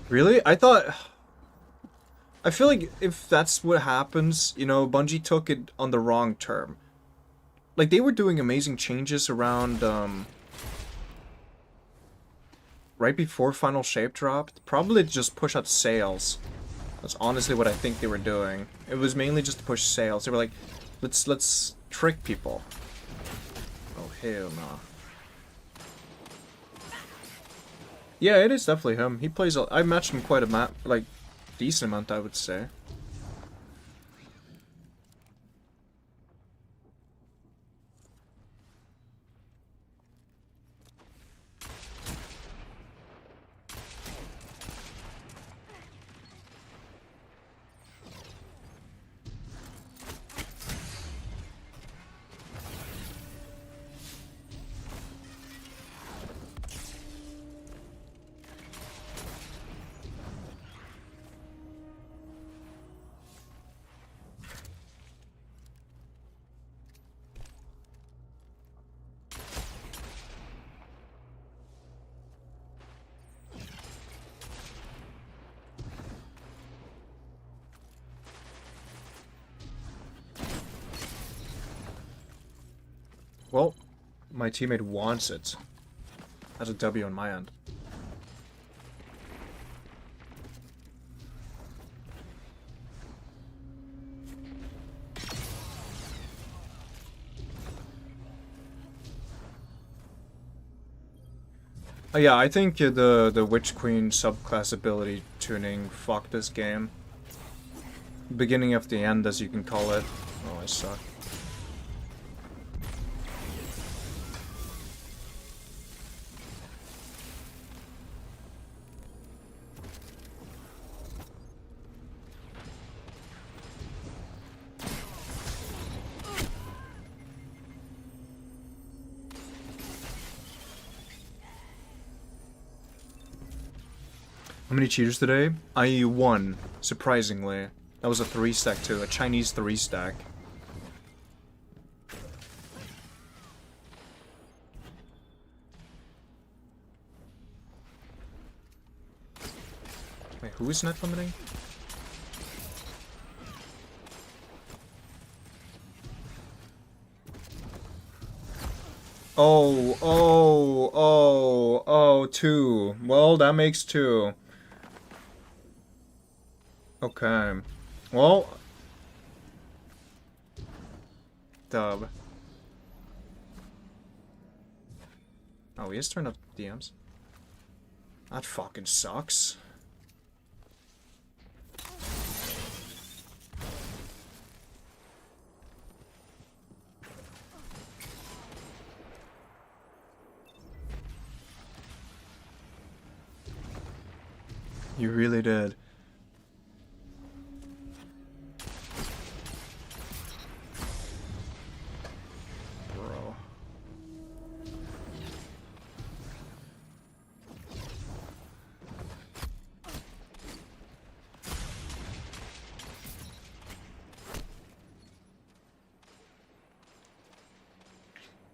Really? I feel like if that's what happens, you know, Bungie took it on the wrong term. Like, they were doing amazing changes around, right before Final Shape dropped. Probably to just push out sales. That's honestly what I think they were doing. It was mainly just to push sales. They were like, let's trick people. Oh, hell nah. Yeah, it is definitely him. He plays. I matched him quite a decent amount, I would say. My teammate wants it. That's a W on my end. Yeah, I think the Witch Queen subclass ability tuning fucked this game. Beginning of the end, as you can call it. Oh, I suck. How many cheaters today? I won, surprisingly. That was a 3-stack too, a Chinese 3-stack. Wait, who is net limiting? Oh, 2. Well, that makes 2. Okay. Well. Dub. Oh, he has turned up DMs. That fucking sucks. You really did. Bro.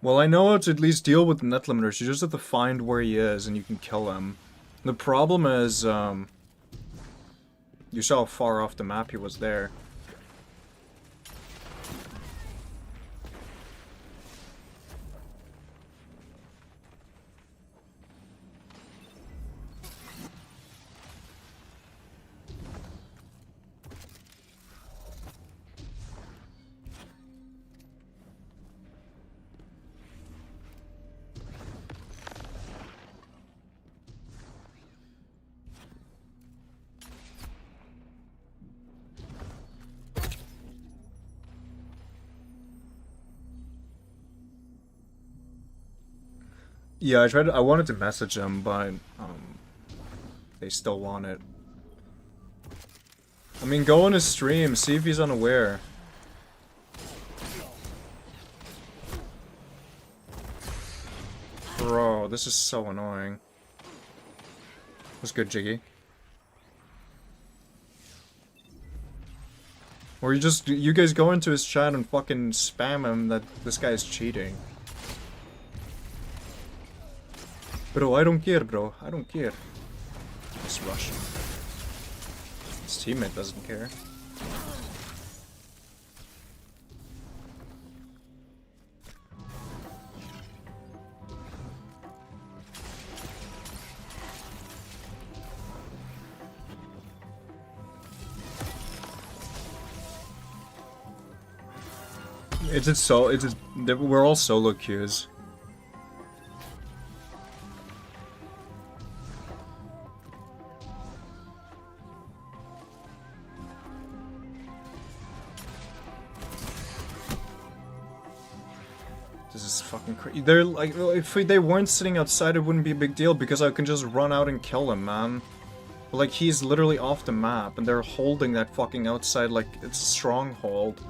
Well, I know how to at least deal with the net limiters. You just have to find where he is and you can kill him. The problem is, you saw how far off the map he was there. Yeah, I wanted to message them, but, they still want it. I mean, go on his stream, see if he's unaware. Bro, this is so annoying. What's good, Jiggy? Or you guys go into his chat and fucking spam him that this guy is cheating. Bro, I don't care, bro. I don't care. This Russian. His teammate doesn't care. We're all solo queues. This is fucking crazy. They're like, if they weren't sitting outside, it wouldn't be a big deal because I can just run out and kill him, man. But like, he's literally off the map, and they're holding that fucking outside like it's a stronghold.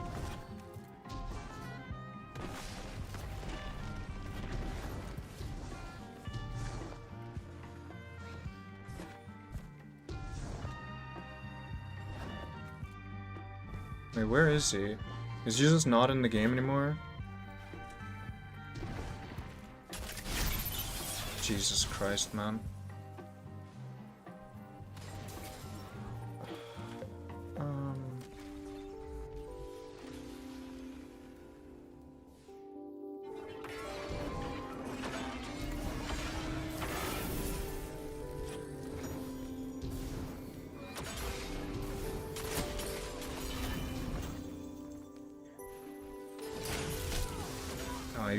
Wait, where is he? Is he just not in the game anymore? Jesus Christ, man.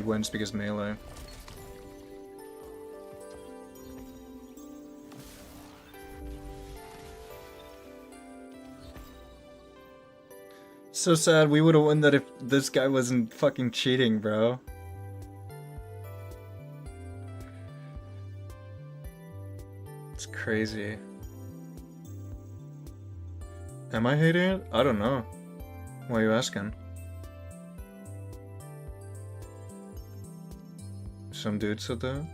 wins because melee. So sad, we would have won that if this guy wasn't fucking cheating, bro. It's crazy. Am I hating it? I don't know. Why are you asking? Some dude said that?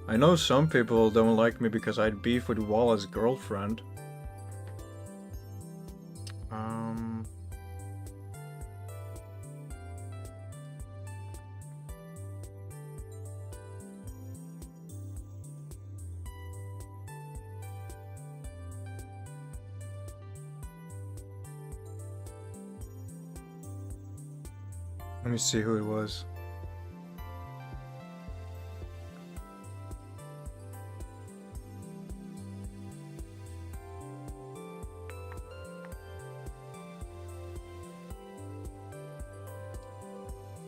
I know some people don't like me because I'd beef with Walla's girlfriend. Let me see who it was.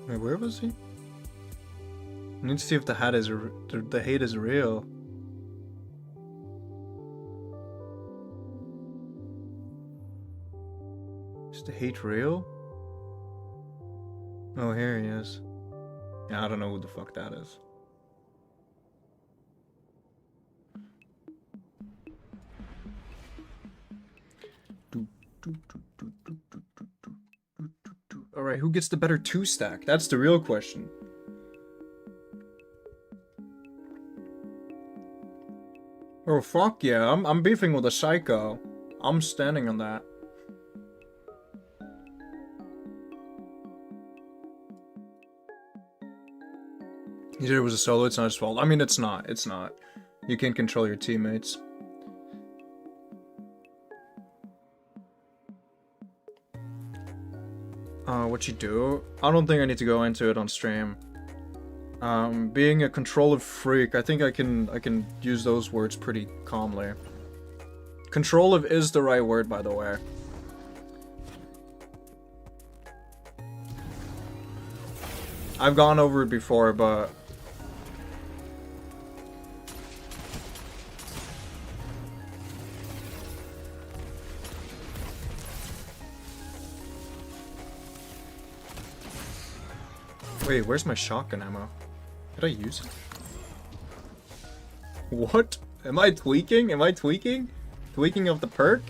Wait, where was he? I need to see if the hate is real. Is the hate real? Oh, here he is. Yeah, I don't know who the fuck that is. Alright, who gets the better 2-stack? That's the real question. Oh, fuck yeah, I'm beefing with a psycho. I'm standing on that. He said it was a solo, it's not his fault. I mean, it's not. It's not. You can't control your teammates. What you do? I don't think I need to go into it on stream. Being a controller freak, I think I can use those words pretty calmly. Controller is the right word, by the way. I've gone over it before, but... Wait, where's my shotgun ammo? Did I use it? What? Am I tweaking? Am I tweaking? Tweaking of the perk?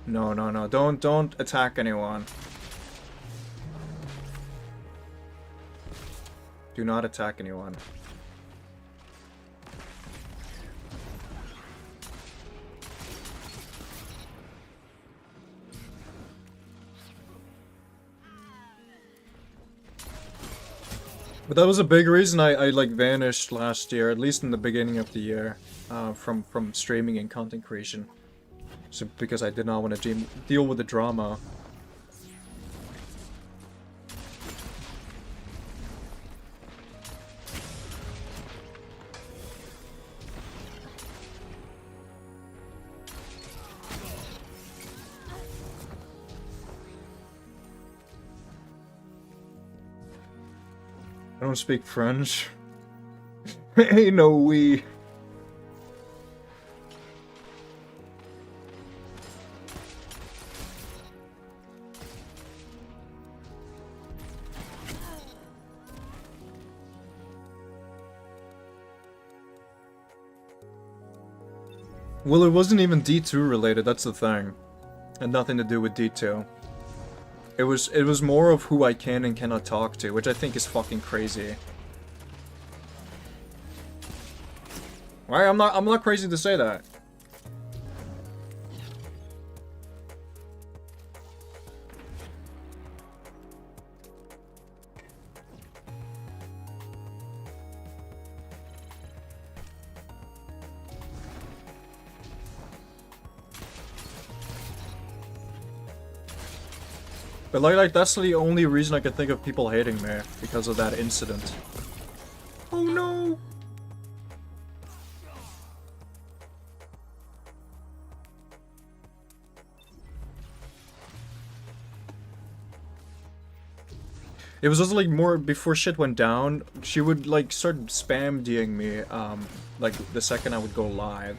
No, no, no. Don't attack anyone. Do not attack anyone. But that was a big reason I like vanished last year, at least in the beginning of the year, from streaming and content creation. So because I did not want to deal with the drama. I don't speak French. Ain't no we. Well, it wasn't even D2 related, that's the thing. It had nothing to do with D2. It was more of who I can and cannot talk to, which I think is fucking crazy. Right? I'm not crazy to say that. But like that's the only reason I can think of people hating me, because of that incident. Oh no! It was also like more before shit went down. She would like start spam DMing me, like the second I would go live,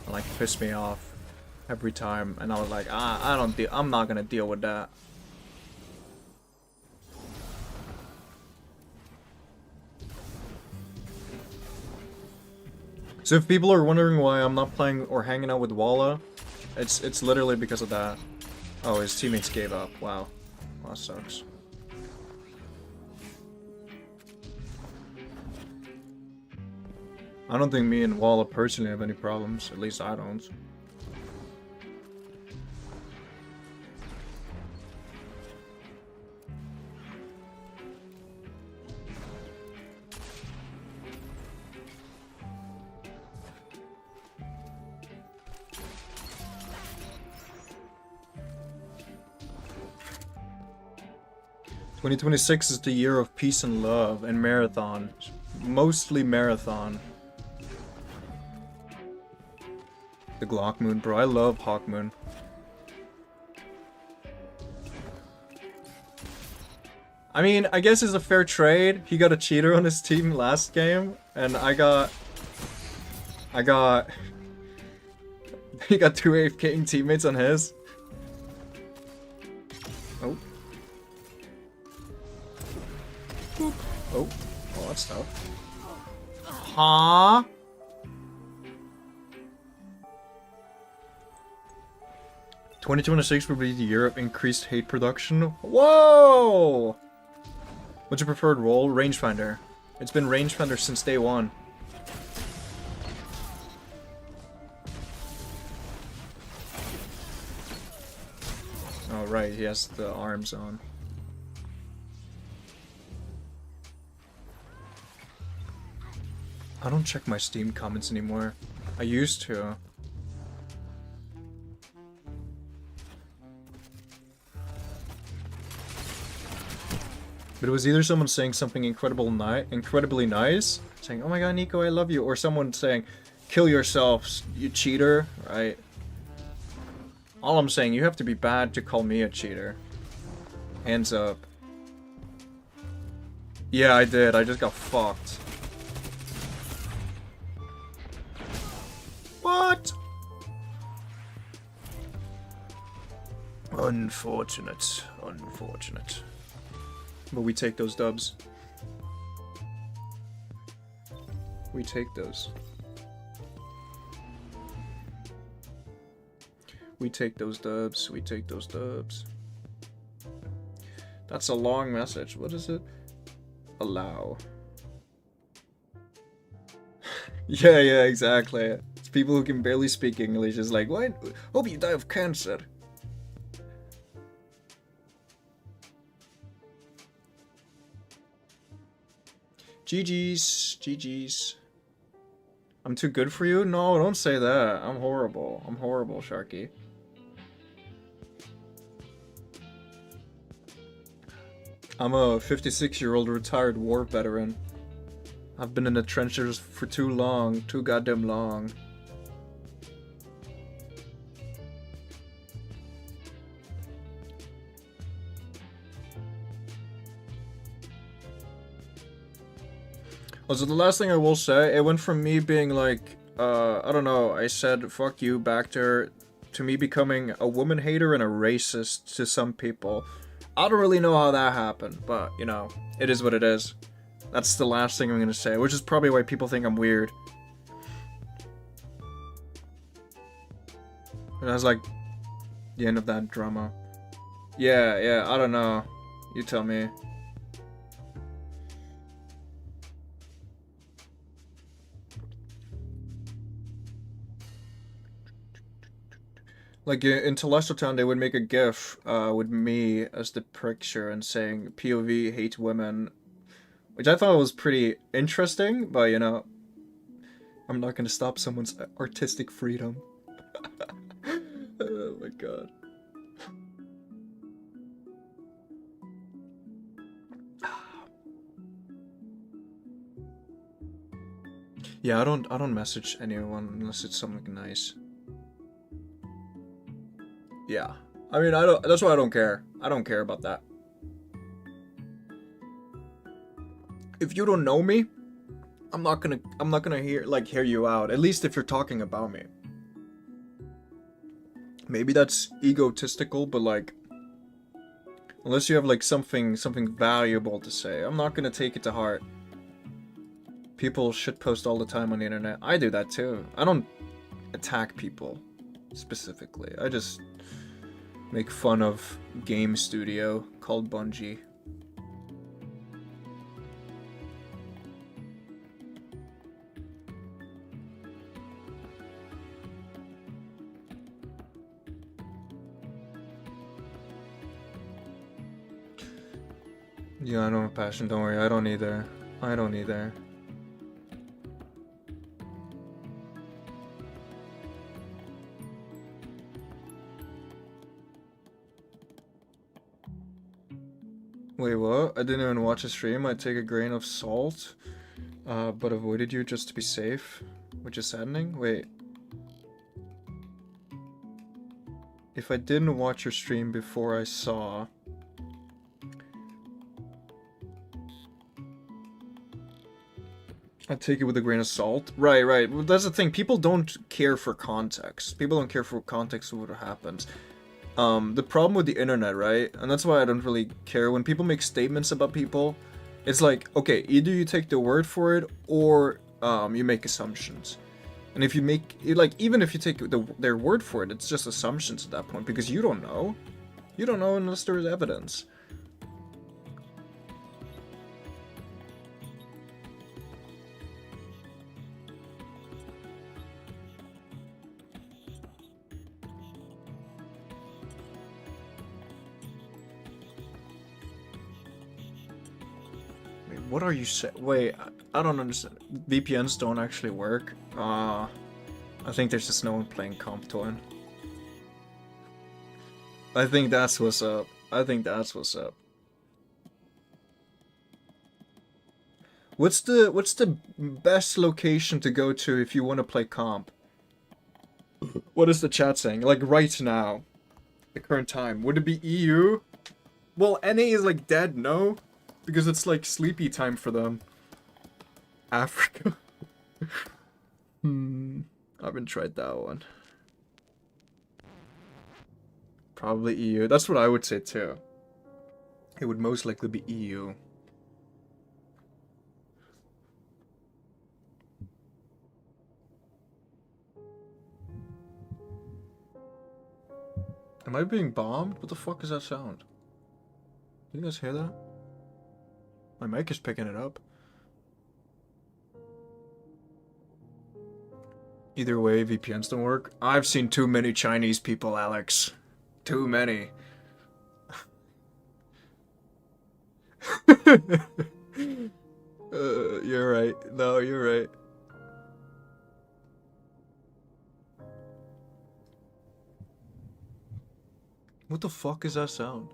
and like piss me off every time. And I was like, I'm not gonna deal with that. So if people are wondering why I'm not playing or hanging out with Walla, it's literally because of that. Oh, his teammates gave up. Wow, that sucks. I don't think me and Walla personally have any problems. At least I don't. "2026 is the year of peace and love and marathon. Mostly marathon." The Glock Moon, bro. I love Hawk Moon. I mean, I guess it's a fair trade. He got a cheater on his team last game, and I got... He got 2 AFKing teammates on his. Oh. Boop. Oh. Oh, that's tough. Huh? "2026 will be the year of increased hate production." Whoa! What's your preferred role? Rangefinder. It's been rangefinder since day one. Oh right, he has the arms on. I don't check my Steam comments anymore. I used to. But it was either someone saying something incredibly nice, saying, "Oh my god, Nico, I love you," or someone saying, "Kill yourself, you cheater," right? All I'm saying, you have to be bad to call me a cheater. Hands up. Yeah, I did. I just got fucked. What? Unfortunate. Unfortunate. But we take those dubs. We take those. We take those dubs. We take those dubs. That's a long message. What is it? Allow. Yeah, exactly. It's people who can barely speak English. Is like, what? Hope you die of cancer. GG's. GG's. I'm too good for you? No, don't say that. I'm horrible. I'm horrible, Sharky. I'm a 56-year-old retired war veteran. I've been in the trenches for too long. Too goddamn long. Also, the last thing I will say, it went from me being like, I don't know, I said fuck you back to her, to me becoming a woman hater and a racist to some people. I don't really know how that happened, but, you know, it is what it is. That's the last thing I'm gonna say, which is probably why people think I'm weird. And that's like the end of that drama. Yeah, I don't know. You tell me. Like in Telesto Town, they would make a GIF with me as the picture and saying POV hate women, which I thought was pretty interesting. But you know, I'm not gonna stop someone's artistic freedom. Oh my god. Yeah, I don't message anyone unless it's something nice. Yeah. I mean, that's why I don't care. I don't care about that. if you don't know me, I'm not gonna hear you out. At least if you're talking about me. Maybe that's egotistical, but like, unless you have like something valuable to say, I'm not gonna take it to heart. People shitpost all the time on the internet. I do that too. I don't attack people specifically. I just make fun of game studio called Bungie. Yeah, I don't have passion, don't worry, I don't either. I don't either. Wait, what? I didn't even watch a stream. I take a grain of salt, but avoided you just to be safe, which is saddening. Wait. If I didn't watch your stream before I saw... I take it with a grain of salt. Right, right. Well, that's the thing. People don't care for context. People don't care for context of what happens. The problem with the internet, right? And that's why I don't really care when people make statements about people. It's like, okay, either you take their word for it or you make assumptions. And if you make, like, even if you take their word for it, it's just assumptions at that point because you don't know. You don't know unless there is evidence. What are you saying? Wait, I don't understand. VPNs don't actually work. I think there's just no one playing comp toin. I think that's what's up. I think that's what's up. What's the best location to go to if you want to play comp? What is the chat saying? Like right now, the current time. Would it be EU? Well, NA is like dead, no? Because it's like sleepy time for them. Africa. I haven't tried that one. Probably EU. That's what I would say too. It would most likely be EU. Am I being bombed? What the fuck is that sound? Do you guys hear that? My mic is picking it up. Either way, VPNs don't work. I've seen too many Chinese people, Alex. Too many. You're right. No, you're right. What the fuck is that sound?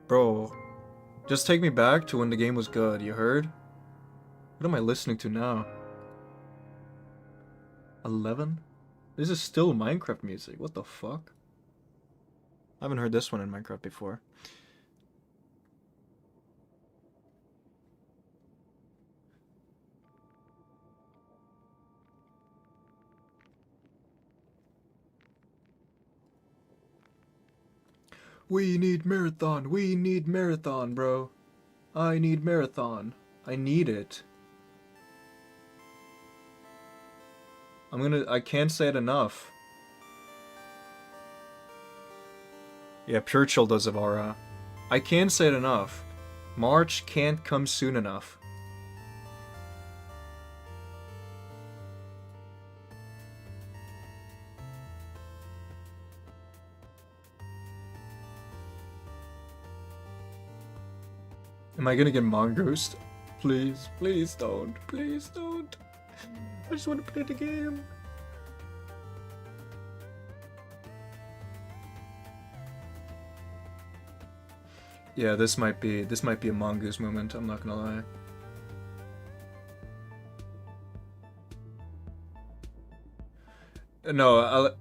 Bro. Just take me back to when the game was good, you heard? What am I listening to now? 11? This is still Minecraft music, what the fuck? I haven't heard this one in Minecraft before. We need marathon, bro. I need marathon. I need it. I can't say it enough. Yeah, Pure Chill does Avara. I can't say it enough. March can't come soon enough. Am I gonna get mongoosed? Please, please don't. Please don't. I just want to play the game. Yeah, this might be a mongoose moment, I'm not gonna lie. No,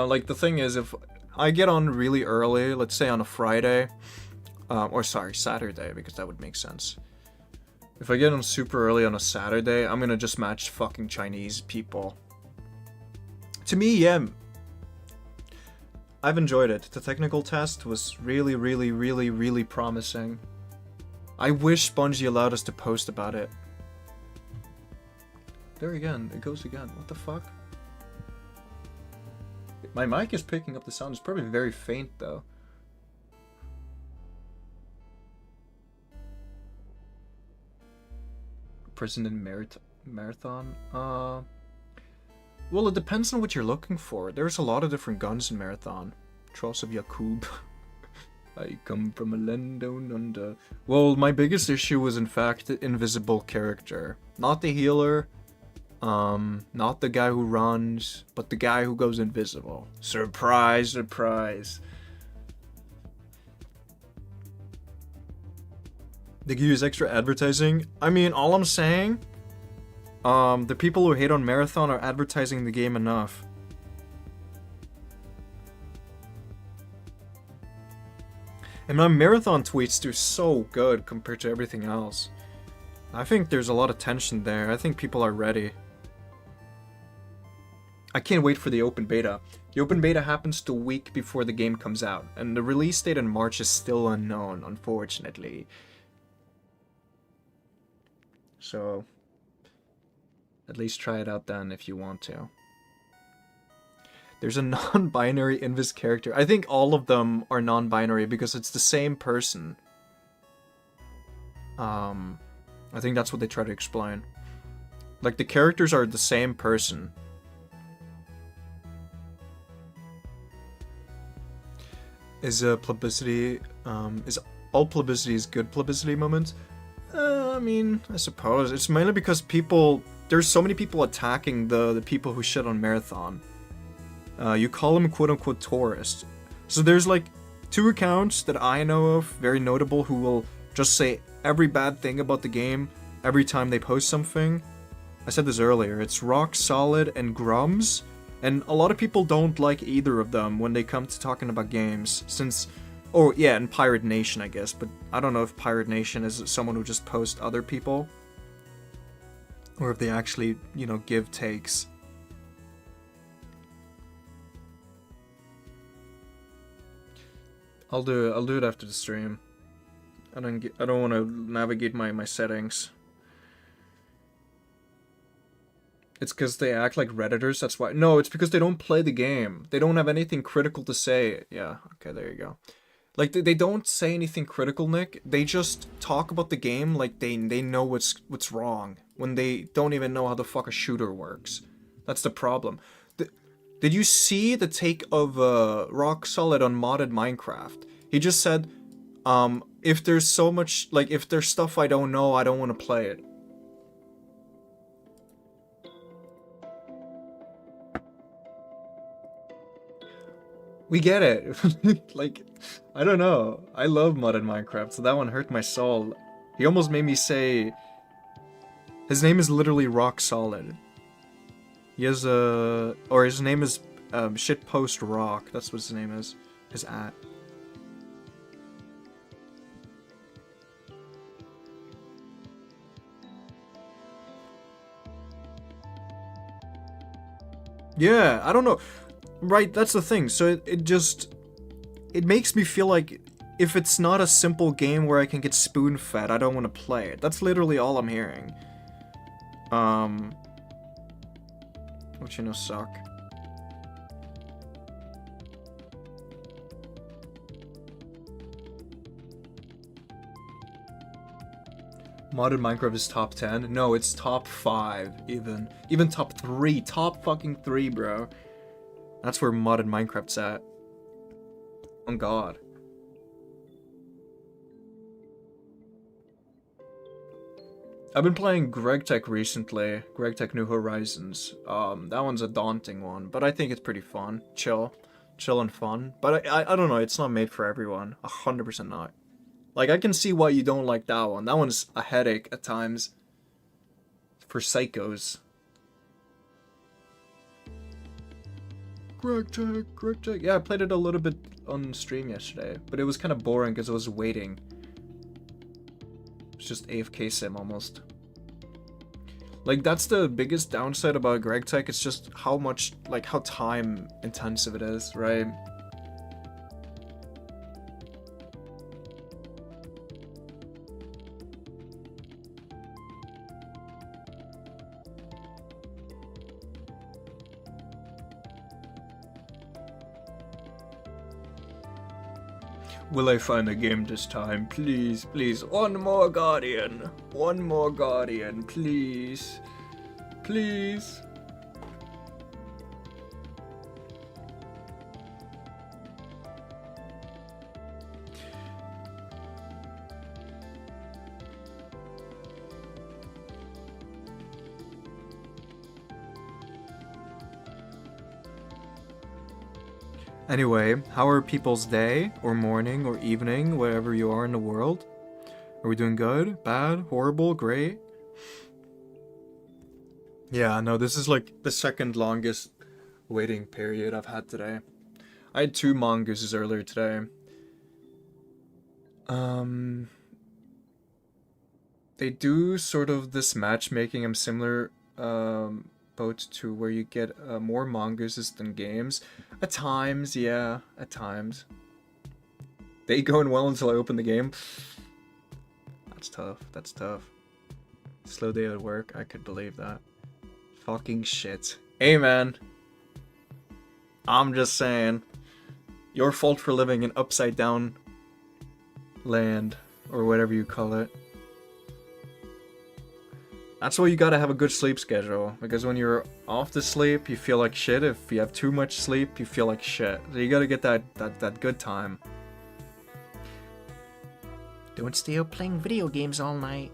like the thing is, if I get on really early, let's say on a Friday, or sorry, Saturday, because that would make sense. If I get on super early on a Saturday, I'm gonna just match fucking Chinese people. To me, yeah, I've enjoyed it. The technical test was really, really, really, really promising. I wish Bungie allowed us to post about it. There again, it goes again. What the fuck? My mic is picking up the sound. It's probably very faint though. Prison in Marathon? Well, it depends on what you're looking for. There's a lot of different guns in Marathon. Tross of Yakub. I come from a land down under. Well, my biggest issue was in fact the invisible character. Not the healer, not the guy who runs, but the guy who goes invisible. Surprise, surprise. They could use extra advertising. I mean, all I'm saying, the people who hate on Marathon are advertising the game enough. And my Marathon tweets do so good compared to everything else. I think there's a lot of tension there. I think people are ready. I can't wait for the open beta. The open beta happens the week before the game comes out, and the release date in March is still unknown, unfortunately. So, at least try it out then if you want to. There's a non-binary Invis character. I think all of them are non-binary because it's the same person. I think that's what they try to explain. Like, the characters are the same person. Is publicity, is all publicity is good publicity moment? I mean, I suppose. It's mainly because there's so many people attacking the people who shit on Marathon. You call them quote-unquote tourists. So there's like 2 accounts that I know of, very notable, who will just say every bad thing about the game every time they post something. I said this earlier, it's Rock Solid and Grums, and a lot of people don't like either of them when they come to talking about games, since... Oh, yeah, and Pirate Nation, I guess, but I don't know if Pirate Nation is someone who just posts other people, or if they actually, you know, give takes. I'll do it after the stream. I don't want to navigate my settings. It's because they act like Redditors, that's why. No, it's because they don't play the game. They don't have anything critical to say. Yeah, okay, there you go. Like, they don't say anything critical, Nick. They just talk about the game like they know what's wrong, when they don't even know how the fuck a shooter works. That's the problem. Did you see the take of Rock Solid on modded Minecraft? He just said, if there's so much, like, if there's stuff I don't know, I don't want to play it. We get it. Like, I don't know. I love modded Minecraft, so that one hurt my soul. He almost made me say... His name is literally Rock Solid. He has a... Or his name is Shitpost Rock. That's what his name is. His @ Yeah, I don't know. Right, that's the thing. So it makes me feel like if it's not a simple game where I can get spoon-fed, I don't want to play it. That's literally all I'm hearing. Which, you know, suck. Modded Minecraft is top 10? No, it's top 5, even. Even top 3. Top fucking 3, bro. That's where modded Minecraft's at. Oh god. I've been playing GregTech recently. GregTech New Horizons. That one's a daunting one, but I think it's pretty fun. Chill and fun. But I don't know, it's not made for everyone. 100% not. Like, I can see why you don't like that one. That one's a headache at times. For psychos. GregTech. Yeah, I played it a little bit on stream yesterday, but it was kind of boring because I was waiting. It's just AFK sim almost. Like, that's the biggest downside about Greg Tech. It's just how much, like, how time intensive it is, right? Will I find a game this time? Please, please. One more Guardian. One more Guardian, please. Please. Anyway, how are people's day, or morning, or evening, wherever you are in the world? Are we doing good? Bad? Horrible? Great? Yeah, no, this is like the second longest waiting period I've had today. I had 2 mongooses earlier today. They do sort of this matchmaking. I'm similar, boat to where you get more mongooses than games. At times, yeah, at times. They going well until I open the game. That's tough, that's tough. Slow day at work, I could believe that. Fucking shit. Hey man. I'm just saying. Your fault for living in upside down land, or whatever you call it. That's why you gotta have a good sleep schedule, because when you're off to sleep, you feel like shit. If you have too much sleep, you feel like shit. So you gotta get that good time. Don't stay up playing video games all night.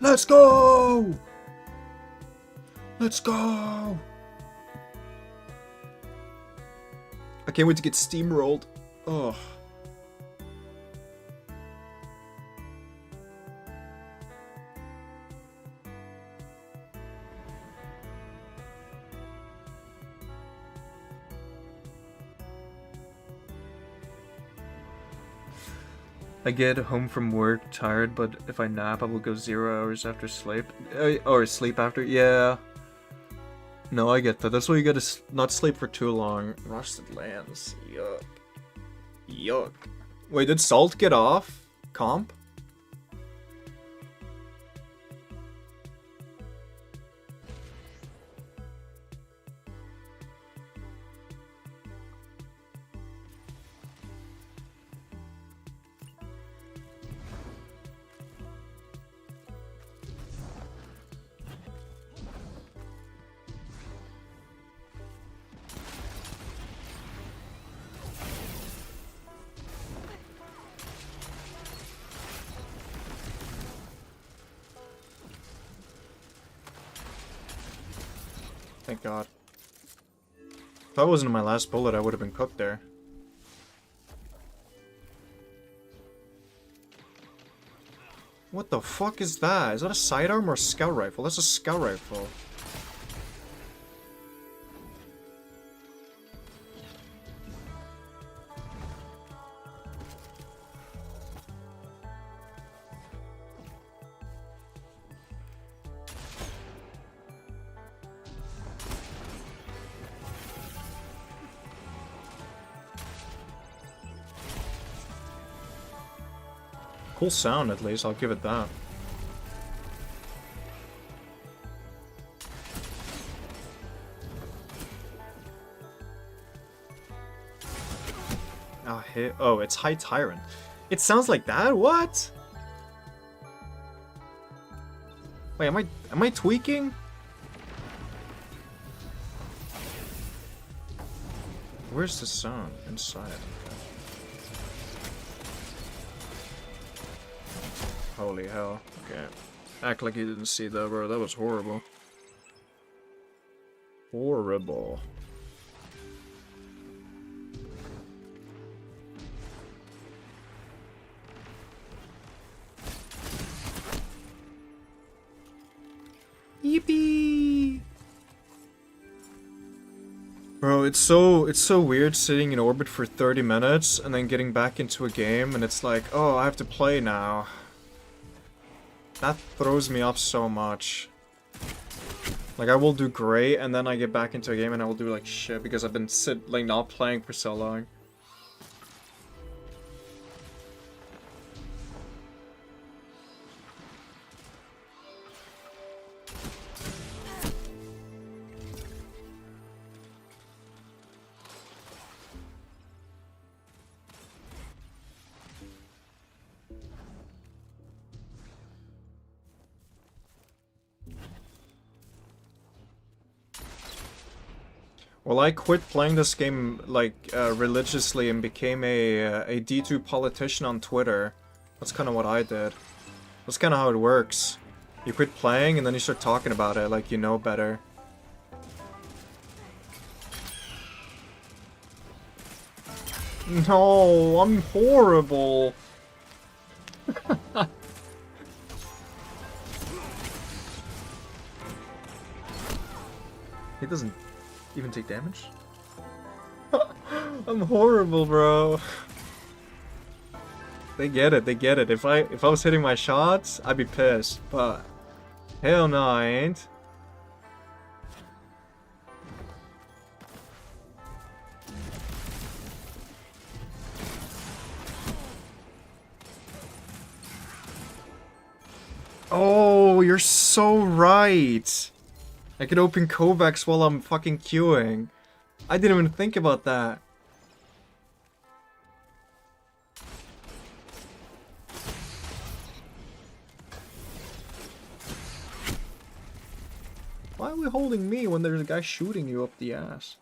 Let's go! Let's go! I can't wait to get steamrolled. Ugh. I get home from work tired, but if I nap, I will go 0 hours after sleep. Or sleep after, yeah. No, I get that. That's why you gotta not sleep for too long. Rusted lands. Yuck. Yuck. Wait, did Salt get off comp? Thank God. If that wasn't my last bullet, I would have been cooked there. What the fuck is that? Is that a sidearm or a scout rifle? That's a scout rifle. Cool sound, at least, I'll give it that. Ah, hit. Oh, it's High Tyrant. It sounds like that? What? Wait, am I tweaking? Where's the sound? Inside. Holy hell. Okay. Act like you didn't see that, bro. That was horrible. Horrible. Yippee! Bro, Bro, it's so weird sitting in orbit for 30 minutes and then getting back into a game and it's like, oh, I have to play now. That throws me off so much. Like, I will do great and then I get back into a game and I will do like shit because I've been like not playing for so long. Well, I quit playing this game, like, religiously and became a D2 politician on Twitter. That's kind of what I did. That's kind of how it works. You quit playing and then you start talking about it like you know better. No, I'm horrible. He doesn't even take damage? I'm horrible, bro. They get it, they get it. If I was hitting my shots, I'd be pissed, but hell no, I ain't. Oh, you're so right. I could open Kovacs while I'm fucking queuing. I didn't even think about that. Why are we holding me when there's a guy shooting you up the ass?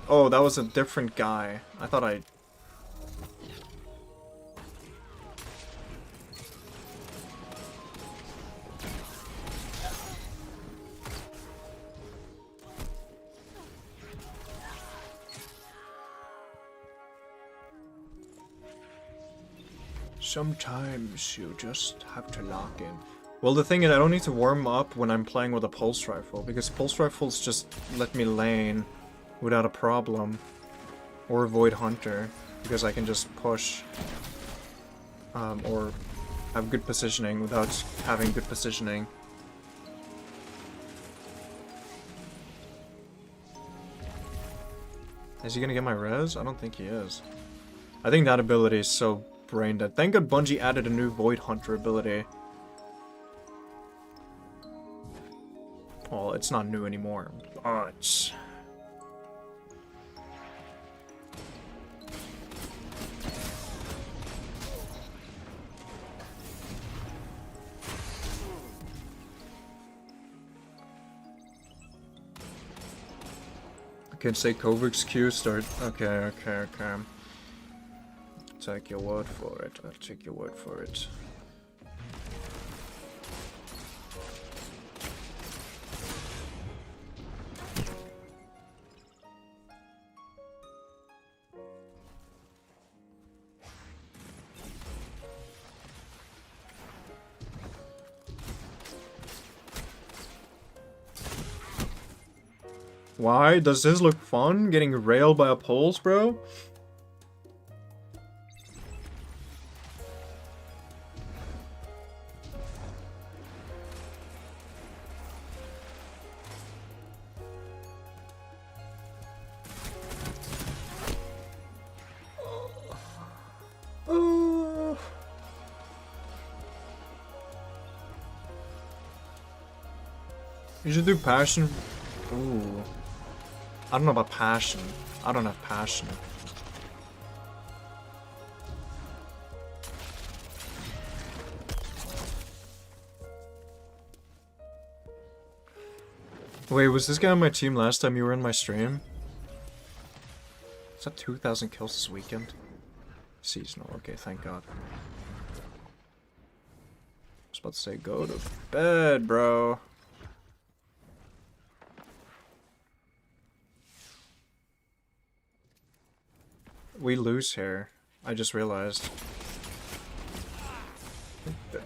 Oh, that was a different guy. I thought I... Sometimes you just have to lock in. Well, the thing is, I don't need to warm up when I'm playing with a pulse rifle, because pulse rifles just let me lane without a problem. Or avoid hunter, because I can just push. Or have good positioning without having good positioning. Is he gonna get my res? I don't think he is. I think that ability is so brain dead. Thank God Bungie added a new Void Hunter ability. Well, it's not new anymore, but... I can say Kovac's Q start. Okay. Take your word for it. I'll take your word for it. Why? Does this look fun? Getting railed by a pulse, bro? You should do passion. Ooh. I don't know about passion. I don't have passion. Wait, was this guy on my team last time you were in my stream? Is that 2,000 kills this weekend? Seasonal, okay, thank God. I was about to say, go to bed, bro. we lose here. I just realized.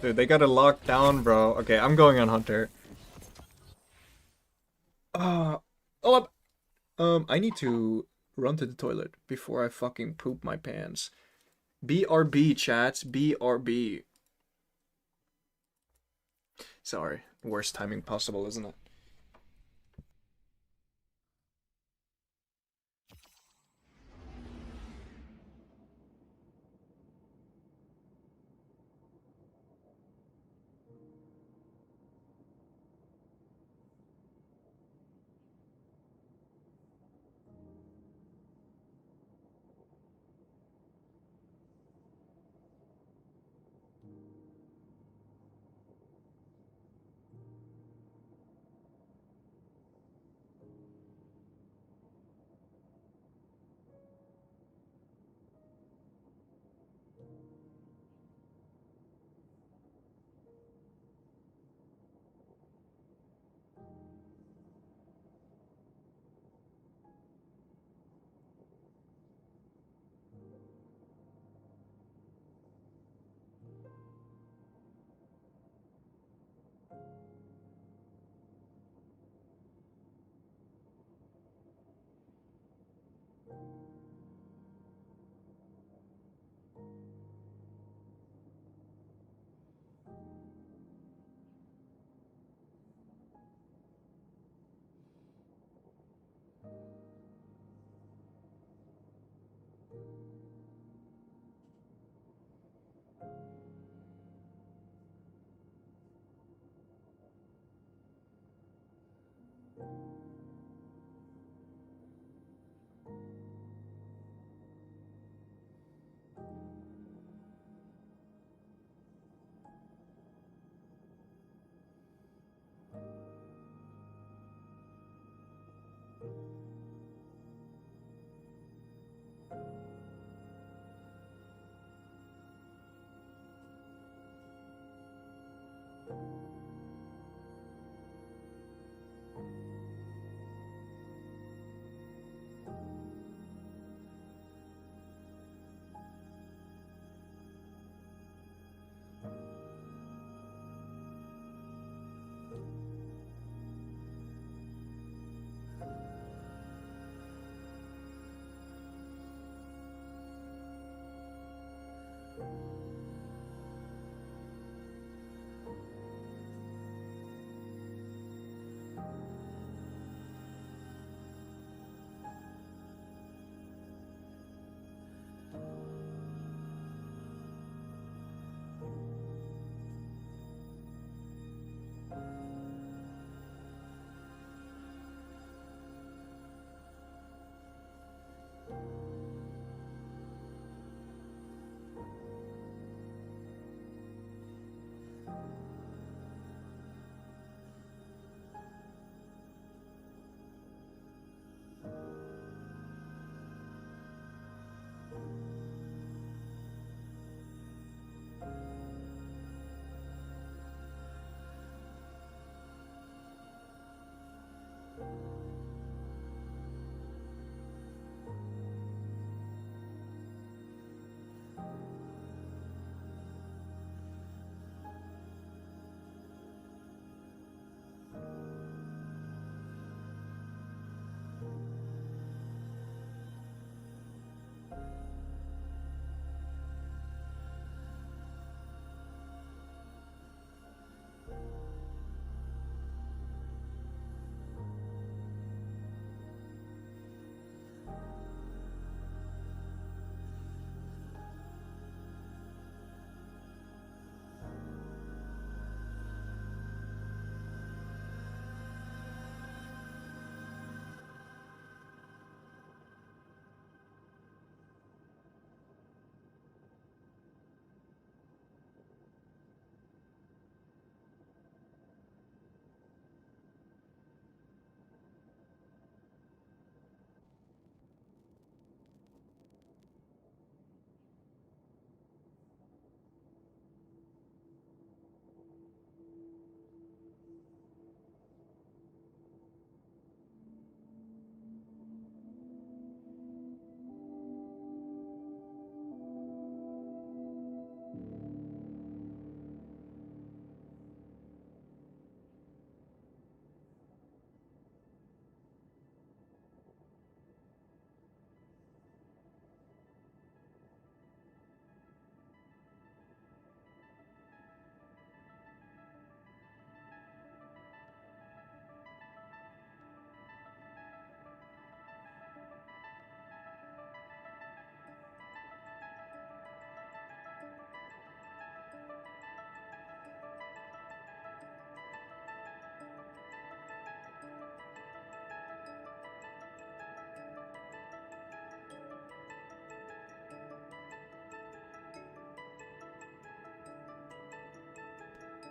Dude, they got it locked down, bro. Okay, I'm going on Hunter. Oh, I need to run to the toilet before I fucking poop my pants. BRB, chats. BRB. Sorry. Worst timing possible, isn't it?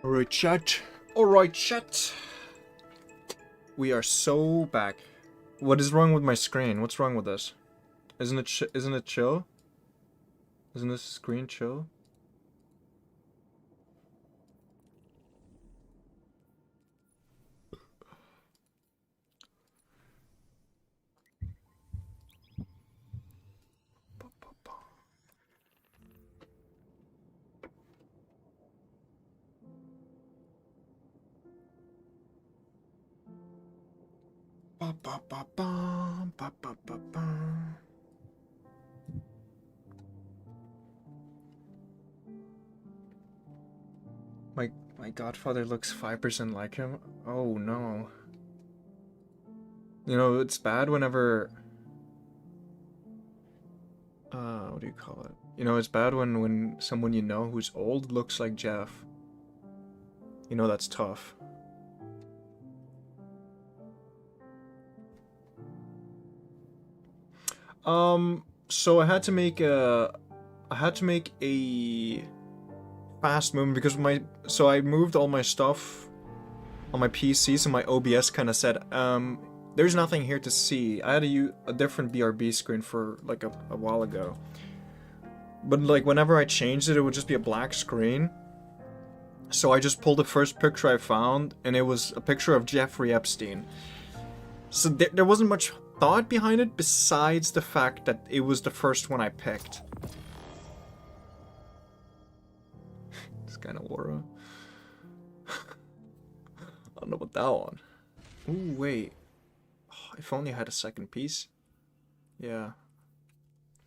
Alright, chat. Alright, chat. We are so back. What is wrong with my screen? What's wrong with this? Isn't it chill? Isn't this screen chill? Ba ba ba ba ba ba ba ba. My godfather looks 5% like him. Oh no. You know, it's bad whenever what do you call it? You know, it's bad when someone you know who's old looks like Jeff. You know, that's tough. So I had to make a fast movement because so I moved all my stuff on my PC, so my OBS kind of said, there's nothing here to see. I had to use a different BRB screen for like a while ago. But like whenever I changed it, it would just be a black screen. So I just pulled the first picture I found, and it was a picture of Jeffrey Epstein. So there wasn't much thought behind it besides the fact that it was the first one I picked. It's kind of aura. I don't know about that one. Ooh, wait. Oh, if only I had a second piece. Yeah.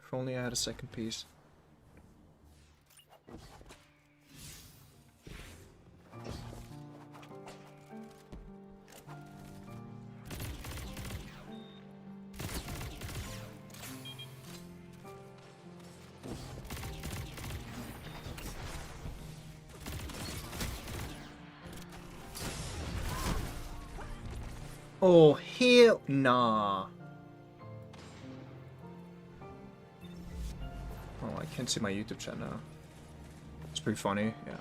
If only I had a second piece. Oh, hell nah. Oh, I can't see my YouTube channel now. It's pretty funny, yeah.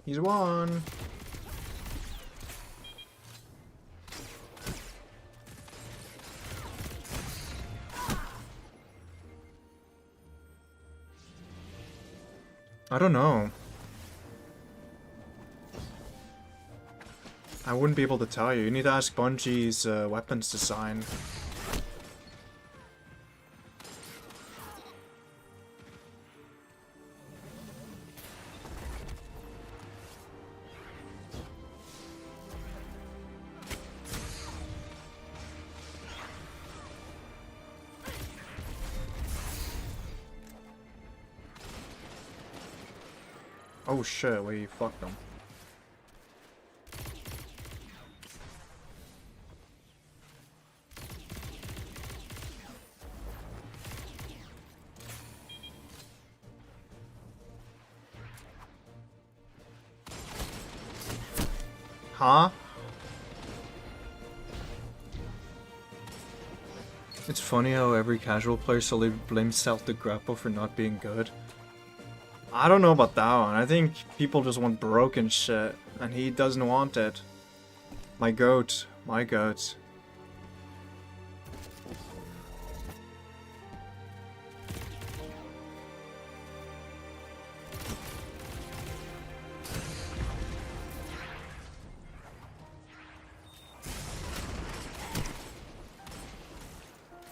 He's won. I don't know. I wouldn't be able to tell you. You need to ask Bungie's weapons design. Oh shit, we fucked them. Huh? It's funny how every casual player solely blames Celtic Grapple for not being good. I don't know about that one. I think people just want broken shit, and he doesn't want it. My goat. My goat.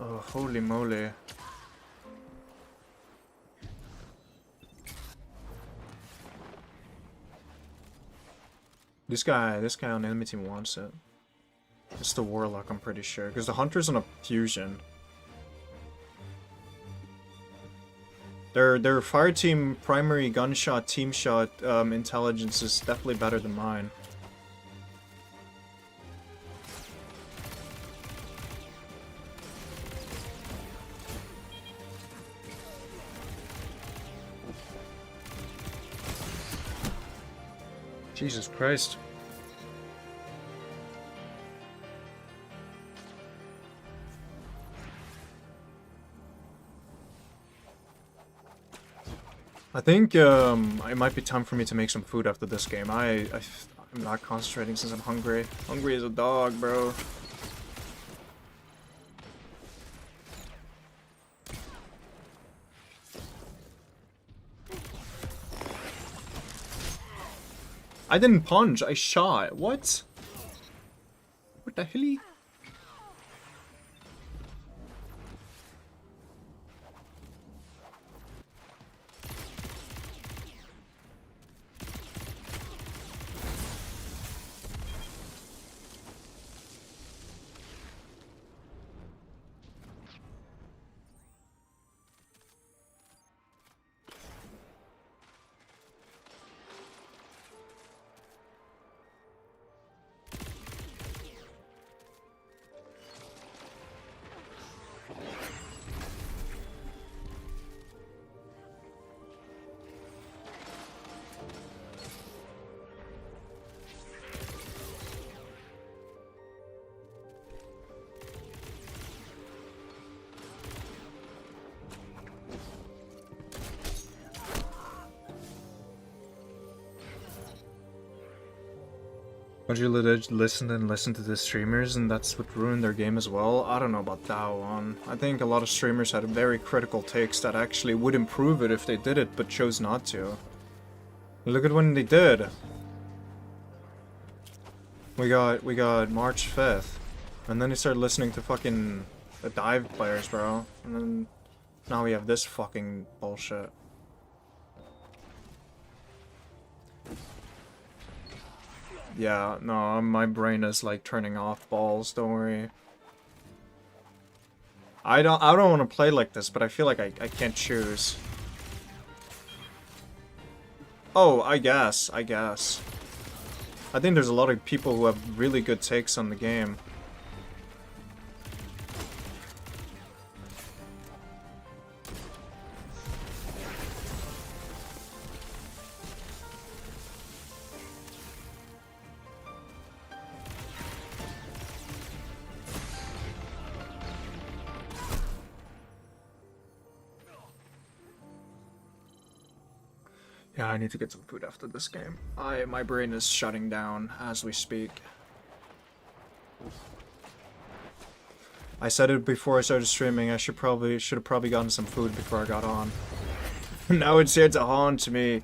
Ugh. Holy moly. This guy on enemy team wants it. It's the Warlock, I'm pretty sure, because the Hunter's on a fusion. Their fire team primary gunshot team shot intelligence is definitely better than mine. Jesus Christ. I think it might be time for me to make some food after this game. I'm not concentrating since I'm hungry. Hungry as a dog, bro. I didn't punch, I shot. What? What the hell? Would you listen to the streamers and that's what ruined their game as well? I don't know about that one. I think a lot of streamers had very critical takes that actually would improve it if they did it, but chose not to. Look at when they did. We got March 5th. And then they started listening to fucking the dive players, bro. And then now we have this fucking bullshit. Yeah, no, my brain is like turning off balls, don't worry. I don't want to play like this, but I feel like I can't choose. Oh, I guess. I think there's a lot of people who have really good takes on the game. Yeah, I need to get some food after this game. My brain is shutting down as we speak. I said it before I started streaming, I should have probably gotten some food before I got on. Now it's here to haunt me.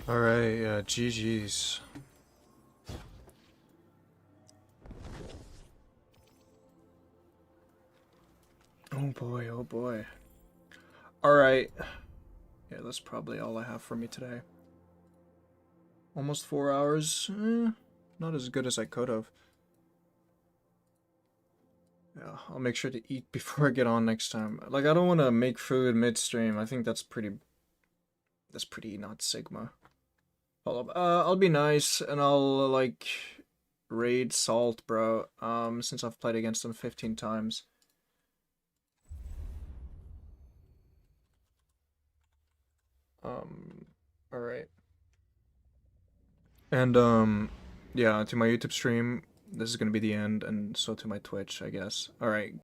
Alright, GG's. Oh boy, oh boy. Alright. Yeah, that's probably all I have for me today. Almost 4 hours. Not as good as I could have. Yeah, I'll make sure to eat before I get on next time. Like, I don't want to make food midstream. I think that's pretty not Sigma. Hold up. I'll be nice and I'll like raid Salt, bro. Since I've played against him 15 times. All right. And yeah, to my YouTube stream, this is gonna be the end, and so to my Twitch, I guess. All right.